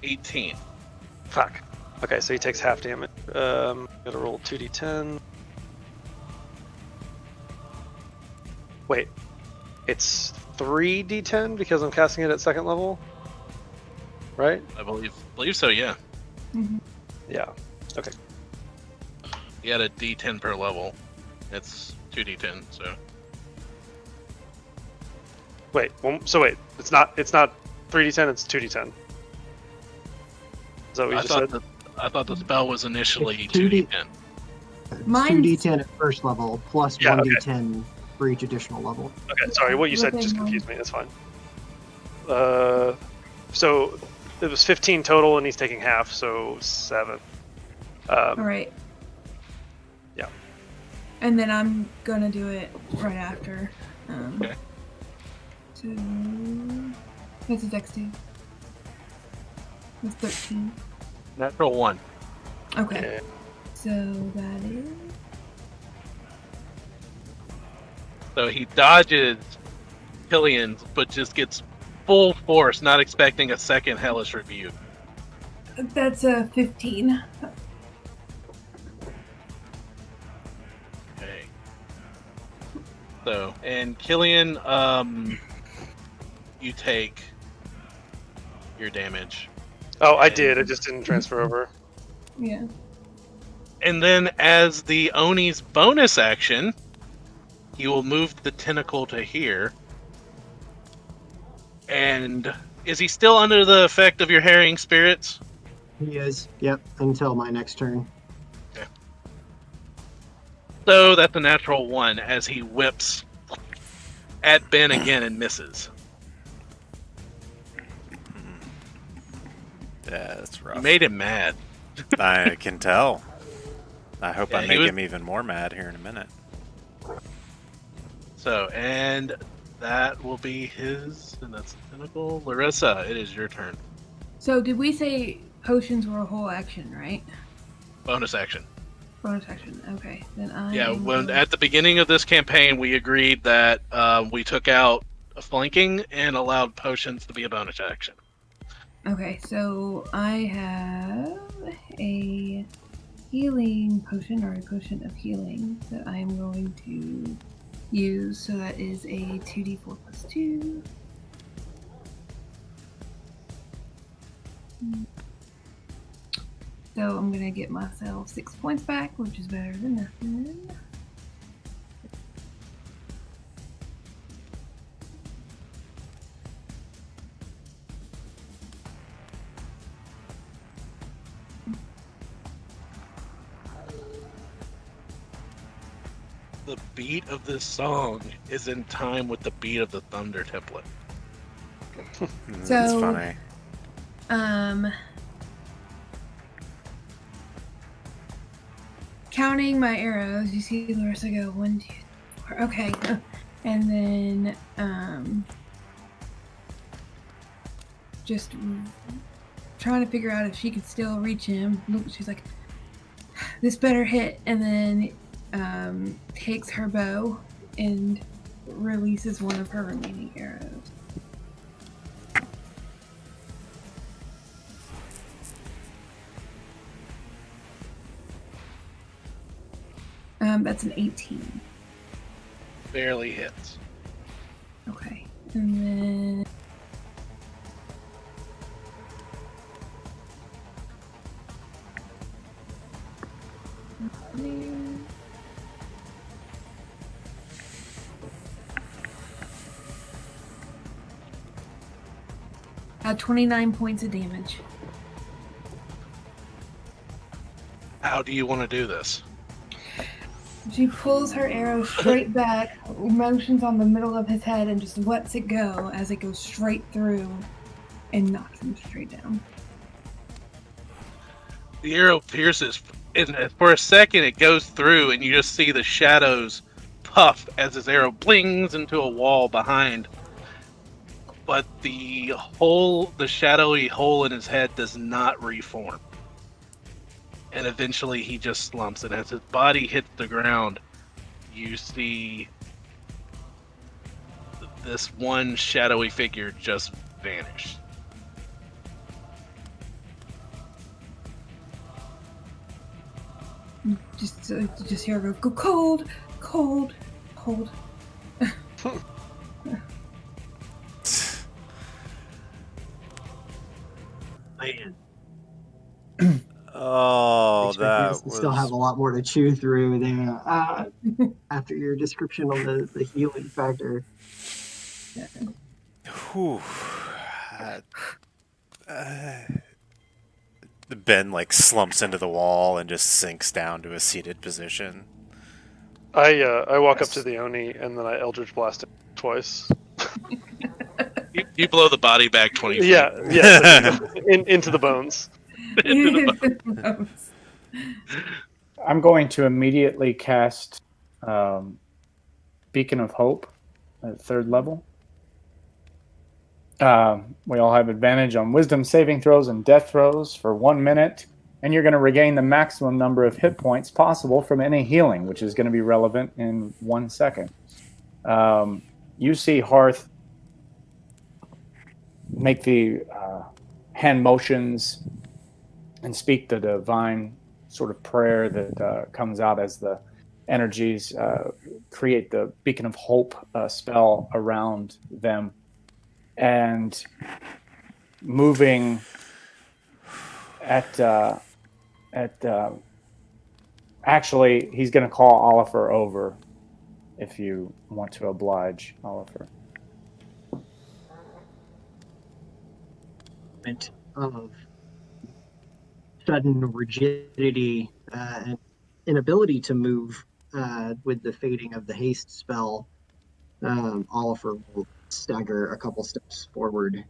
$18. Fuck. Okay, so he takes half damage. Gotta roll 2d10. Wait, it's 3d10 because I'm casting it at second level, right? I believe so. Yeah. Mhm. Yeah. Okay. You had a D10 per level. It's 2D10. So Wait. Wait. It's not 3d10. It's 2d10. Is that what you I just said? I thought the spell was initially It's 2D. 2D10. Mine's- 2d10 at first level plus Yeah, 1d10 for each additional level. Okay. Sorry. What you said just confused me. That's fine. So it was 15 total, and he's taking half, so 7. All right. Yeah. And then I'm gonna do it right after. Okay. So that's a dex save. That's 13. Natural 1. Okay. Yeah. So that is. So he dodges Killian's, but just gets full force, not expecting a second hellish rebuke. That's a 15. Okay. So, and Killian, you take your damage. Oh, I did. I just didn't transfer over. Yeah. And then as the Oni's bonus action, he will move the tentacle to here. And is he still under the effect of your harrying spirits? He is. Yep. Until my next turn. So that's a natural 1 as he whips at Ben again and misses. Yeah, that's rough. You made him mad. I can tell. I hope Yeah, I he make was- him even more mad here in a minute. So, and that will be his, and that's the tentacle. Larissa, it is your turn. So did we say potions were a whole action, right? Bonus action. Bonus action. Okay. Then I. Yeah, am when going- at the beginning of this campaign, we agreed that we took out flanking and allowed potions to be a bonus action. Okay, so I have a healing potion or a potion of healing that I am going to use. So that is a 2d4 plus 2. So I'm gonna get myself 6 points back, which is better than nothing. The beat of this song is in time with the beat of the Thunder template. That's So- funny. Counting my arrows, you see Larissa go 1, 2, 4. Okay. And then just trying to figure out if she could still reach him. She's like, this better hit. And then takes her bow and releases one of her remaining arrows. That's an 18. Barely hits. Okay. And then... Add 29 points of damage. How do you want to do this? She pulls her arrow straight back, motions on the middle of his head, and just lets it go as it goes straight through and knocks him straight down. The arrow pierces, and for a second it goes through, and you just see the shadows puff as his arrow blings into a wall behind. But the shadowy hole in his head does not reform. And eventually he just slumps, and as his body hits the ground, you see this one shadowy figure just vanish. Just hear her go, cold, cold, cold. Man, Oh, expect you that guys to still have was. a lot more to chew through there after your description on the healing factor. Whew. Ben like slumps into the wall and just sinks down to a seated position. I walk up Yes. to the Oni and then I Eldritch Blast it twice. You blow the body back 20 feet. Yeah, yes, I do. Into the bones. Into the I'm going to immediately cast Beacon of Hope at 3rd level. We all have advantage on wisdom saving throws and death throws for 1 minute, and you're going to regain the maximum number of hit points possible from any healing, which is going to be relevant in 1 second. You see Hearth make the hand motions and speak the divine sort of prayer that comes out as the energies create the Beacon of Hope spell around them. And moving actually, he's going to call Oliver over if you want to oblige Oliver. Of sudden rigidity and inability to move with the fading of the haste spell, Oliver will stagger a couple steps forward,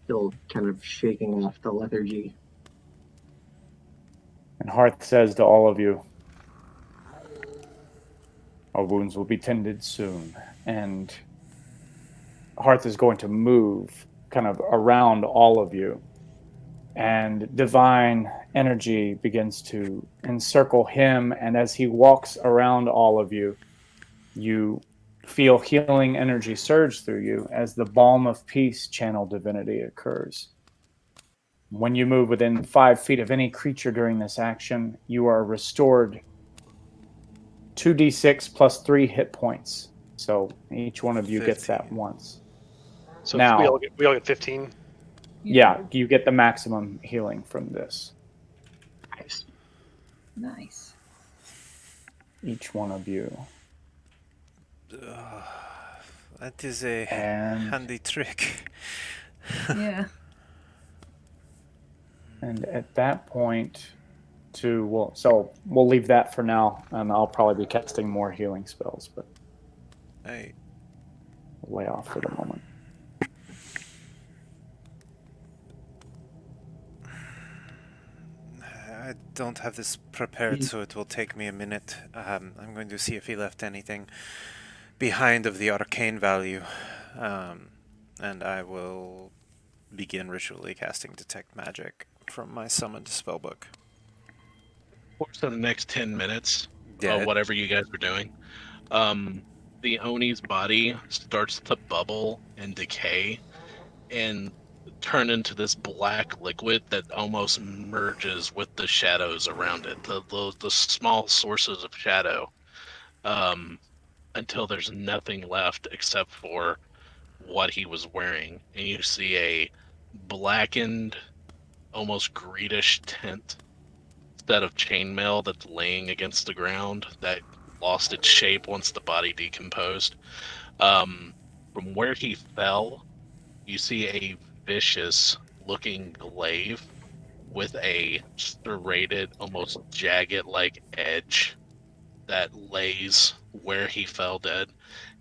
still kind of shaking off the lethargy. And Hearth says to all of you, our wounds will be tended soon. And Hearth is going to move kind of around all of you. And divine energy begins to encircle him. And as he walks around all of you, you feel healing energy surge through you as the balm of peace channel divinity occurs. When you move within 5 feet of any creature during this action, you are restored 2d6 plus 3 hit points. So each one of you gets that 15. once. So Now, we all get 15. yeah, you get the maximum healing from this. Nice. Nice. Each one of you. That is a And handy trick. Yeah. and at that point, so we'll leave that for now, and I'll probably be casting more healing spells, but I we'll lay off for the moment. I don't have this prepared, so it will take me a minute. I'm going to see if he left anything behind of the arcane value, and I will begin ritually casting Detect Magic from my summoned spellbook. course of the next 10 minutes, Yeah, whatever you guys are doing, the Oni's body starts to bubble and decay and turn into this black liquid that almost merges with the shadows around it, the small sources of shadow, um, until there's nothing left except for what he was wearing. And you see a blackened, almost greenish tint set of chainmail that's laying against the ground that lost its shape once the body decomposed. Um, from where he fell, you see a vicious looking glaive with a serrated, almost jagged like edge that lays where he fell dead.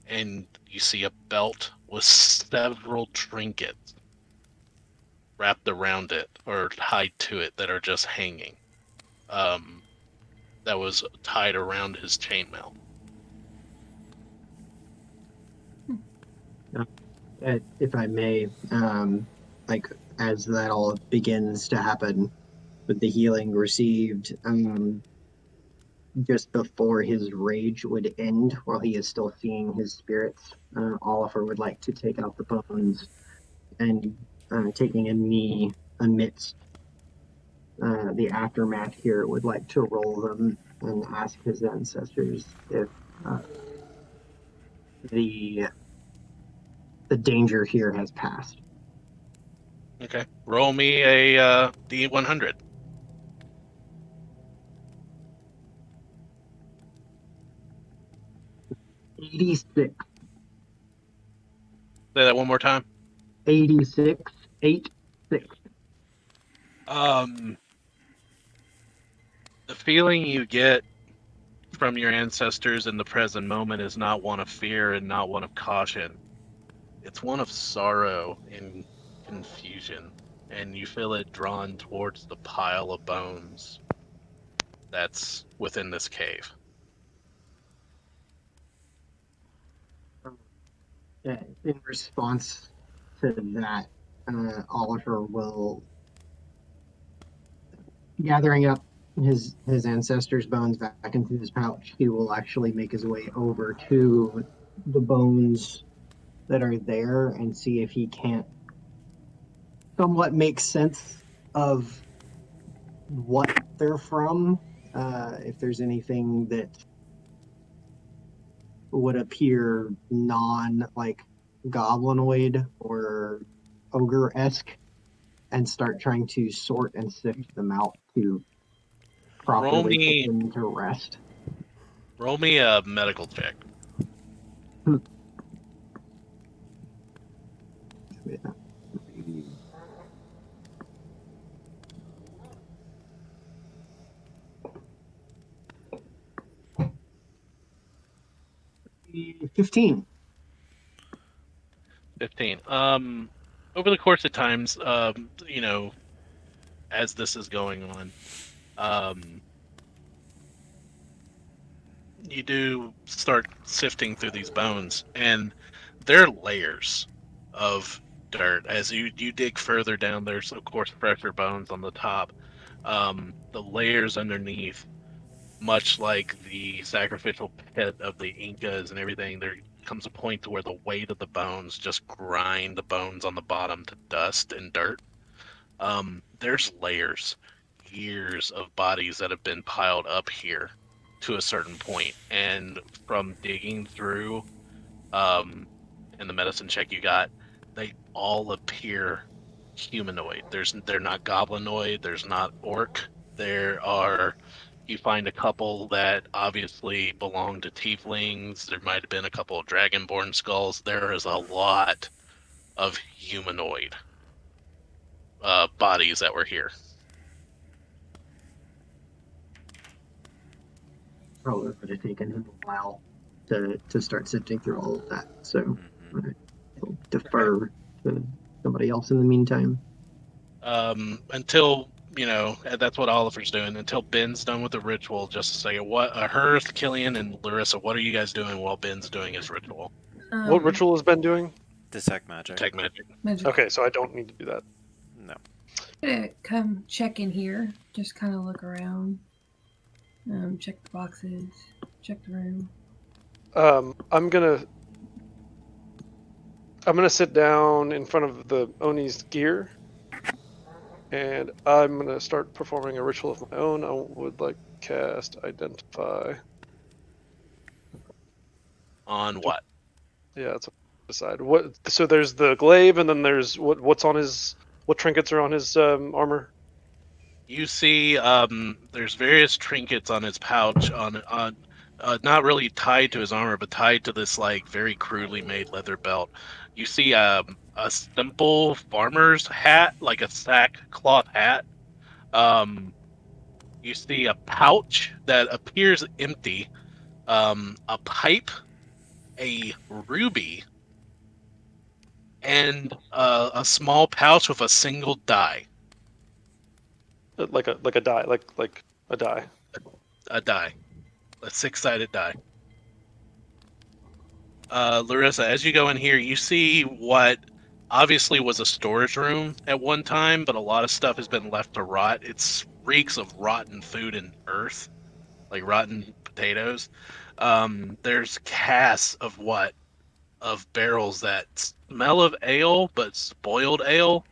And you see a belt with several trinkets wrapped around it or tied to it that are just hanging. Um, that was tied around his chainmail. If I may, like as that all begins to happen with the healing received, just before his rage would end, while he is still seeing his spirits, Oliver would like to take out the bones and taking a knee amidst the aftermath here, would like to roll them and ask his ancestors if uh, the the danger here has passed. Okay. Roll me a D100. 86, Say that one more time. 86, 86. Um, the feeling you get from your ancestors in the present moment is not one of fear and not one of caution. It's one of sorrow and confusion, and you feel it drawn towards the pile of bones that's within this cave. In response to that, Oliver will, gathering up his ancestors' bones back into his pouch, he will actually make his way over to the bones that are there and see if he can't somewhat make sense of what they're from. If there's anything that would appear non like goblinoid or ogre esque, and start trying to sort and sift them out to Roll properly put me, them to rest. roll me a medical check. 15. 15. Over the course of times, as this is going on, um, you do start sifting through these bones, and they're layers of dirt. As you dig further down, there's of course fresher bones on the top. The layers underneath, much like the sacrificial pit of the Incas and everything, there comes a point to where the weight of the bones just grind the bones on the bottom to dust and dirt. There's layers, years of bodies that have been piled up here to a certain point, and from digging through, um, and the medicine check you got, they all appear humanoid. They're not goblinoid. There's not orc. There are. You find a couple that obviously belong to tieflings. There might have been a couple of dragonborn skulls. There is a lot of humanoid bodies that were here. Probably would have taken him a while to start sifting through all of that. So I'll defer to somebody else in the meantime. Until that's what Oliver's doing until Ben's done with the ritual. Just a second. What Hearth, Killian, and Larissa, what are you guys doing while Ben's doing his ritual? What ritual has Ben doing? Detect magic. Detect magic. Magic. Okay, so I don't need to do that. No. I'm gonna come check in here. Just kind of look around. Check the boxes. Check the room. I'm gonna sit down in front of the Oni's gear, and I'm gonna start performing a ritual of my own. I would like to cast Identify. On what? Yeah, that's what I decide. What? So there's the glaive, and then there's what's on his. What trinkets are on his armor? You see, there's various trinkets on his pouch, not really tied to his armor, but tied to this like very crudely made leather belt. You see, a simple farmer's hat, like a sackcloth hat. You see a pouch that appears empty, a pipe, a ruby, and a small pouch with a single die. Like a die, like a die. A die. A six-sided die. Larissa, as you go in here, you see what obviously was a storage room at one time, but a lot of stuff has been left to rot. It reeks of rotten food and earth, like rotten potatoes. There's casks of barrels that smell of ale, but spoiled ale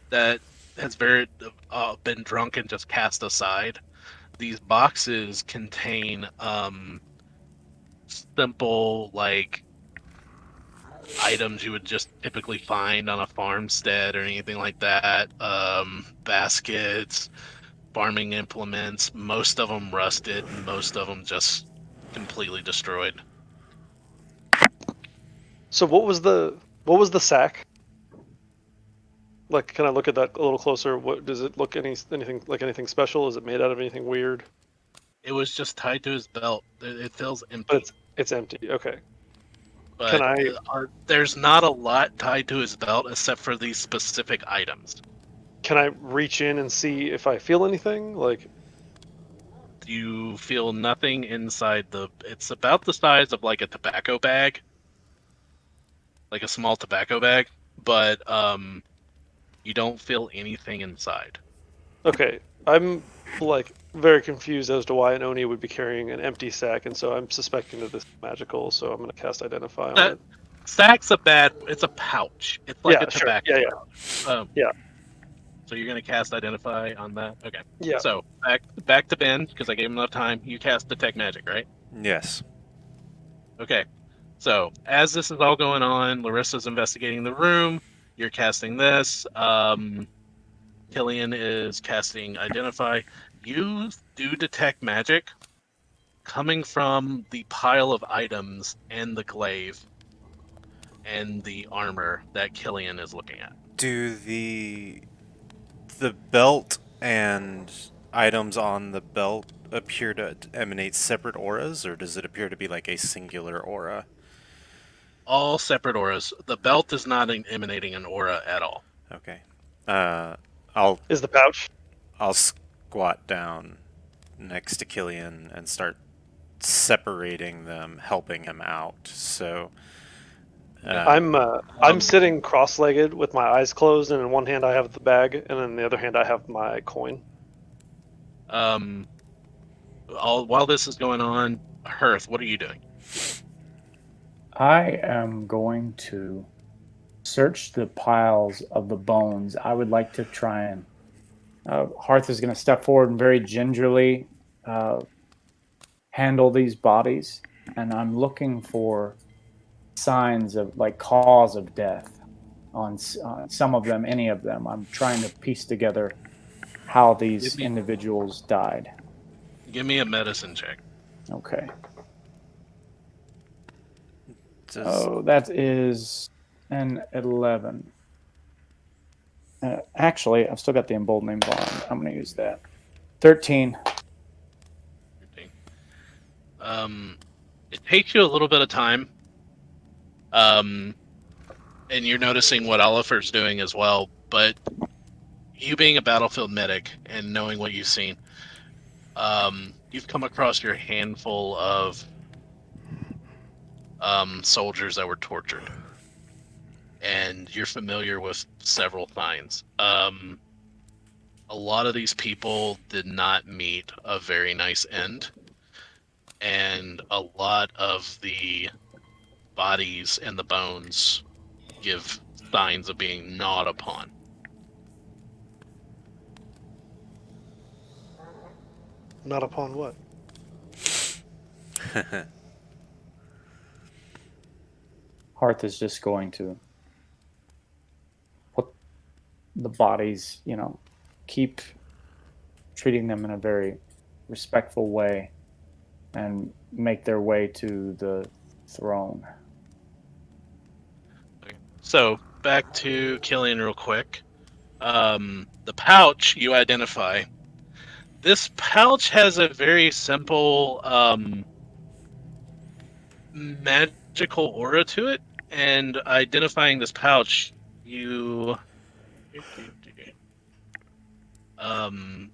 that has been drunk and just cast aside. These boxes contain simple like items you would just typically find on a farmstead or anything like that. Baskets, farming implements, most of them rusted, most of them just completely destroyed. So what was the sack? Like, can I look at that a little closer? What does it look anything special? Is it made out of anything weird? It was just tied to his belt. It feels But empty. it's empty. Okay. But Can I there's not a lot tied to his belt except for these specific items. reach in and see if I feel anything? Like, You feel nothing inside it's about the size of like a tobacco bag, like a small tobacco bag, but you don't feel anything inside. okay, I'm like very confused as to why an Oni would be carrying an empty sack, and so I'm suspecting that this is magical. So I'm gonna cast Identify on That it. sack's it's a pouch. It's like Yeah, a sure. tobacco Yeah, pouch. Yeah. So you're gonna cast Identify on that? Okay. yeah. So back to Ben, because I gave him enough time. You cast Detect Magic, right? Yes. Okay. So as this is all going on, Larissa's investigating the room. You're casting this. Killian is casting Identify. You do detect magic coming from the pile of items and the glaive and the armor that Killian is looking at. Do the belt and items on the belt appear to emanate separate auras, or does it appear to be like a singular aura? All separate auras. The belt is not emanating an aura at all. Okay. I'll Is the pouch? I'll squat down next to Killian and start separating them, helping him out. So I'm sitting cross-legged with my eyes closed, and in one hand I have the bag, and in the other hand I have my coin. While this is going on, Hearth, what are you doing? I am going to search the piles of the bones. I would like to try and. Hearth is going to step forward and very gingerly handle these bodies, and I'm looking for signs of like cause of death on some of them, any of them. I'm trying to piece together how these individuals died. Give me a medicine check. Okay. Oh, that is an 11. Actually, I've still got the emboldening bond. I'm going to use that. 13. It takes you a little bit of time. And you're noticing what Oliver's doing as well, but you being a battlefield medic and knowing what you've seen, you've come across your handful of soldiers that were tortured, and you're familiar with several signs. A lot of these people did not meet a very nice end, and a lot of the bodies and the bones give signs of being gnawed upon. Not upon what? Hearth is just going to put the bodies, keep treating them in a very respectful way and make their way to the throne. So back to Killian real quick. The pouch you identify. This pouch has a very simple magical aura to it, and identifying this pouch, you um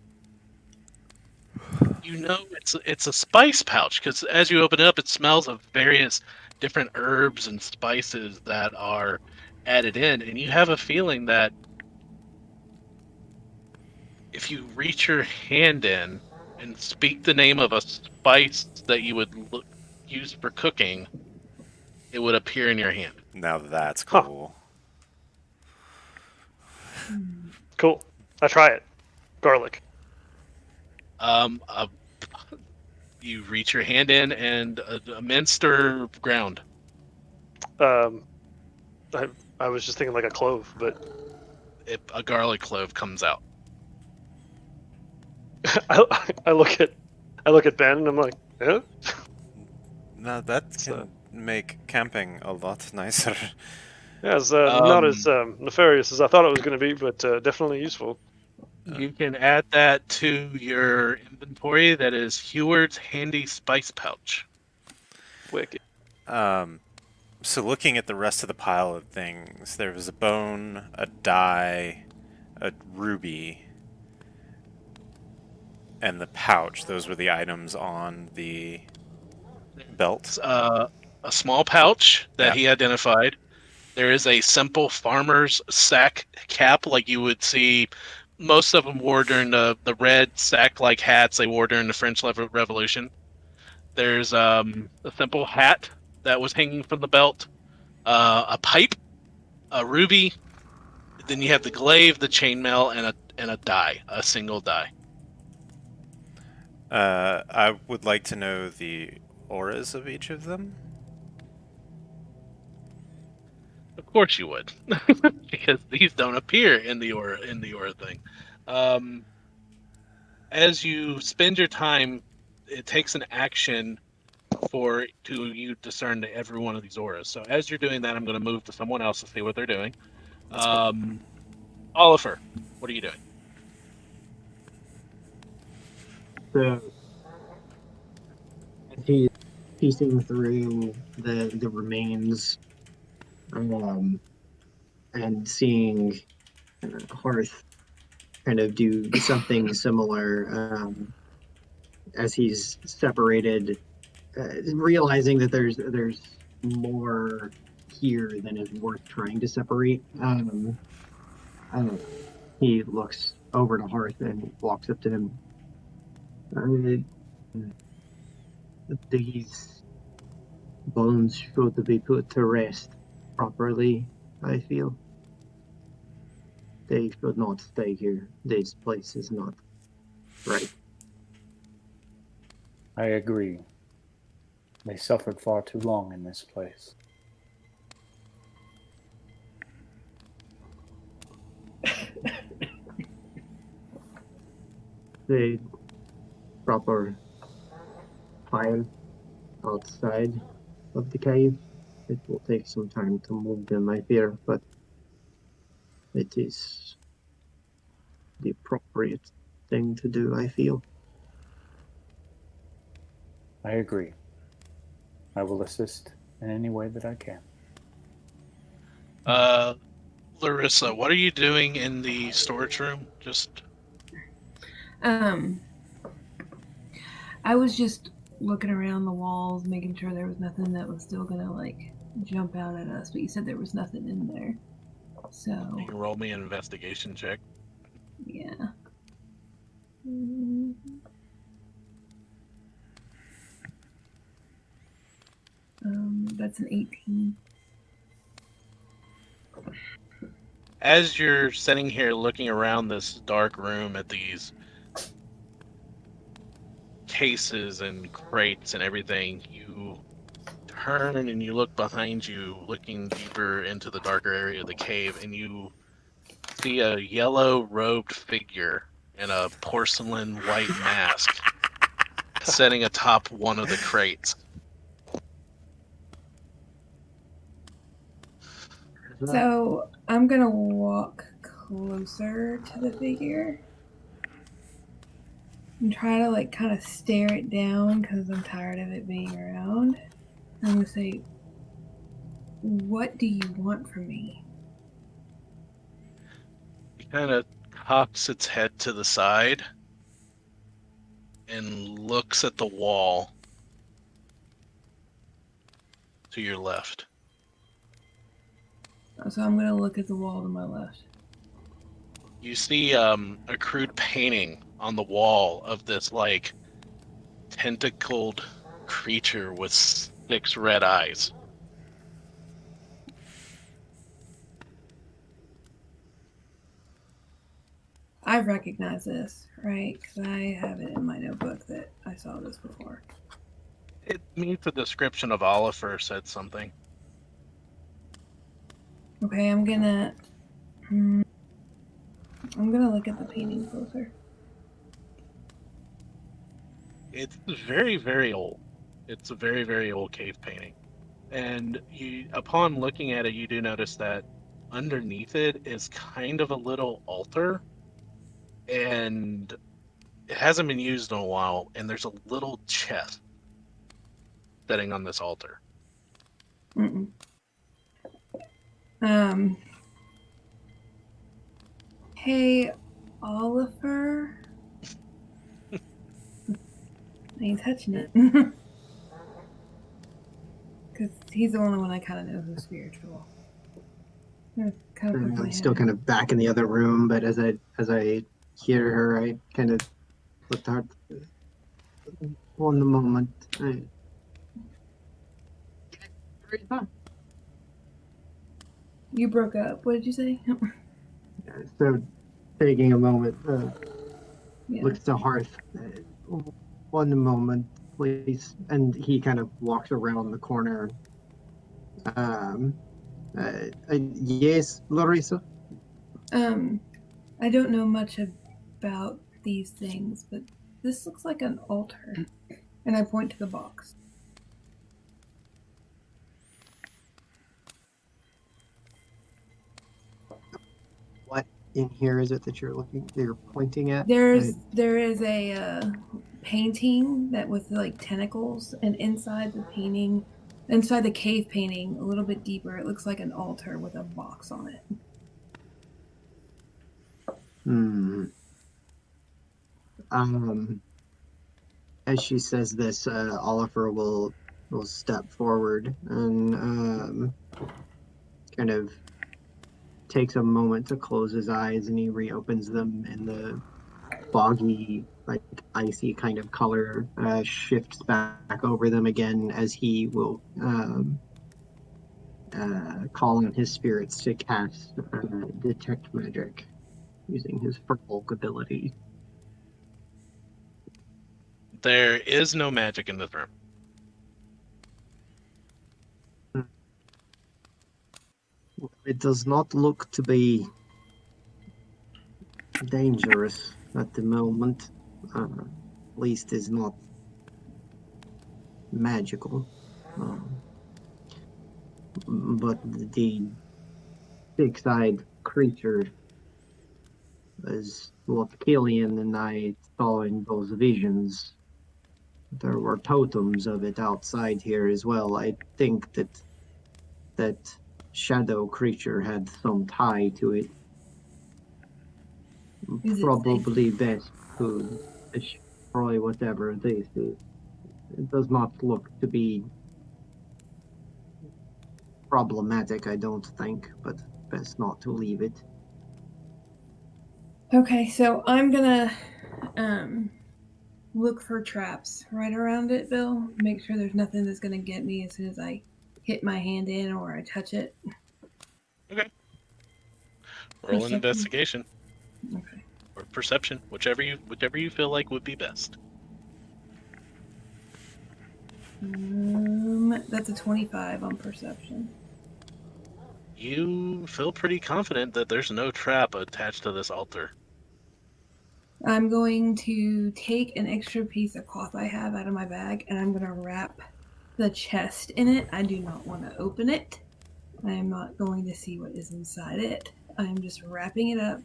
it's a spice pouch because as you open it up, it smells of various different herbs and spices that are added in, and you have a feeling that if you reach your hand in and speak the name of a spice that you would use for cooking, it would appear in your hand. Now that's Huh. cool. Cool. I try it. Garlic. Um, uh, you reach your hand in and minced or ground. Um, I was just thinking like a clove, but A garlic clove comes out. I look at Ben and I'm like, yeah. Now that So, can make camping a lot nicer. yeah, it's not as nefarious as I thought it was going to be, but definitely useful. You can add that to your inventory. That is Heward's handy spice pouch. Wicked. So looking at the rest of the pile of things, there was a bone, a die, a ruby, and the pouch. Those were the items on the belt. It's, a small pouch that he identified. There is a simple farmer's sack cap, like you would see most of them wore during the red sack-like hats they wore during the French Revolution. There's a simple hat that was hanging from the belt, a pipe, a ruby. Then you have the glaive, the chainmail, and a die, a single die. I would like to know the auras of each of them. Of course you would, because these don't appear in the aura thing. As you spend your time, it takes an action to you discern every one of these auras. So as you're doing that, I'm going to move to someone else to see what they're doing. That's cool. Oliver, what are you doing? So as he's piecing through the remains, and seeing Hearth kind of do something similar, as he's separated, realizing that there's more here than is worth trying to separate. Uh, he looks over to Hearth and walks up to him. These bones should be put to rest properly, I feel. They should not stay here. This place is not right. I agree. They suffered far too long in this place. The proper pile outside of the cave. It will take some time to move them, I fear, but it is the appropriate thing to do, I feel. I agree. I will assist in any way that I can. Larissa, what are you doing in the storage room? Just I was just looking around the walls, making sure there was nothing that was still gonna like jump out at us. But you said there was nothing in there, so you can roll me an investigation check. yeah. That's an 18. As you're sitting here looking around this dark room at these cases and crates and everything, you turn and you look behind you, looking deeper into the darker area of the cave, and you see a yellow robed figure in a porcelain white mask sitting atop one of the crates. So I'm gonna walk closer to the figure and try to like kind of stare it down because I'm tired of it being around. I'm gonna say, "What do you want from me?" It kind of cocks its head to the side and looks at the wall to your left. So I'm gonna look at the wall to my left. You see a crude painting on the wall of this like tentacled creature with 6 red eyes. I recognize this, right? Because I have it in my notebook that I saw this before. It meets a description of Oliver said something. Okay, I'm gonna look at the painting closer. It's very, very old. It's a very, very old cave painting. And upon looking at it, you do notice that underneath it is kind of a little altar, and it hasn't been used in a while, and there's a little chest sitting on this altar. Mm-mm. Hey, Oliver. I ain't touching it. Because he's the only one I kind of know who's spiritual. Kind of I'm still kind of back in the other room, but as I hear her, I kind of look to her. One moment. You broke up. What did you say? So, taking a moment, Yeah. looks to Hearth. One moment, please. And he kind of walks around the corner. Yes, Larissa. I don't know much about these things, but this looks like an altar. And I point to the box. What in here is it that you're pointing at? There is a painting that with like tentacles, and inside the cave painting, a little bit deeper, it looks like an altar with a box on it. As she says this, Oliver will step forward and kind of takes a moment to close his eyes, and he reopens them, and the foggy, like icy kind of color shifts back over them again as he will call on his spirits to cast detect magic using his Folk ability. There is no magic in this room. It does not look to be dangerous at the moment. At least is not magical. But the six-eyed creature is what Killian and I saw in those visions. There were totems of it outside here as well. I think that shadow creature had some tie to it. Is it safe? Probably best to destroy whatever this is. It does not look to be problematic, I don't think, but best not to leave it. Okay, so I'm gonna look for traps right around it, Bill. Make sure there's nothing that's gonna get me as soon as I hit my hand in or I touch it. Okay. Roll an Perception. investigation Okay. or perception, whichever you feel like would be best. That's a 25 on perception. You feel pretty confident that there's no trap attached to this altar. I'm going to take an extra piece of cloth I have out of my bag and I'm going to wrap the chest in it. I do not want to open it. I am not going to see what is inside it. I'm just wrapping it up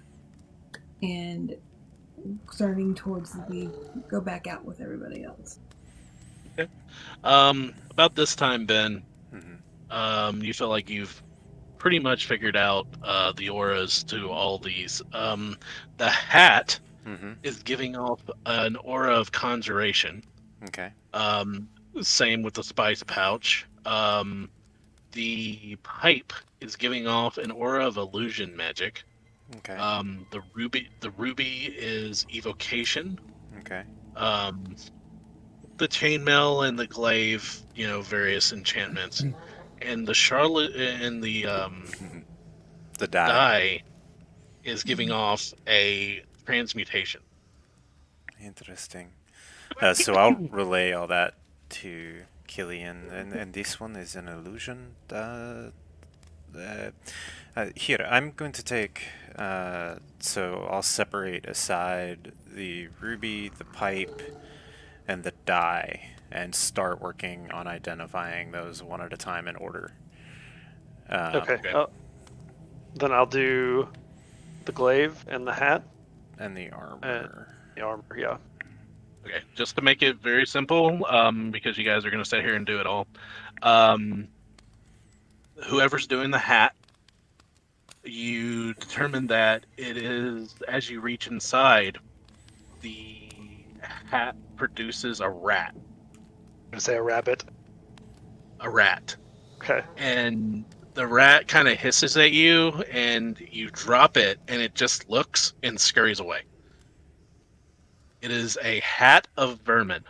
and starting towards the go back out with everybody else. Okay. About this time, Ben, you feel like you've pretty much figured out the auras to all these. The hat is giving off an aura of conjuration. Okay. Same with the spice pouch. The pipe is giving off an aura of illusion magic. Okay. The ruby is evocation. Okay. The chainmail and the glaive, various enchantments, and the charlotte and the The die. die is giving off a transmutation. Interesting. So I'll relay all that to Killian, and this one is an illusion. Here, I'm going to take. So I'll separate aside the ruby, the pipe, and the die, and start working on identifying those one at a time in order. Okay. Then I'll do the glaive and the hat And the armor. and the armor. Yeah. Okay, just to make it very simple, because you guys are going to sit here and do it all. Whoever's doing the hat, you determine that it is, as you reach inside, the hat produces a rat. I'm gonna say a rabbit. A rat. Okay. And the rat kind of hisses at you, and you drop it, and it just looks and scurries away. It is a hat of vermin.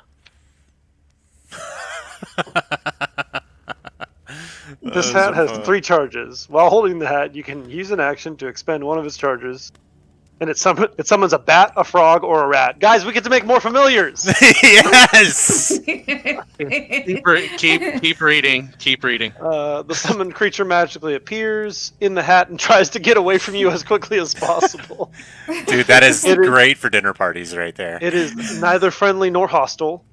This hat has 3 charges. While holding the hat, you can use an action to expend one of its charges, and it summons a bat, a frog, or a rat. Guys, we get to make more familiars. Yes. Keep reading. Keep reading. The summoned creature magically appears in the hat and tries to get away from you as quickly as possible. Dude, that is great for dinner parties right there. It is neither friendly nor hostile.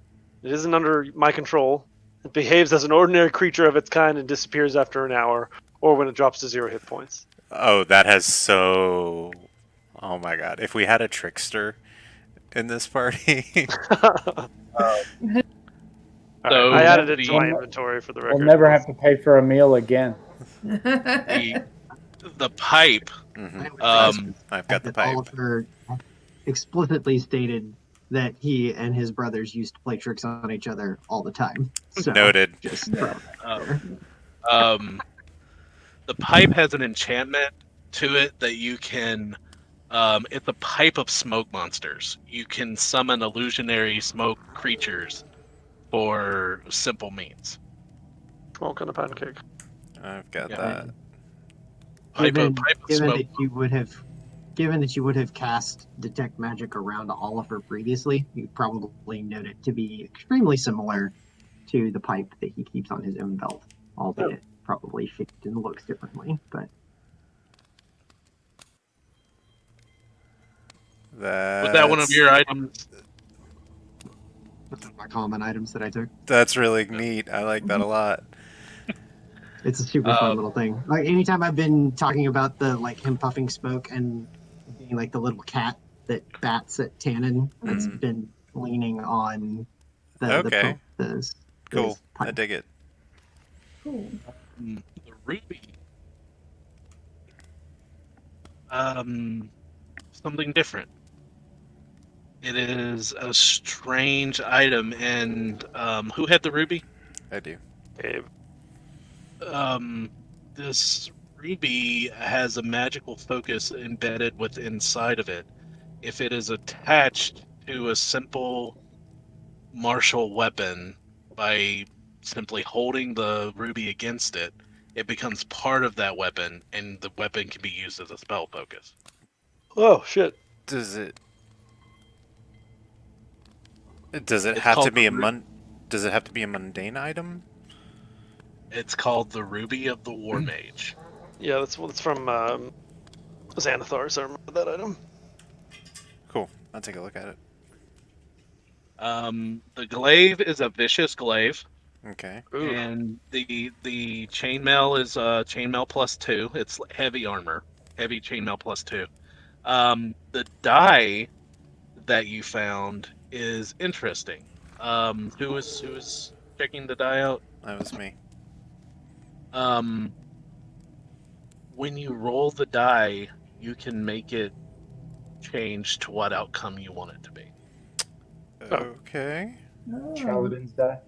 It isn't under my control. It behaves as an ordinary creature of its kind and disappears after an hour, or when it drops to 0 hit points. Oh, that has so... Oh my god. If we had a trickster in this party... So I added it to my inventory for the record. We'll never have to pay for a meal again. The pipe. I've got the pipe. Oliver explicitly stated that he and his brothers used to play tricks on each other all the time. So Noted. Just The pipe has an enchantment to it that you can. It's a pipe of smoke monsters. You can summon illusionary smoke creatures for simple means. Smoke on a pancake. I've got that. given of smoke. that you would have cast detect magic around Oliver previously, you probably note it to be extremely similar to the pipe that he keeps on his own belt, albeit probably shaped and looks differently. But Was that one of your items? that's my common items that I took. That's really neat. I like that a lot. It's a super fun little thing. Like anytime I've been talking about him puffing smoke and being like the little cat that bats at Tannen, that's been leaning on the Cool. pipe. I dig it. Cool. The ruby Something different. It is a strange item, and who had the ruby? I do. Abe. This ruby has a magical focus embedded within inside of it. If it is attached to a simple martial weapon by simply holding the ruby against it, it becomes part of that weapon, and the weapon can be used as a spell focus. Oh shit! Does it? Does it It's have to called be a the Does it have to be a mundane item? it's called the Ruby of the War Mage. Yeah, that's from Xanathar. So I remember that item. Cool. I'll take a look at it. The glaive is a vicious glaive, Okay. Ooh, and the chainmail is chainmail +2. It's heavy armor, heavy chainmail +2. The die that you found is interesting. Who is checking the die out? That was me. Um, when you roll the die, you can make it change to what outcome you want it to be. oh, Okay. Oh, Charlatan's die.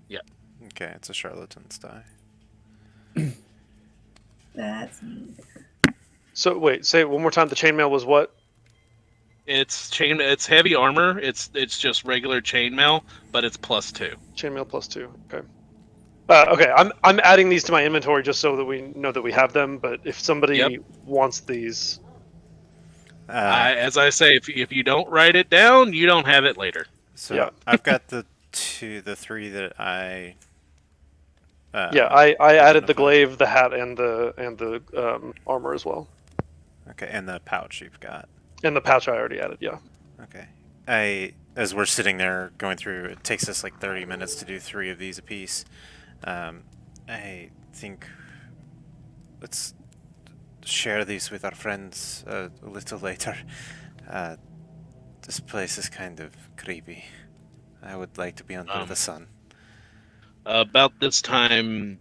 Yeah. Okay, it's a charlatan's die. that's neat. so wait, say it one more time. The chainmail was what? It's heavy armor. It's just regular chainmail, but it's +2. Chainmail +2. Okay. Okay, I'm adding these to my inventory just so that we know that we have them. But if Yep. somebody wants these, As I say, if you don't write it down, you don't have it later. So yeah, I've got the three that I yeah, I added the identified. glaive, the hat, and the armor as well, Okay, and the pouch you've got. and the pouch I already added. Yeah. Okay. As we're sitting there going through, it takes us like 30 minutes to do 3 of these apiece. I think let's share these with our friends a little later. Uh, this place is kind of creepy. I would like to be under Um, the sun. About this time,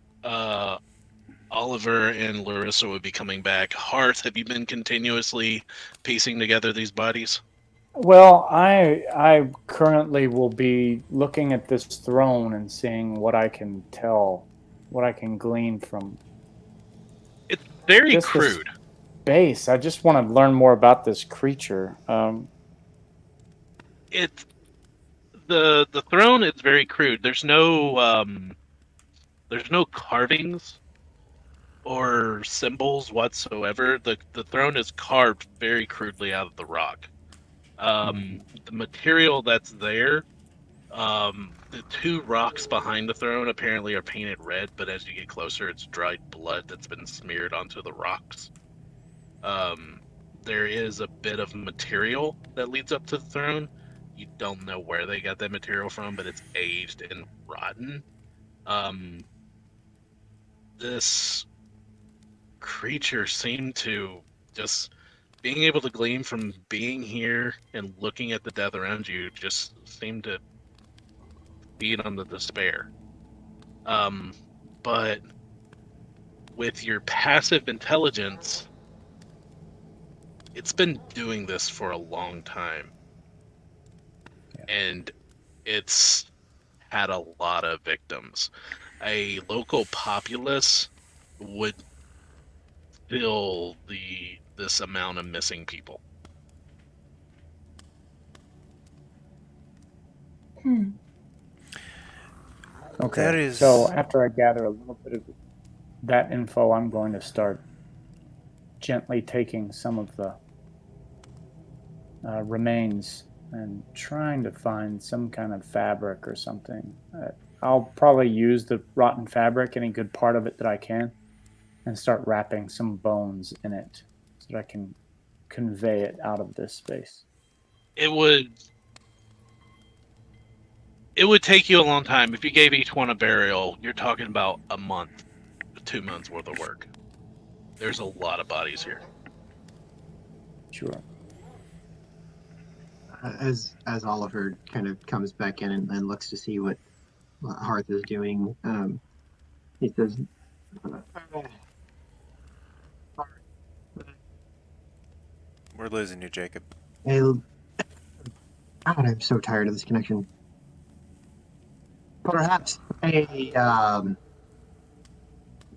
Oliver and Larissa would be coming back. Hearth, have you been continuously piecing together these bodies? Well, I currently will be looking at this throne and seeing what I can tell, what I can glean from It's very just this crude. base. I just want to learn more about this creature. It's the throne is very crude. There's no carvings or symbols whatsoever. The throne is carved very crudely out of the rock. The material that's there, the two rocks behind the throne apparently are painted red, but as you get closer, it's dried blood that's been smeared onto the rocks. Um, there is a bit of material that leads up to the throne. You don't know where they got that material from, but it's aged and rotten. Um, this creature seemed to just being able to glean from being here and looking at the death around you just seemed to feed on the despair. Um, but with your passive intelligence, it's been doing this for a long time. Yeah. And it's had a lot of victims. A local populace would fill this amount of missing people. Hmm. Okay. There is- So after I gather a little bit of that info, I'm going to start gently taking some of the remains and trying to find some kind of fabric or something. I'll probably use the rotten fabric, any good part of it that I can, and start wrapping some bones in it so that I can convey it out of this space. It would take you a long time. If you gave each one a burial, you're talking about a month, 2 months worth of work. There's a lot of bodies here. Sure. As Oliver kind of comes back in and looks to see what Hearth is doing, he says, We're losing you, Jacob. God, I'm so tired of this connection. Perhaps a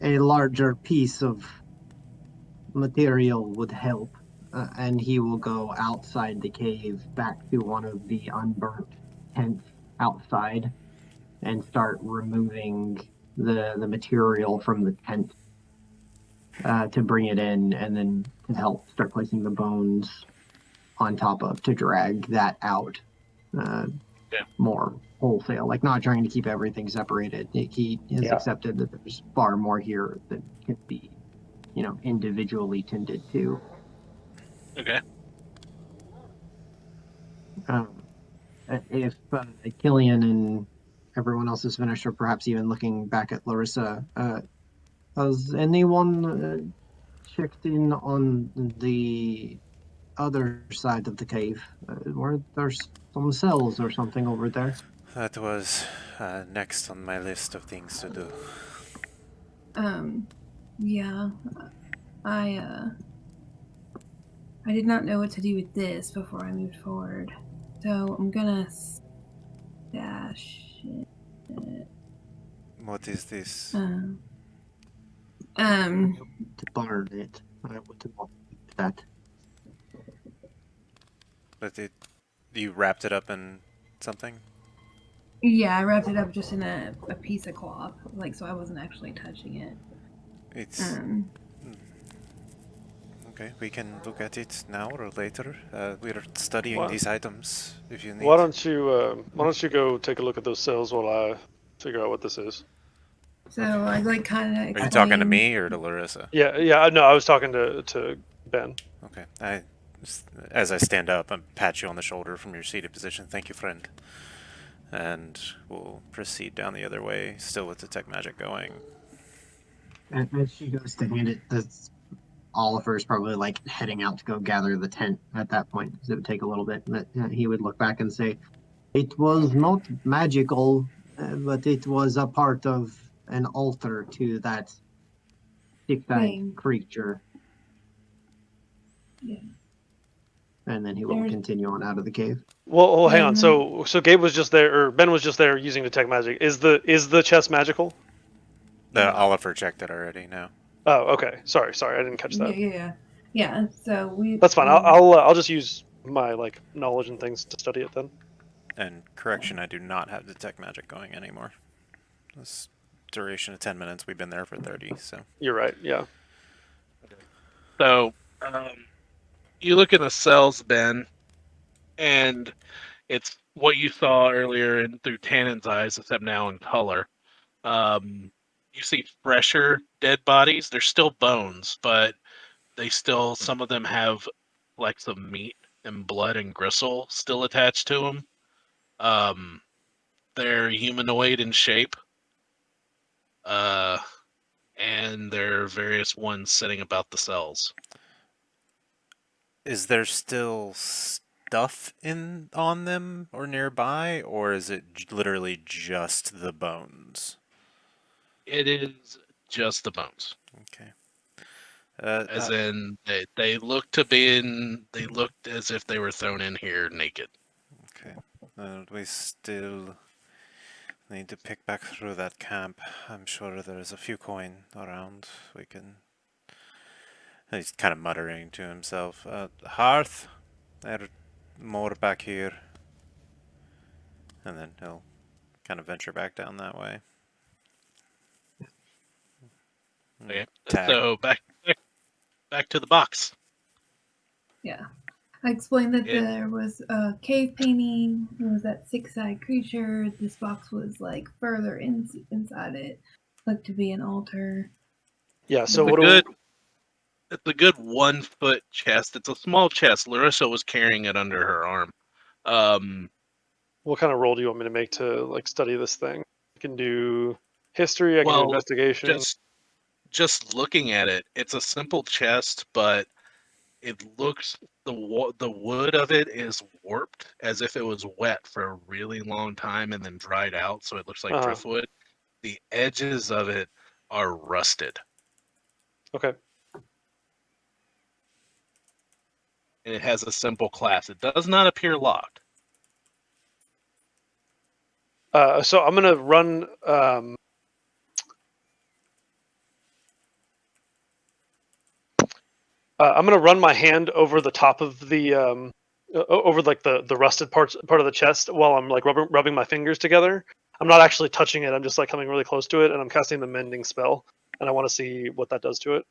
larger piece of material would help, and he will go outside the cave back to one of the unburnt tents outside and start removing the material from the tent to bring it in, and then to help start placing the bones on top of to drag that out uh, Yeah. more wholesale, like not trying to keep everything separated. He has Yeah. accepted that there's far more here that can be, individually tended to. Okay. Um, if Killian and everyone else is finished, or perhaps even looking back at Larissa, has anyone checked in on the other side of the cave? Were there some cells or something over there? That was next on my list of things to do. Yeah, I I did not know what to do with this before I moved forward, so I'm gonna stash it. What is this? Um, I um, would burn it. I would not keep that. But you wrapped it up in something? yeah, I wrapped it up just in a piece of cloth, like so I wasn't actually touching it. It's okay. We can look at it now or later. We're studying Why, these items. If you why need. don't you go take a look at those cells while I figure out what this is? So I like kind of Are you talking to explained. me or to Larissa? Yeah. No, I was talking to Ben. Okay. As I stand up, I pat you on the shoulder from your seated position. Thank you, friend. And we'll proceed down the other way, still with detect magic going. And as she goes to hand it, Oliver's probably like heading out to go gather the tent at that point, because it would take a little bit. But he would look back and say, "It was not magical, but it was a part of an altar to that six-eyed Thing. creature." Yeah. And then he will There's continue on out of the cave. Well, hang on. then So Gabe was just there, or Ben was just there using detect magic. Is the chest magical? Oliver checked it already now. Oh, okay. Sorry, I didn't catch yeah, that. yeah, yeah. Yeah, so That's fine. I'll just use my like knowledge and things to study it then. And correction, I do not have detect magic going anymore. This duration of 10 minutes. We've been there for 30, so. You're right. Yeah. So you look in the cells, Ben, and it's what you saw earlier in through Tannen's eyes, except now in color. You see fresher dead bodies. They're still bones, but some of them have like some meat and blood and gristle still attached to them. They're humanoid in shape, uh, and there are various ones sitting about the cells. Is there still stuff on them or nearby, or is it literally just the bones? It is just the bones. Okay. As Uh, in, they looked as if they were thrown in here naked. okay. We still need to pick back through that camp. I'm sure there's a few coin around. We can. He's kind of muttering to himself. Hearth, there more back here. And then he'll kind of venture back down that way. Okay, Tag. so back to the box. yeah. I explained that It there was a cave painting. There was that six-eyed creature. This box was like further inside it. Looked to be an altar. Yeah. it's So a what good do it's a good 1 foot chest. It's a small chest. Larissa was carrying it under her arm. what kind of roll do you want me to make to like study this thing? I can do history. I can do Well, investigation. just looking at it, it's a simple chest, but it looks the wood of it is warped as if it was wet for a really long time and then dried out, so it looks like Uh-huh. driftwood. The edges of it are rusted, Okay. and it has a simple class. It does not appear locked. So I'm gonna run. I'm gonna run my hand over the top of the over like the rusted part of the chest while I'm like rubbing my fingers together. I'm not actually touching it. I'm just like coming really close to it, and I'm casting the mending spell, and I want to see what that does to it.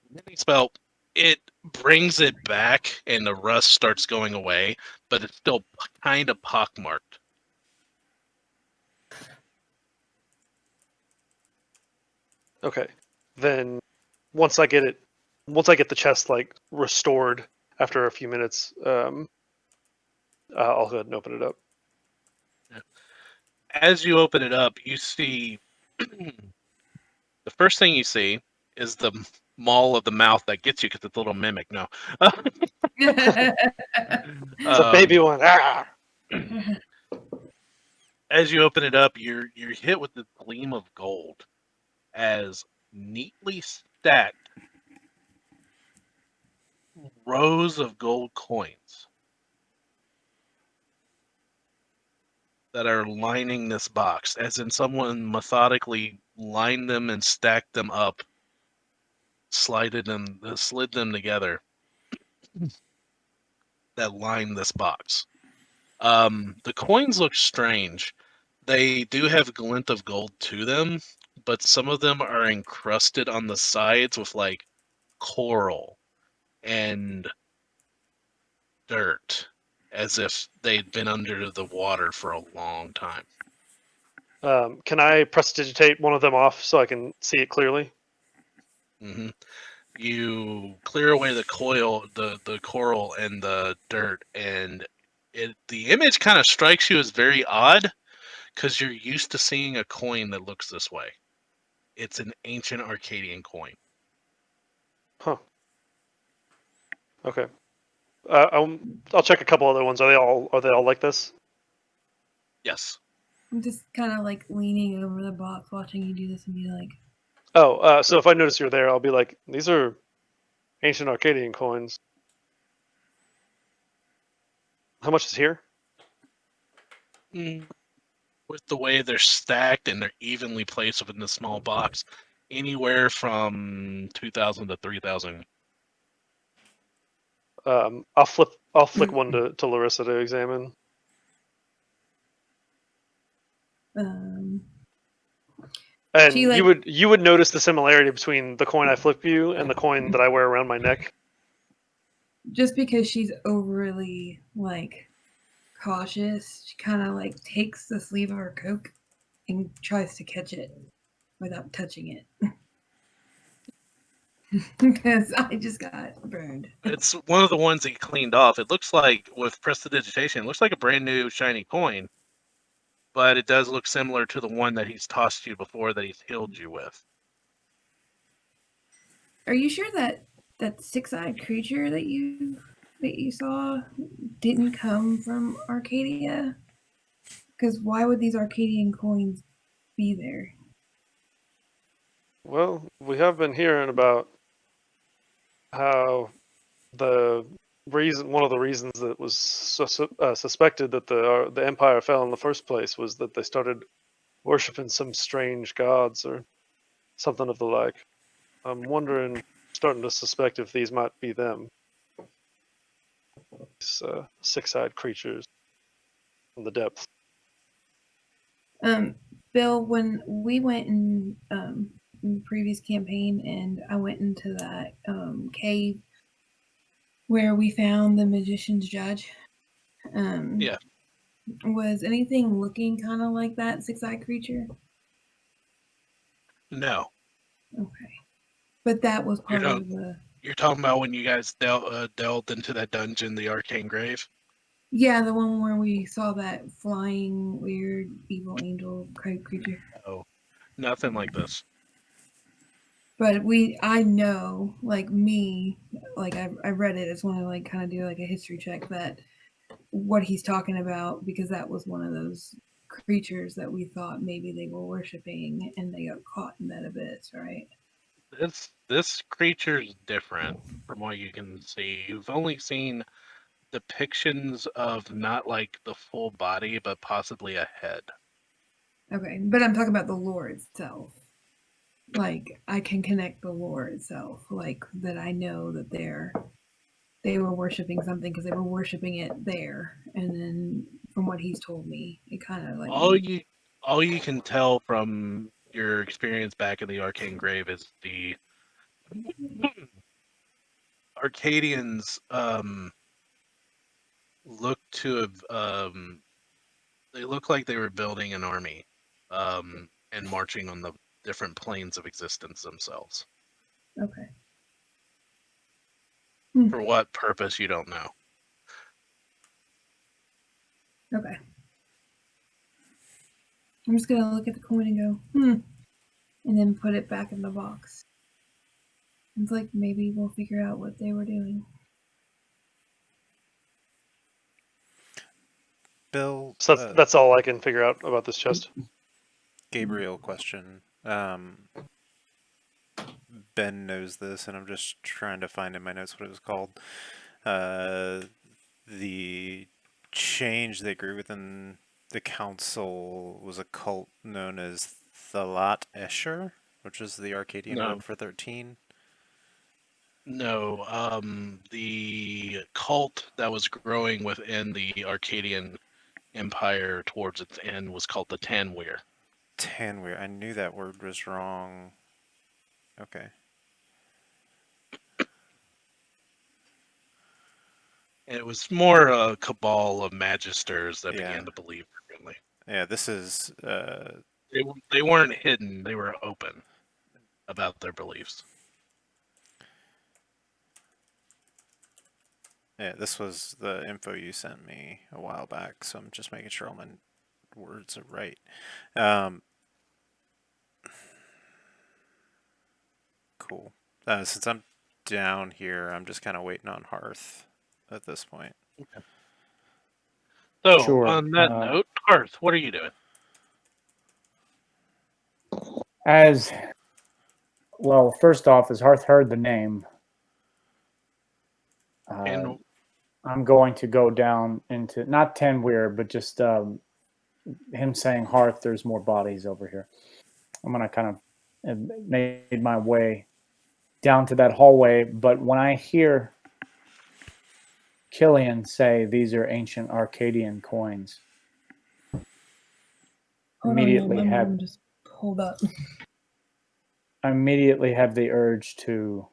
Mending spell, it brings it back, and the rust starts going away, but it's still kind of pockmarked. Okay, then once I get the chest like restored after a few minutes, I'll go ahead and open it up. As you open it up, you see the first thing you see is the maul of the mouth that gets you because it's a little mimic. No, It's a baby one. Ah! As you open it up, you're hit with the gleam of gold as neatly stacked rows of gold coins that are lining this box, as in someone methodically lined them and stacked them up, slid them together that line this box. The coins look strange. They do have a glint of gold to them, but some of them are encrusted on the sides with like coral and dirt, as if they'd been under the water for a long time. Can I prestidigitate one of them off so I can see it clearly? hmm You clear away the coral and the dirt, and the image kind of strikes you as very odd because you're used to seeing a coin that looks this way. It's an ancient Arcadian coin. Huh. Okay. I'll check a couple other ones. Are they all like this? Yes. I'm just kind of like leaning over the box, watching you do this, and be like, Oh, so if I notice you're there, I'll be like, these are ancient Arcadian coins. How much is here? With the way they're stacked and they're evenly placed within the small box, anywhere from 2,000 to 3,000. I'll flick one to Larissa to examine. um, And She, like- you would notice the similarity between the coin I flip you and the coin that I wear around my neck. just because she's overly like cautious, she kind of like takes the sleeve of her coat and tries to catch it without touching it. Because I just got burned. It's one of the ones he cleaned off. It looks like, with prestidigitation, it looks like a brand new shiny coin, but it does look similar to the one that he's tossed you before that he's healed you with. Are you sure that that six-eyed creature that you saw didn't come from Arcadia? Because why would these Arcadian coins be there? Well, we have been hearing about how one of the reasons that was suspected that the empire fell in the first place was that they started worshiping some strange gods or something of the like. I'm wondering, starting to suspect if these might be them. These six-eyed creatures in the depths. Bill, when we went in the previous campaign and I went into that cave where we found the magician's judge, Yeah. was anything looking kind of like that six-eyed creature? No. Okay. But that was part You're of the... You're talking about when you guys delved into that dungeon, the Arcane Grave? Yeah, the one where we saw that flying, weird, evil angel creature. Oh, nothing like this. But I know, like me, like I read it. I just want to like kind of do like a history check that what he's talking about, because that was one of those creatures that we thought maybe they were worshiping and they got caught in that abyss, right? This creature's different from what you can see. You've only seen depictions of not like the full body, but possibly a head. Okay, but I'm talking about the lore itself. Like I can connect the lore itself, like that I know that they were worshiping something because they were worshiping it there, and then from what he's told me, it kind of like All you can tell from your experience back in the Arcane Grave is the Arcadians look to have they look like they were building an army and marching on the different planes of existence themselves. okay. For what purpose you don't know. Okay. I'm just gonna look at the coin and go, and then put it back in the box. It's like maybe we'll figure out what they were doing. Bill, So that's all I can figure out about this chest. Gabriel question. Ben knows this, and I'm just trying to find in my notes what it was called. The change they grew within the council was a cult known as Thalat Escher, which is the Arcadian No, word for 13. no. The cult that was growing within the Arcadian Empire towards its end was called the Tanweir. Tanweir. I knew that word was wrong. Okay. And it was more a cabal of magisters that Yeah. began to believe differently. Yeah, this is They weren't hidden; they were open about their beliefs. yeah, this was the info you sent me a while back, so I'm just making sure all my words are right. Cool. Since I'm down here, I'm just kind of waiting on Hearth at this point. So, Sure. on that note, Hearth, what are you doing? As well, first off, as Hearth heard the name, And I'm going to go down into not Tenweir, but just him saying Hearth. There's more bodies over here. I'm gonna kind of made my way down to that hallway, but when I hear Killian say these are ancient Arcadian coins, Hold immediately on, my have mom just pulled up. I immediately have the urge to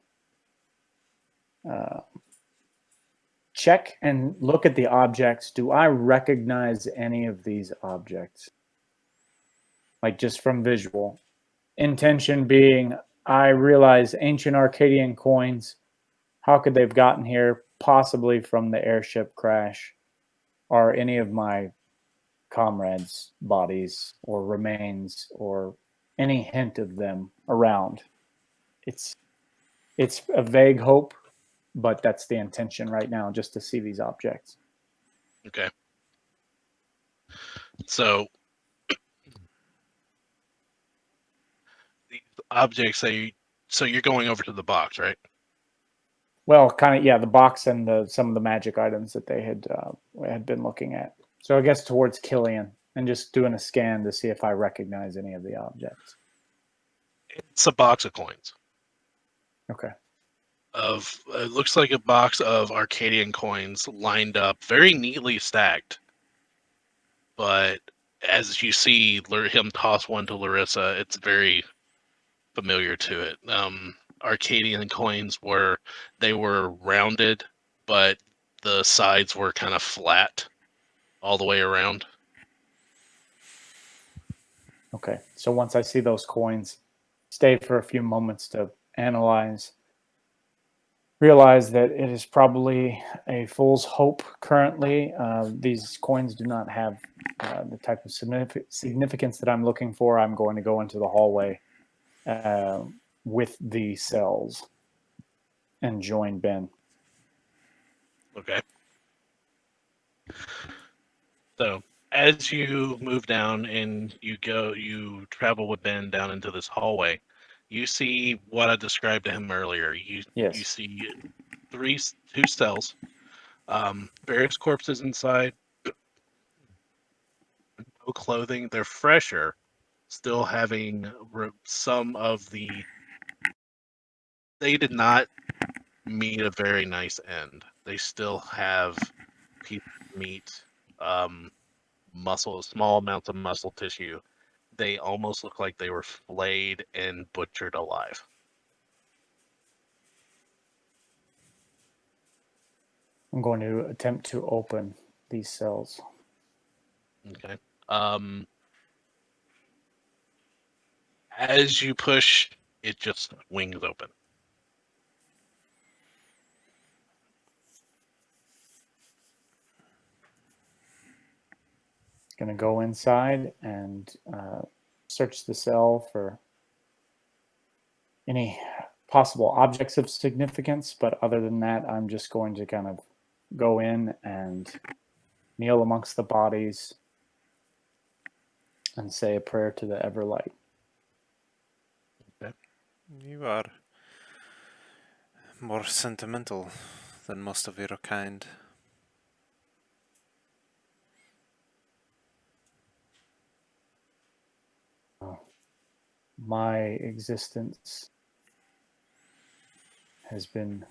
check and look at the objects. Do I recognize any of these objects? Like just from visual. Intention being, I realize ancient Arcadian coins. How could they've gotten here? Possibly from the airship crash. Are any of my comrades' bodies or remains or any hint of them around? It's a vague hope, but that's the intention right now, just to see these objects. okay, so these objects so you're going over to the box, right? Well, kind of, yeah, the box and some of the magic items that they had been looking at. So I guess towards Killian and just doing a scan to see if I recognize any of the objects. It's a box of coins. Okay. It looks like a box of Arcadian coins lined up, very neatly stacked. But as you see him toss one to Larissa, it's very familiar to it. Arcadian coins were rounded, but the sides were kind of flat all the way around. Okay. So once I see those coins, stay for a few moments to analyze. Realize that it is probably a fool's hope currently. These coins do not have the type of significance that I'm looking for. I'm going to go into the hallway with the cells and join Ben. Okay. So as you move down and you travel with Ben down into this hallway, You see what I described to him earlier. You Yes. see two cells, various corpses inside, no clothing. They're fresher, still having some of the. They did not meet a very nice end. They still have pieces of meat, muscle, small amounts of muscle tissue. They almost look like they were flayed and butchered alive. I'm going to attempt to open these cells. Okay. As you push, it just wings open. Going to go inside and search the cell for any possible objects of significance. But other than that, I'm just going to kind of go in and kneel amongst the bodies and say a prayer to the Everlight. You are more sentimental than most of your kind. My existence has been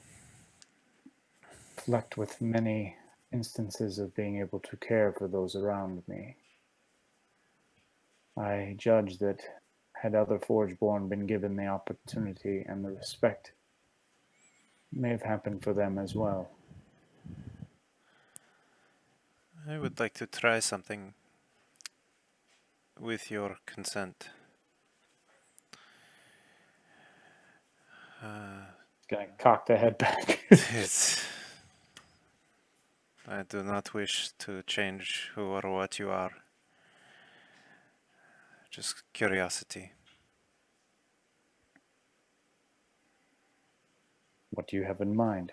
flecked with many instances of being able to care for those around me. I judge that had other Forgeborn been given the opportunity and the respect, it may have happened for them as well. I would like to try something with your consent. Gonna cock the head back. It's, I do not wish to change who or what you are. Just curiosity. What do you have in mind?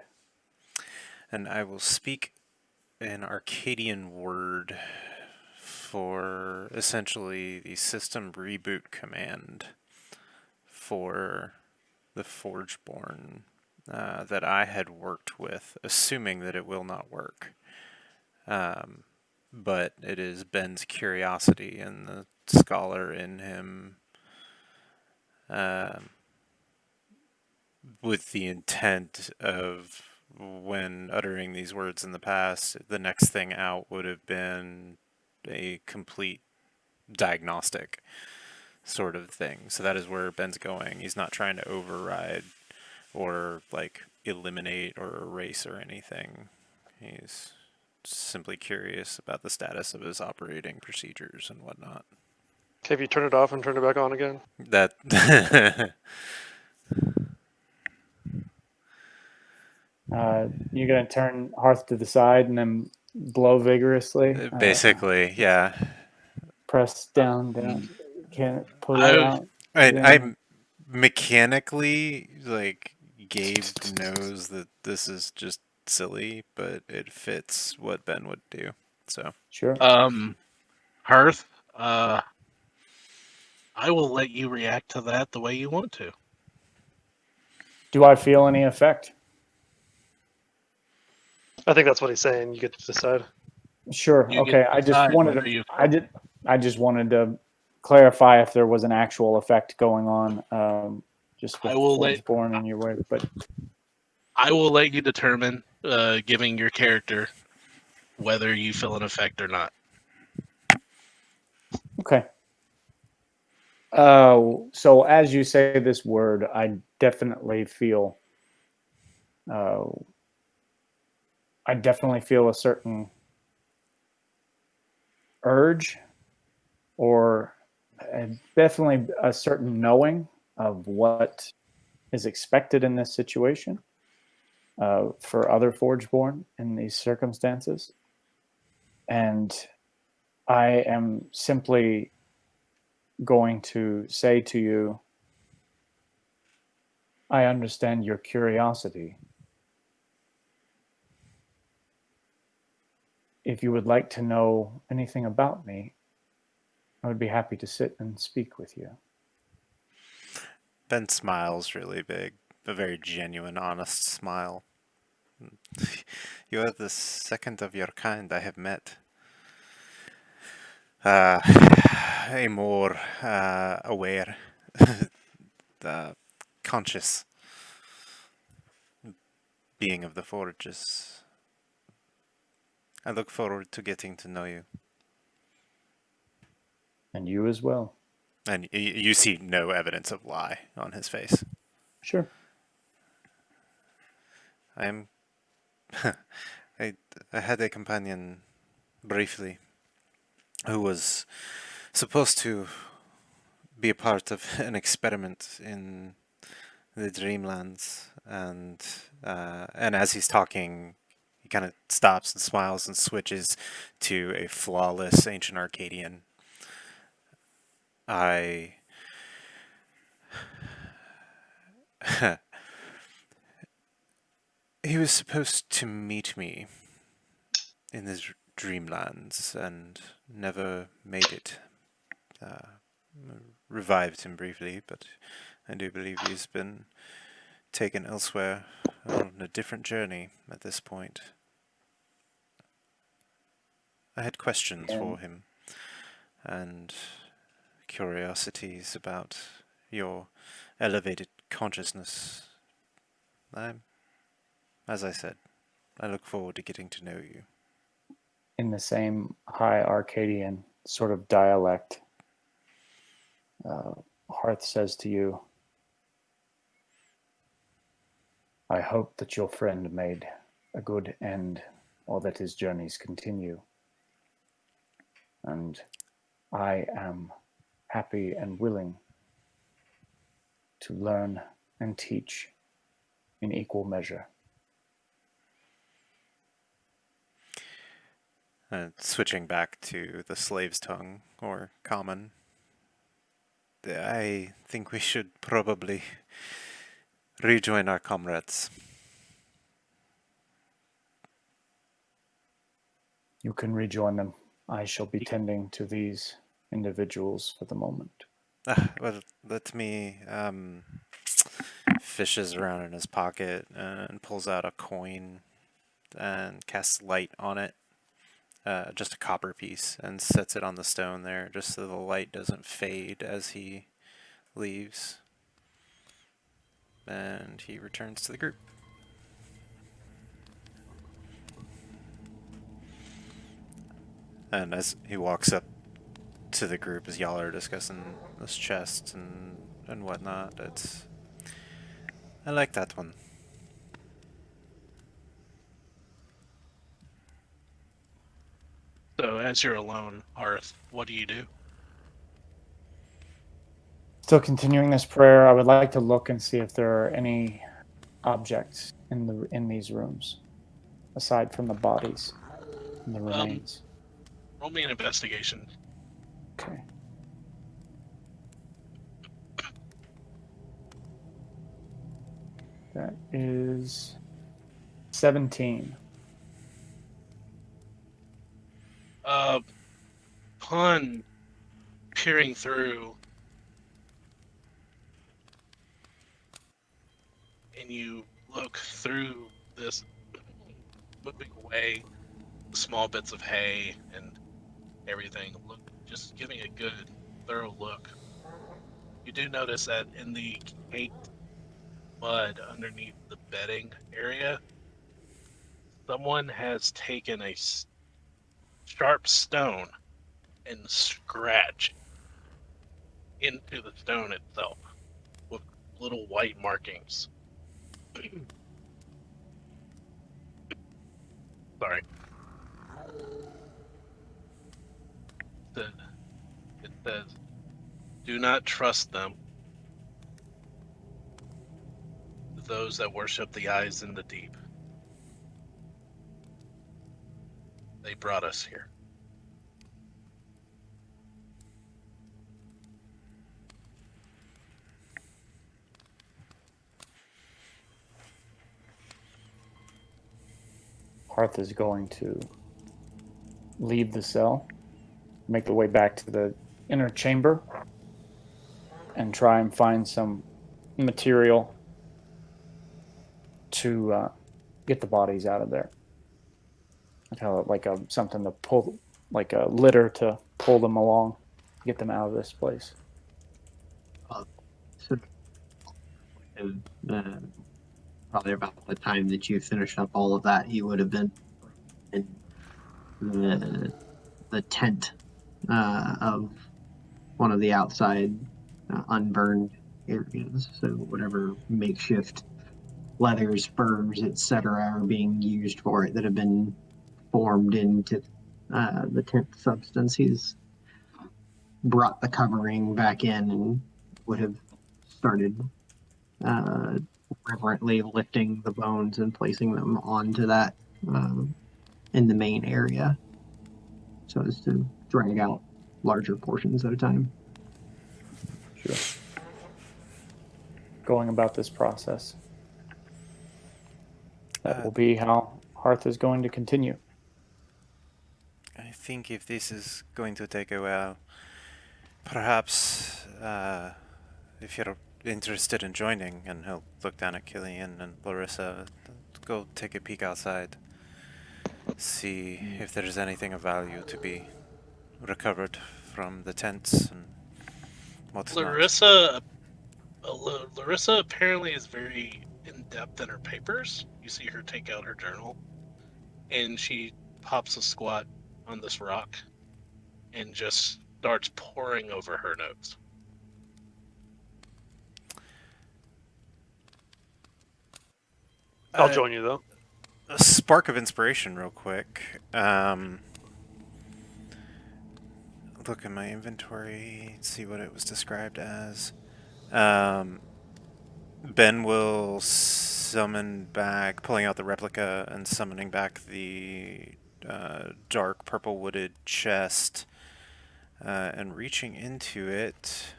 And I will speak an Arcadian word for essentially the system reboot command for the Forgeborn that I had worked with, assuming that it will not work. But it is Ben's curiosity and the scholar in him, with the intent of, when uttering these words in the past, the next thing out would have been a complete diagnostic sort of thing. So that is where Ben's going. He's not trying to override or like eliminate or erase or anything. He's simply curious about the status of his operating procedures and whatnot. Have you turned it off and turned it back on again? That You're gonna turn Hearth to the side and then blow vigorously. basically, yeah. Press down. Can't pull it I out. I'm mechanically like Gabe knows that this is just silly, but it fits what Ben would do. So Sure. Hearth, I will let you react to that the way you want to. Do I feel any effect? I think that's what he's saying. You get to decide. Sure. You get Okay. to I just decide wanted whether to. you I just wanted to clarify if there was an actual effect going on, just with I will let Forgeborn in your way. But I will let you determine, giving your character, whether you feel an effect or not. okay. So as you say this word, I definitely feel. I definitely feel a certain urge, or definitely a certain knowing of what is expected in this situation for other Forgeborn in these circumstances. And I am simply going to say to you, I understand your curiosity. If you would like to know anything about me, I would be happy to sit and speak with you. Ben smiles really big, a very genuine, honest smile. You are the second of your kind I have met. Uh, a more aware, conscious being of the forages. I look forward to getting to know you. And you as well. And you see no evidence of lie on his face. Sure. I am. I, I had a companion briefly who was supposed to be a part of an experiment in the Dreamlands, and as he's talking, he kind of stops and smiles and switches to a flawless ancient Arcadian. I He was supposed to meet me in his dreamlands and never made it. Uh, Revived him briefly, but I do believe he's been taken elsewhere on a different journey at this point. I had questions And for him and curiosities about your elevated consciousness. As I said, I look forward to getting to know you. in the same high Arcadian sort of dialect, Hearth says to you, I hope that your friend made a good end, or that his journeys continue. And I am happy and willing to learn and teach in equal measure. Switching back to the slave's tongue, or common, I think we should probably rejoin our comrades. You can rejoin them. I shall be tending to these individuals for the moment. Well, let me fishes around in his pocket and pulls out a coin and casts light on it, just a copper piece, and sets it on the stone there, just so the light doesn't fade as he leaves. And he returns to the group. And as he walks up to the group, as y'all are discussing this chest and whatnot, I like that one. So, as you're alone, Hearth, what do you do? Still continuing this prayer, I would like to look and see if there are any objects in these rooms, aside from the bodies and the remains. Roll me an investigation. Okay. That is 17. Upon peering through, and you look through this, moving away small bits of hay and everything, just giving a good, thorough look. You do notice that in the caked mud underneath the bedding area, someone has taken a sharp stone and scratched into the stone itself with little white markings. Sorry. It says, do not trust them, those that worship the eyes in the deep. They brought us here. Hearth is going to leave the cell, make the way back to the inner chamber, and try and find some material to get the bodies out of there. Like something to pull, like a litter to pull them along, get them out of this place. So, uh, probably about the time that you finished up all of that, you would have been in the tent of one of the outside unburned areas. So whatever makeshift leathers, furs, etc., are being used for it that have been formed into the tent substance. He's brought the covering back in and would have started uh, reverently lifting the bones and placing them onto that in the main area so as to drag out larger portions at a time. Sure. Going about this process. That will be how Hearth is going to continue. I think if this is going to take a while, perhaps if you're interested in joining, and he'll look down at Killian and Larissa, go take a peek outside, see if there's anything of value to be recovered from the tents and what's not. Larissa apparently is very in depth in her papers. You see her take out her journal, and she pops a squat on this rock, and just starts poring over her notes. I'll join you though. A spark of inspiration, real quick. Look in my inventory, see what it was described as. Ben will summon back, pulling out the replica and summoning back the dark purple wooded chest and reaching into it.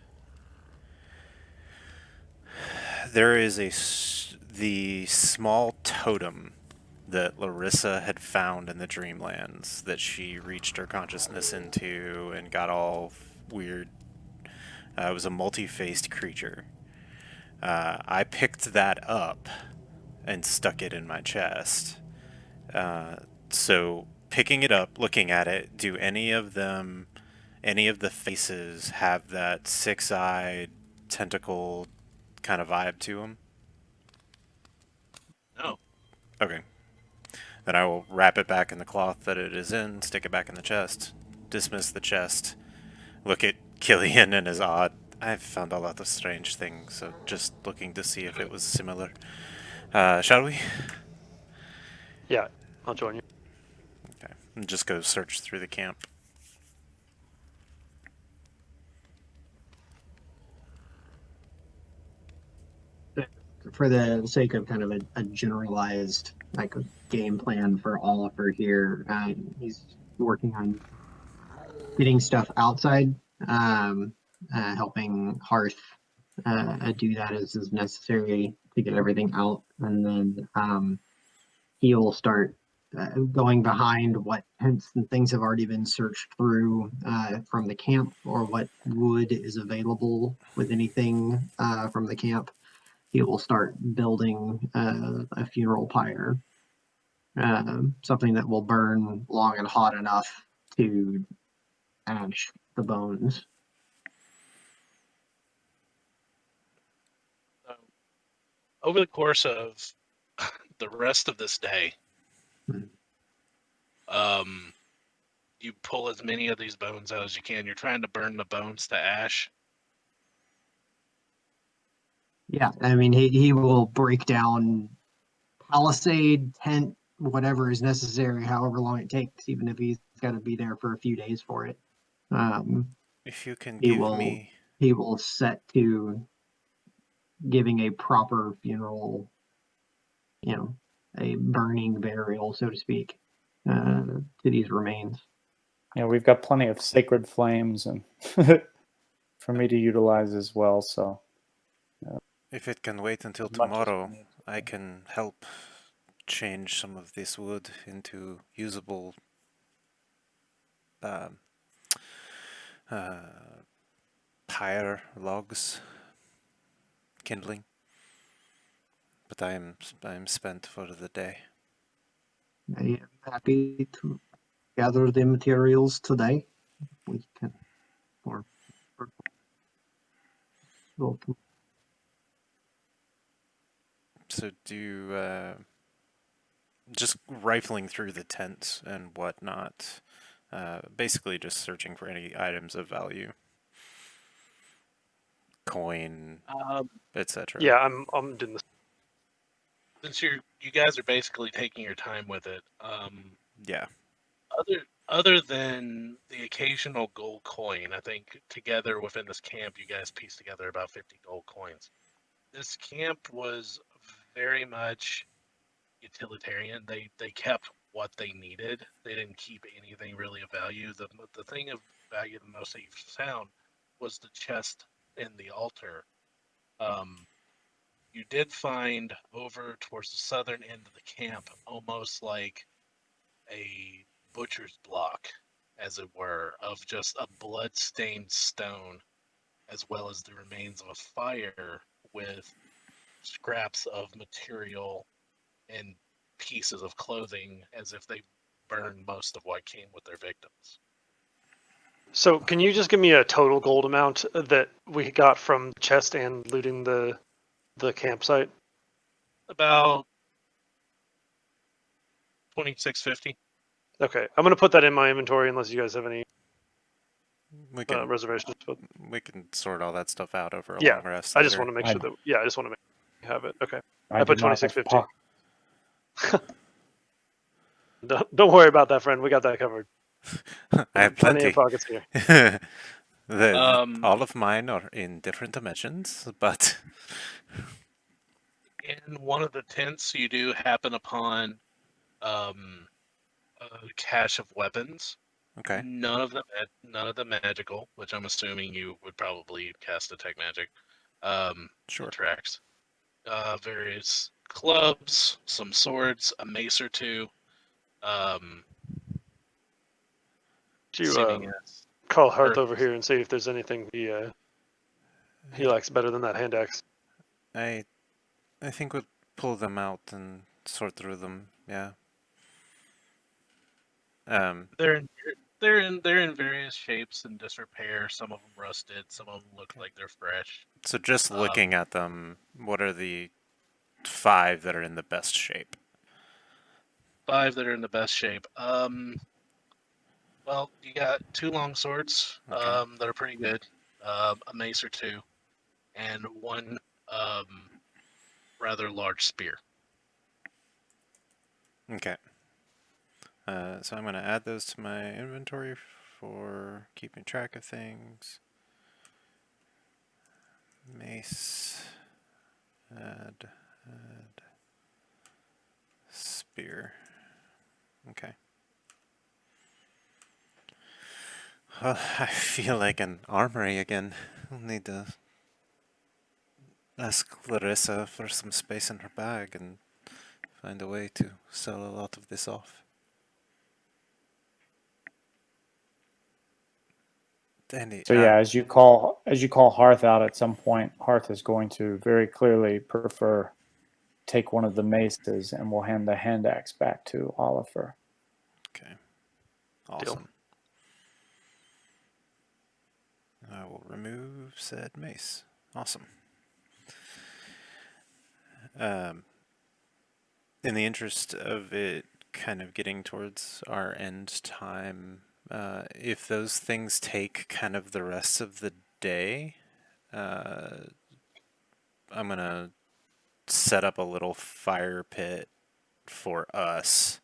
There is the small totem that Larissa had found in the Dreamlands that she reached her consciousness into and got all weird. It was a multi-faced creature. I picked that up and stuck it in my chest. So picking it up, looking at it, do any of the faces have that six-eyed, tentacle kind of vibe to them? No. Okay. Then I will wrap it back in the cloth that it is in, stick it back in the chest, dismiss the chest, look at Killian and his odd. I've found a lot of strange things, so just looking to see if it was similar. Shall we? Yeah, I'll join you. Okay. And just go search through the camp. For the sake of kind of a generalized like game plan for Oliver here, he's working on getting stuff outside, helping Hearth do that as is necessary to get everything out, and then he'll start going behind what tents and things have already been searched through from the camp, or what wood is available with anything from the camp. He will start building a funeral pyre, something that will burn long and hot enough to ash the bones. Over the course of the rest of this day, you pull as many of these bones out as you can. You're trying to burn the bones to ash. Yeah, I mean, he will break down palisade, tent, whatever is necessary, however long it takes, even if he's got to be there for a few days for it. If you can He give will me... he will set to giving a proper funeral, a burning burial, so to speak, to these remains. Yeah, we've got plenty of sacred flames and for me to utilize as well. So If it can wait until as much as we tomorrow, need to. I can help change some of this wood into usable um, pyre logs, kindling. but I'm spent for the day. I am happy to gather the materials today. We can, or go to So do you, just rifling through the tents and whatnot, basically just searching for any items of value, coin, etc. Yeah, I'm doing this. Since you guys are basically taking your time with it, Yeah. other than the occasional gold coin, I think together within this camp, you guys pieced together about 50 gold coins. This camp was very much utilitarian. They kept what they needed. They didn't keep anything really of value. The thing of value the most that you found was the chest in the altar. Um, you did find over towards the southern end of the camp, almost like a butcher's block, as it were, of just a blood-stained stone, as well as the remains of a fire with scraps of material and pieces of clothing, as if they burned most of what came with their victims. So, can you just give me a total gold amount that we got from the chest and looting the campsite? About 2650. Okay, I'm gonna put that in my inventory unless you guys have any We can reservations. But we can sort all that stuff out over a yeah, long rest I later. just want to make sure that I just want to make sure you have it. Okay, I I do put not have 2650. Don't worry about that, friend. We got that covered. I have Plenty of plenty. pockets here. All of mine are in different dimensions, but In one of the tents, you do happen upon a cache of weapons. okay, None of them magical, which I'm assuming you would probably cast detect magic. sure. Tracks. Various clubs, some swords, a mace or two. Do Seeming you as call Hearth Hearth. over here and see if there's anything he likes better than that hand axe? I think we'll pull them out and sort through them. Yeah. They're in they're in various shapes and disrepair. Some of them rusted. Some of them look like they're fresh. So just Um, looking at them, what are the 5 that are in the best shape? 5 that are in the best shape. Well, you got 2 long swords Okay. that are pretty good. A mace or two, and one rather large spear. Okay. So I'm going to add those to my inventory for keeping track of things. Mace. Add. Spear. Okay. Well, I feel like an armory again. I'll need to ask Larissa for some space in her bag and find a way to sell a lot of this off. Danny, So yeah, as you call Hearth out at some point, Hearth is going to very clearly prefer take one of the maces and will hand the hand axe back to Oliver. okay. Awesome. I will remove said mace. Awesome. In the interest of it kind of getting towards our end time, if those things take kind of the rest of the day, I'm gonna set up a little fire pit for us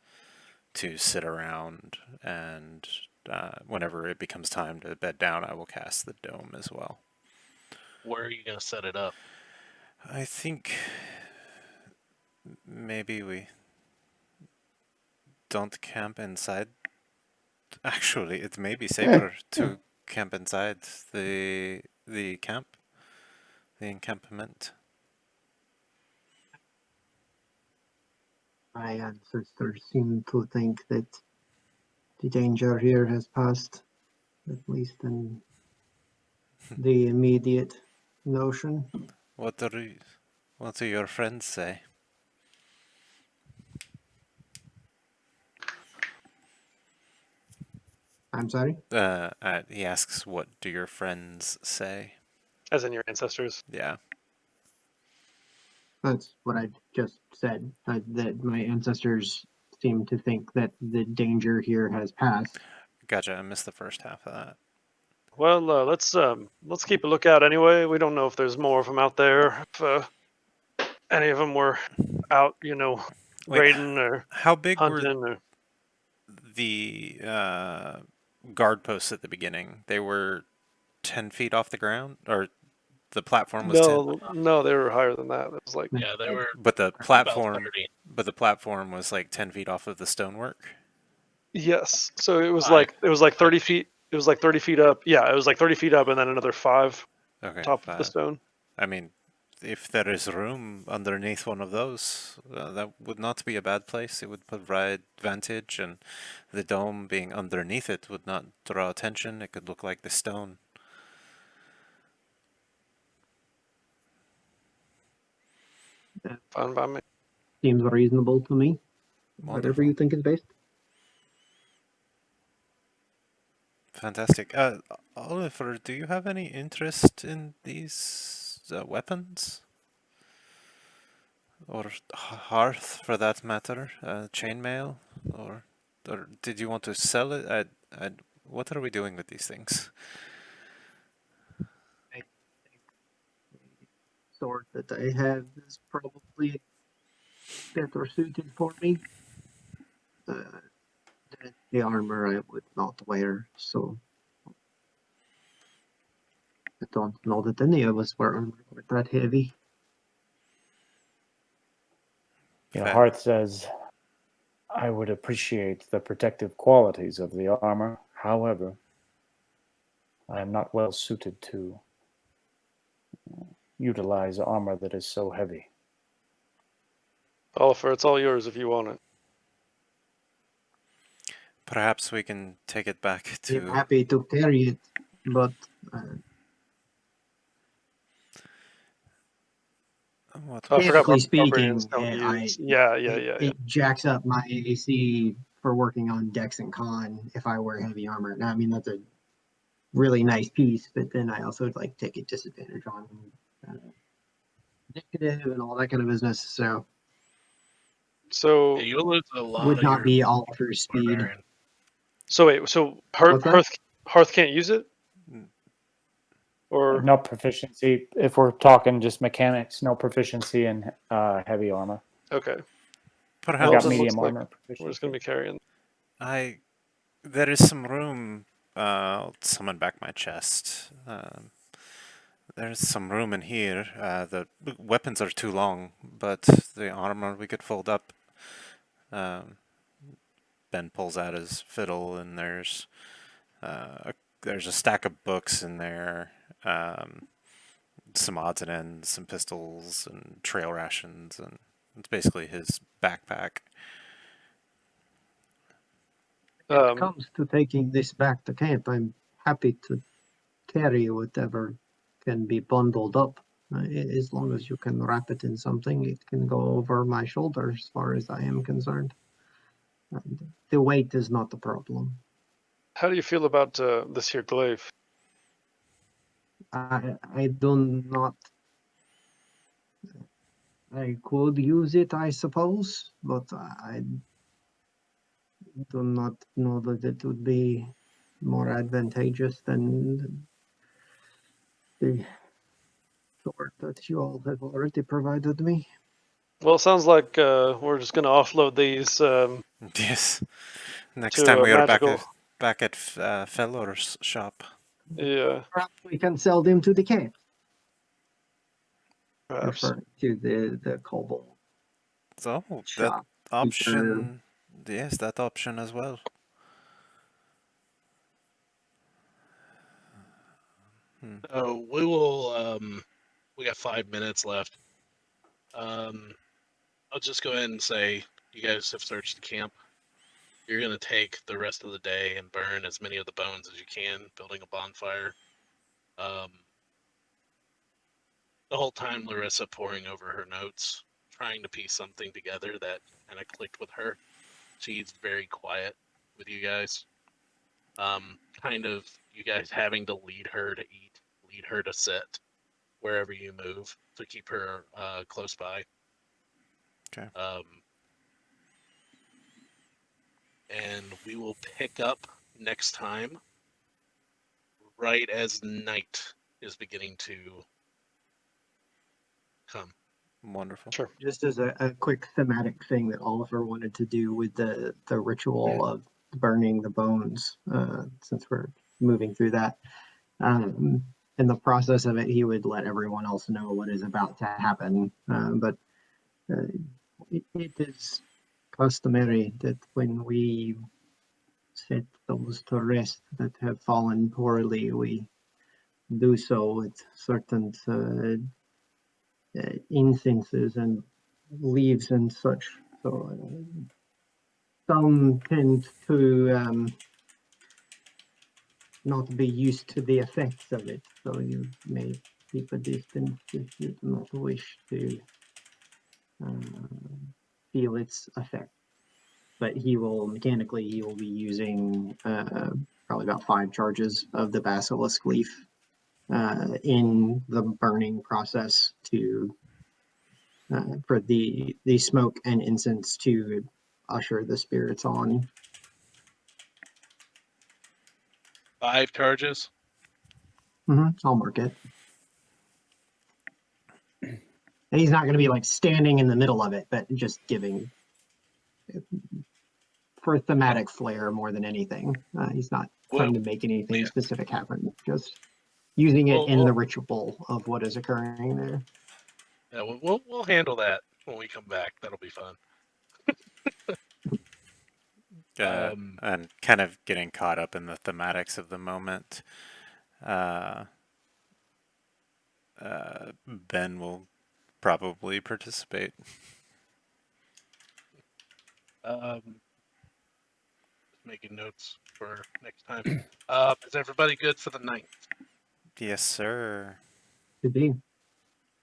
to sit around, and whenever it becomes time to bed down, I will cast the dome as well. Where are you gonna set it up? I think maybe we don't camp inside. Actually, it may be safer to camp inside the camp, the encampment. my ancestors seem to think that the danger here has passed, at least in the immediate notion. What do your friends say? I'm sorry? He asks, what do your friends say? As in your ancestors. Yeah. That's what I just said. That my ancestors seem to think that the danger here has passed. Gotcha. I missed the first half of that. Well, let's keep a lookout anyway. We don't know if there's more of them out there. If any of them were out, Wait, raiding or how big were hunting or. the guard posts at the beginning? They were 10 feet off the ground? Or the platform was 10? No, they were higher than that. It was like Yeah, they were But the about platform 30. but the platform was like 10 feet off of the stonework? yes. So it was Five. like 30 5 feet. It was like 30 feet up. Yeah, it was like 30 feet up, and then another 5 Okay, top of the 5. stone. I mean, if there is room underneath one of those, that would not be a bad place. It would provide vantage, and the dome being underneath it would not draw attention. It could look like the stone. Fine by me. Seems reasonable to me. Whatever Wonderful. you think is best. Fantastic. Oliver, do you have any interest in these weapons? Or Hearth, for that matter? Chainmail? Or did you want to sell it? What are we doing with these things? I think the sword that I have is probably better suited for me. Uh, the armor I would not wear, so I don't know that any of us were armored that heavy. Fair. Hearth says, I would appreciate the protective qualities of the armor. However, I am not well suited to utilize armor that is so heavy. Oliver, it's all yours if you want it. Perhaps we can take it back I'm to... happy to carry it, but What Oh, I was... forgot technically barbarians speaking, don't use. Yeah. it jacks up my AC for working on Dex and Con if I wear heavy armor. Now, I mean, that's a really nice piece, but then I also like take a disadvantage on initiative and all that kind of business. So So Yeah, you'll lose a lot would of not your be all for speed. barbarian. wait, so What's that? Hearth can't use it, or No proficiency, if we're talking just mechanics, no proficiency in heavy armor. okay. I've Well, Perhaps got then looks medium like armor we're just gonna proficiency. be carrying. there is some room. I'll summon back my chest. There's some room in here. The weapons are too long, but the armor we could fold up. Um, Ben pulls out his fiddle, and there's a stack of books in there, some odds and ends, some pistols, and trail rations, and it's basically his backpack. If it comes to taking this back to camp, I'm happy to carry whatever can be bundled up. As long as you can wrap it in something, it can go over my shoulder as far as I am concerned. And the weight is not the problem. How do you feel about this here glaive? I do not. I could use it, I suppose, but I do not know that it would be more advantageous than the sword that you all have already provided me. Well, it sounds like we're just gonna offload these Yes. Next time to a we are back magical. at Fellor's shop. Yeah, Perhaps we can sell them to the camp. perhaps. Referring to the kobold So that shop. option, yes, that option as well. So we will. We got 5 minutes left. I'll just go ahead and say you guys have searched the camp. You're gonna take the rest of the day and burn as many of the bones as you can, building a bonfire. The whole time, Larissa poring over her notes, trying to piece something together that kind of clicked with her. She's very quiet with you guys. kind of you guys having to lead her to eat, lead her to sit wherever you move to keep her close by. Okay. And we will pick up next time right as night is beginning to come. Wonderful. Sure. Just as a quick thematic thing that Oliver wanted to do with the ritual of burning the bones, since we're moving through that. In the process of it, he would let everyone else know what is about to happen. But it is customary that when we set those to rest that have fallen poorly, we do so with certain incenses and leaves and such. So some tend to not be used to the effects of it. So you may keep a distance if you do not wish to feel its effect. But he will be using probably about 5 charges of the basilisk leaf in the burning process to for the smoke and incense to usher the spirits on. 5 charges. I'll mark it. And he's not going to be like standing in the middle of it, but just giving for thematic flair more than anything. He's not trying to make anything Yeah. specific happen, just using it in We'll the ritual of what is occurring there. yeah, we'll handle that when we come back. That'll be fun. And kind of getting caught up in the thematics of the moment. Ben will probably participate. Making notes for next time. Is everybody good for the night? Yes, sir. Could be.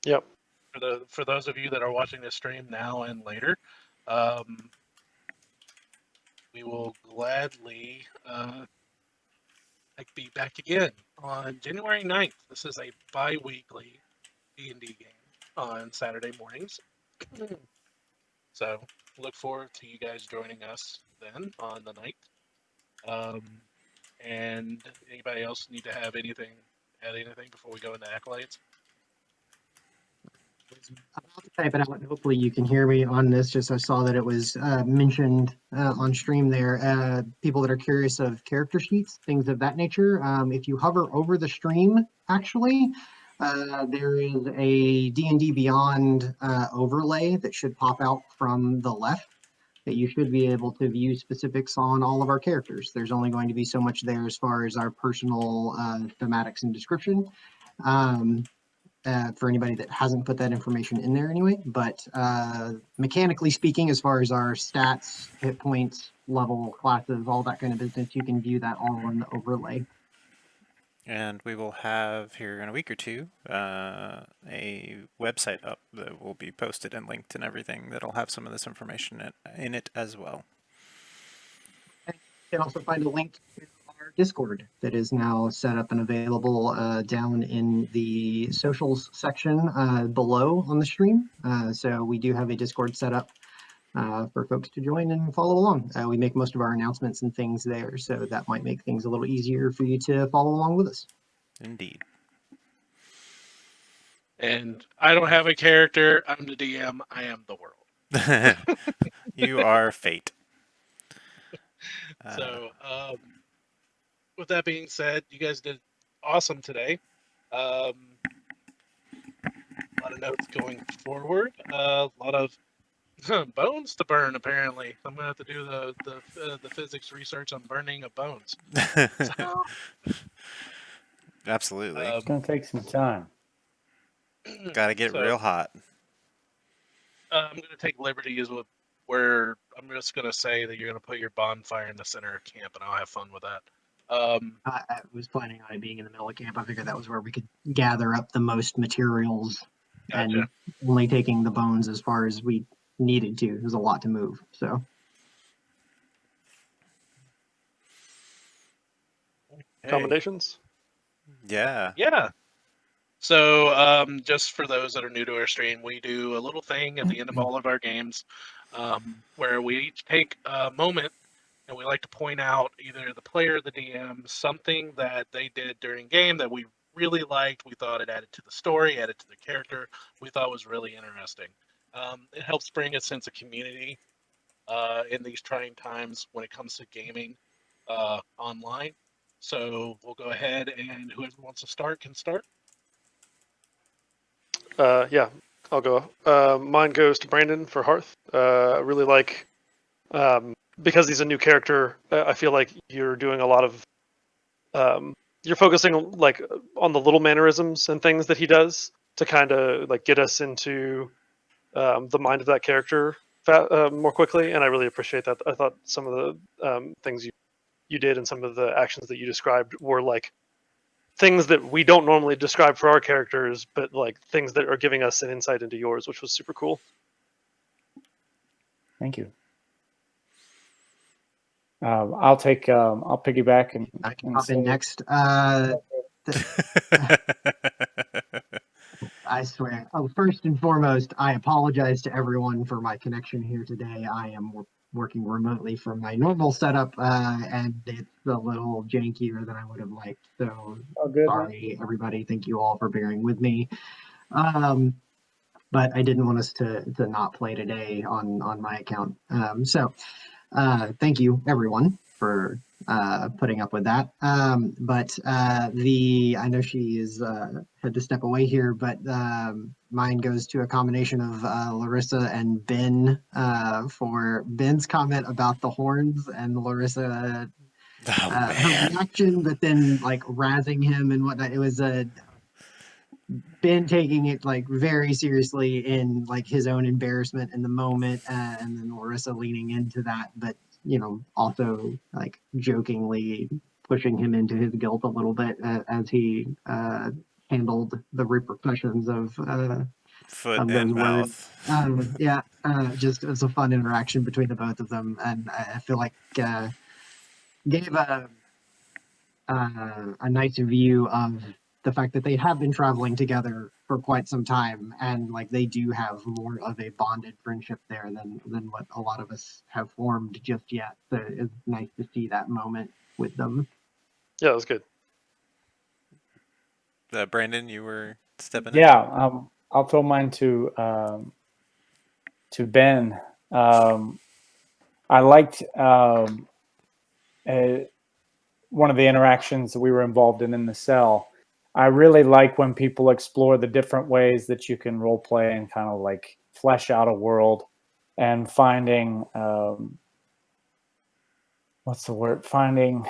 Yep. For those of you that are watching this stream now and later, we will gladly be back again on January 9th. This is a bi-weekly D&D game on Saturday mornings. So look forward to you guys joining us then on the night. And anybody else need to add anything before we go into accolades? About to type it out. Hopefully you can hear me on this. Just I saw that it was mentioned on stream there. People that are curious of character sheets, things of that nature. If you hover over the stream, actually, there is a D&D Beyond overlay that should pop out from the left that you should be able to view specifics on all of our characters. There's only going to be so much there as far as our personal thematics and description. For anybody that hasn't put that information in there anyway. But mechanically speaking, as far as our stats, hit points, level, classes, all that kind of business, you can view that all in the overlay. And we will have here in a week or two a website up that will be posted and linked and everything that'll have some of this information in it as well. You can also find a link to our Discord that is now set up and available down in the socials section below on the stream. So we do have a Discord set up for folks to join and follow along. We make most of our announcements and things there, so that might make things a little easier for you to follow along with us. Indeed. And I don't have a character. I'm the DM. I am the world. You are fate. So, with that being said, you guys did awesome today. A lot of notes going forward. A lot of bones to burn. Apparently, I'm gonna have to do the physics research on burning of bones. So, Absolutely. It's going to take some time. Gotta get real hot. I'm gonna take liberties with where I'm just gonna say that you're gonna put your bonfire in the center of camp, and I'll have fun with that. I was planning on it being in the middle of camp. I figured that was where we could gather up the most materials Gotcha. and only taking the bones as far as we needed to. There's a lot to move, so. commendations? Yeah. Yeah. So, just for those that are new to our stream, we do a little thing at the end of all of our games where we each take a moment and we like to point out either the player or the DM something that they did during game that we really liked. We thought it added to the story, added to the character. We thought was really interesting. It helps bring a sense of community in these trying times when it comes to gaming online. So we'll go ahead and whoever wants to start can start. Yeah, I'll go. Mine goes to Brandon for Hearth. I really like because he's a new character. I feel like you're doing a lot of you're focusing like on the little mannerisms and things that he does to kind of like get us into the mind of that character more quickly, and I really appreciate that. I thought some of the things you did and some of the actions that you described were like things that we don't normally describe for our characters, but like things that are giving us an insight into yours, which was super cool. Thank you. I'll piggyback and, I can and hop in say, next. I swear. Oh, first and foremost, I apologize to everyone for my connection here today. I am working remotely from my normal setup, and it's a little jankier than I would have liked. So oh, good, man. sorry, everybody. Thank you all for bearing with me. But I didn't want us to not play today on my account. Thank you everyone for putting up with that. I know she is had to step away here, but mine goes to a combination of Larissa and Ben for Ben's comment about the horns and Larissa Oh her man. reaction, but then like razzing him and whatnot. It was a Ben taking it like very seriously in like his own embarrassment in the moment, and then Larissa leaning into that, but also like jokingly pushing him into his guilt a little bit as he handled the repercussions Foot of those and words. mouth. Yeah, just it was a fun interaction between the both of them, and I feel like gave a nice view of the fact that they have been traveling together for quite some time, and like they do have more of a bonded friendship there than what a lot of us have formed just yet. So it's nice to see that moment with them. Yeah, that was good. Brandon, you were stepping in? Yeah, I'll throw mine to Ben. I liked one of the interactions that we were involved in the cell. I really like when people explore the different ways that you can role play and kind of like flesh out a world, and finding what's the word? Finding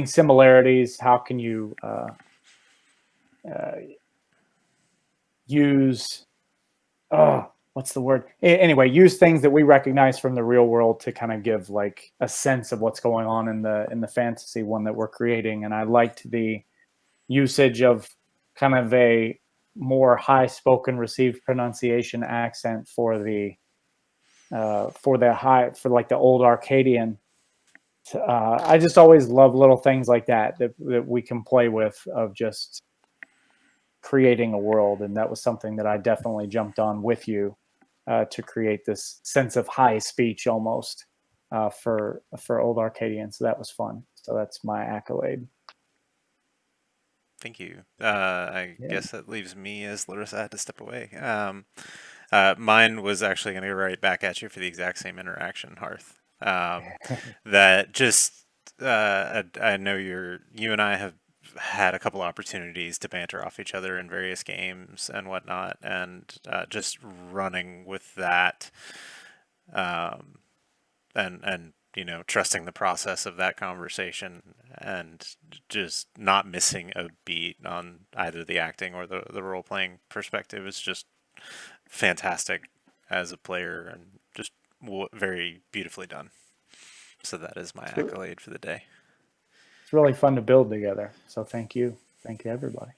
similarities. How can you use what's the word? Anyway, use things that we recognize from the real world to kind of give like a sense of what's going on in the fantasy one that we're creating. And I liked the usage of kind of a more high spoken received pronunciation accent for the like the old Arcadian. I just always love little things like that we can play with, of just creating a world, and that was something that I definitely jumped on with you to create this sense of high speech almost for old Arcadian. So that was fun. So that's my accolade. Thank you. I guess that leaves me as Larissa had to step away. Mine was actually going to go right back at you for the exact same interaction, Hearth. That just, I know you and I have had a couple opportunities to banter off each other in various games and whatnot, and just running with that, and trusting the process of that conversation and just not missing a beat on either the acting or the role playing perspective is just fantastic as a player, and just very beautifully done. So that is my accolade for the day. It's really fun to build together. So thank you everybody.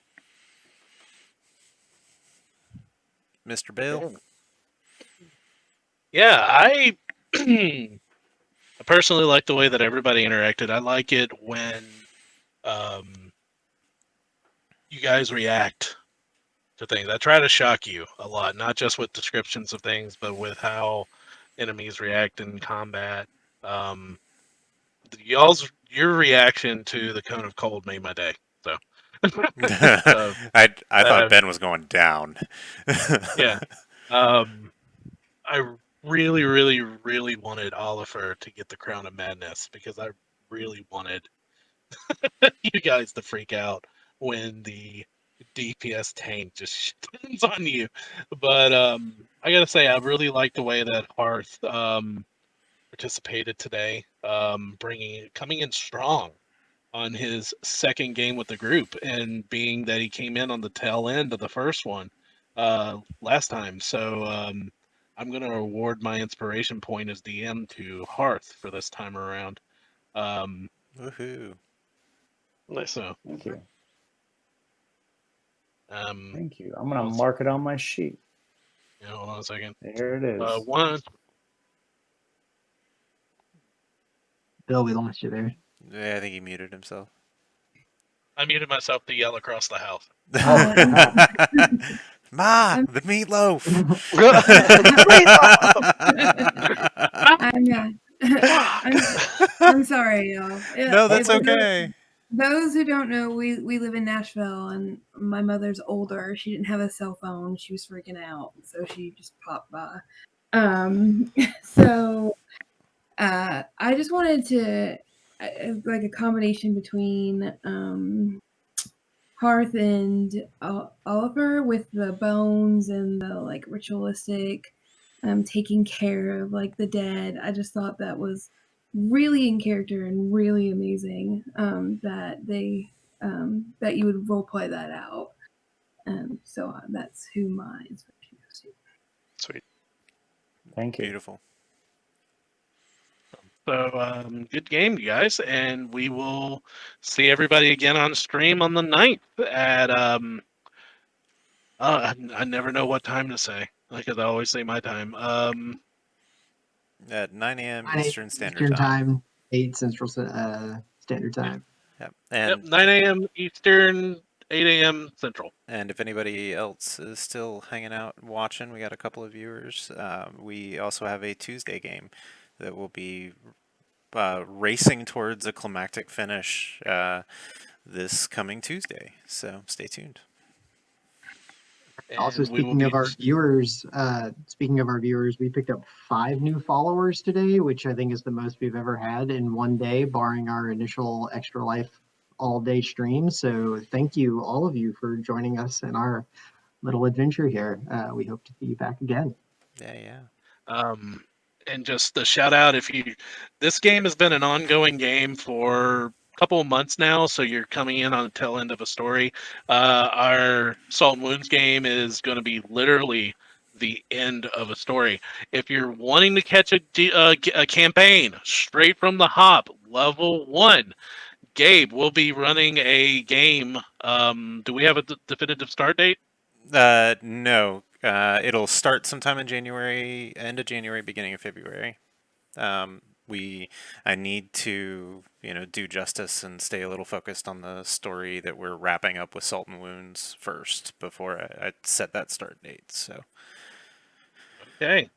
Mr. Bale. Yeah, I I personally like the way that everybody interacted. I like it when you guys react to things. I try to shock you a lot, not just with descriptions of things, but with how enemies react in combat. Um, your reaction to the cone of cold made my day. So, uh, I thought uh, Ben was going down. yeah, um, I really, really, really wanted Oliver to get the crown of madness because I really wanted you guys to freak out when the DPS tank just turns on you. But I gotta say, I really like the way that Hearth participated today, coming in strong on his second game with the group, and being that he came in on the tail end of the first one last time. So I'm gonna award my inspiration point as DM to Hearth for this time around. Um, Woohoo! Nice. so Thank you. um, Thank you. I'm gonna Well, mark it on my sheet. yeah, hold on a second. There it is. One. Bill, we lost you there. Yeah, I think he muted himself. I muted myself to yell across the house. Ma, the meatloaf. I'm sorry, y'all. No, that's okay. Those who don't know, we live in Nashville, and my mother's older. She didn't have a cell phone. She was freaking out, so she just popped by. So I just wanted to like a combination between Hearth and Oliver with the bones and the like ritualistic taking care of like the dead. I just thought that was really in character and really amazing that they that you would role play that out. So that's who my inspiration goes to. Sweet. Thank you. Beautiful. So good game, you guys, and we will see everybody again on stream on the 9th at I never know what time to say, because I always say my time. At 9 a.m. 9 Eastern Standard Eastern Time. time, 8 Central Standard Time. Yep. Yep, And 9 a.m. Eastern, 8 a.m. Central. and if anybody else is still hanging out and watching, we got a couple of viewers. We also have a Tuesday game that will be racing towards a climactic finish this coming Tuesday. So stay tuned. Also, And we will be speaking of our viewers, we picked up 5 new followers today, which I think is the most we've ever had in one day, barring our initial Extra Life all-day stream. So thank you, all of you, for joining us in our little adventure here. We hope to see you back again. Yeah. and just a shout out, this game has been an ongoing game for a couple of months now, so you're coming in on the tail end of a story. Our Salt and Wounds game is going to be literally the end of a story. If you're wanting to catch a campaign straight from the hop, level 1, Gabe will be running a game. Do we have a definitive start date? No. It'll start sometime in January, end of January, beginning of February. I need to, do justice and stay a little focused on the story that we're wrapping up with Salt and Wounds first before I set that start date. So. Okay.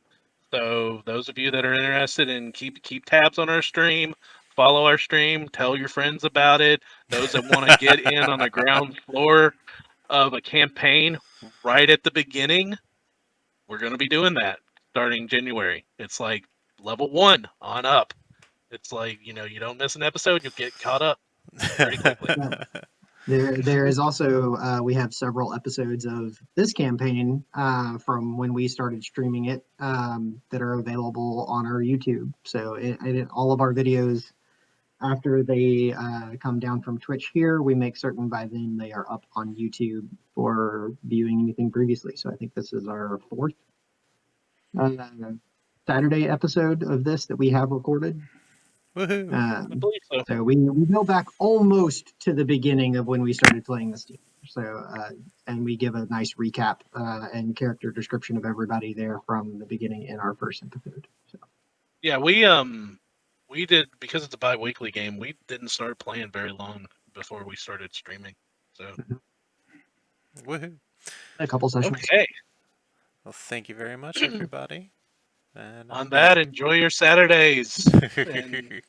So those of you that are interested in keep tabs on our stream, follow our stream, tell your friends about it. Those that want to get in on the ground floor of a campaign right at the beginning, we're going to be doing that starting January. It's like level 1 on up. It's like, you don't miss an episode, you'll get caught up pretty quickly. There is also we have several episodes of this campaign from when we started streaming it that are available on our YouTube. So all of our videos, after they come down from Twitch here, we make certain by then they are up on YouTube for viewing anything previously. So I think this is our 4th Saturday episode of this that we have recorded. Woohoo! I believe so. So we go back almost to the beginning of when we started playing this game. So and we give a nice recap and character description of everybody there from the beginning in our first episode. So. Yeah, we did, because it's a bi-weekly game. We didn't start playing very long before we started streaming. So Woohoo! A couple sessions. okay. Well, thank you very much, everybody. And On that, enjoy your Saturdays. And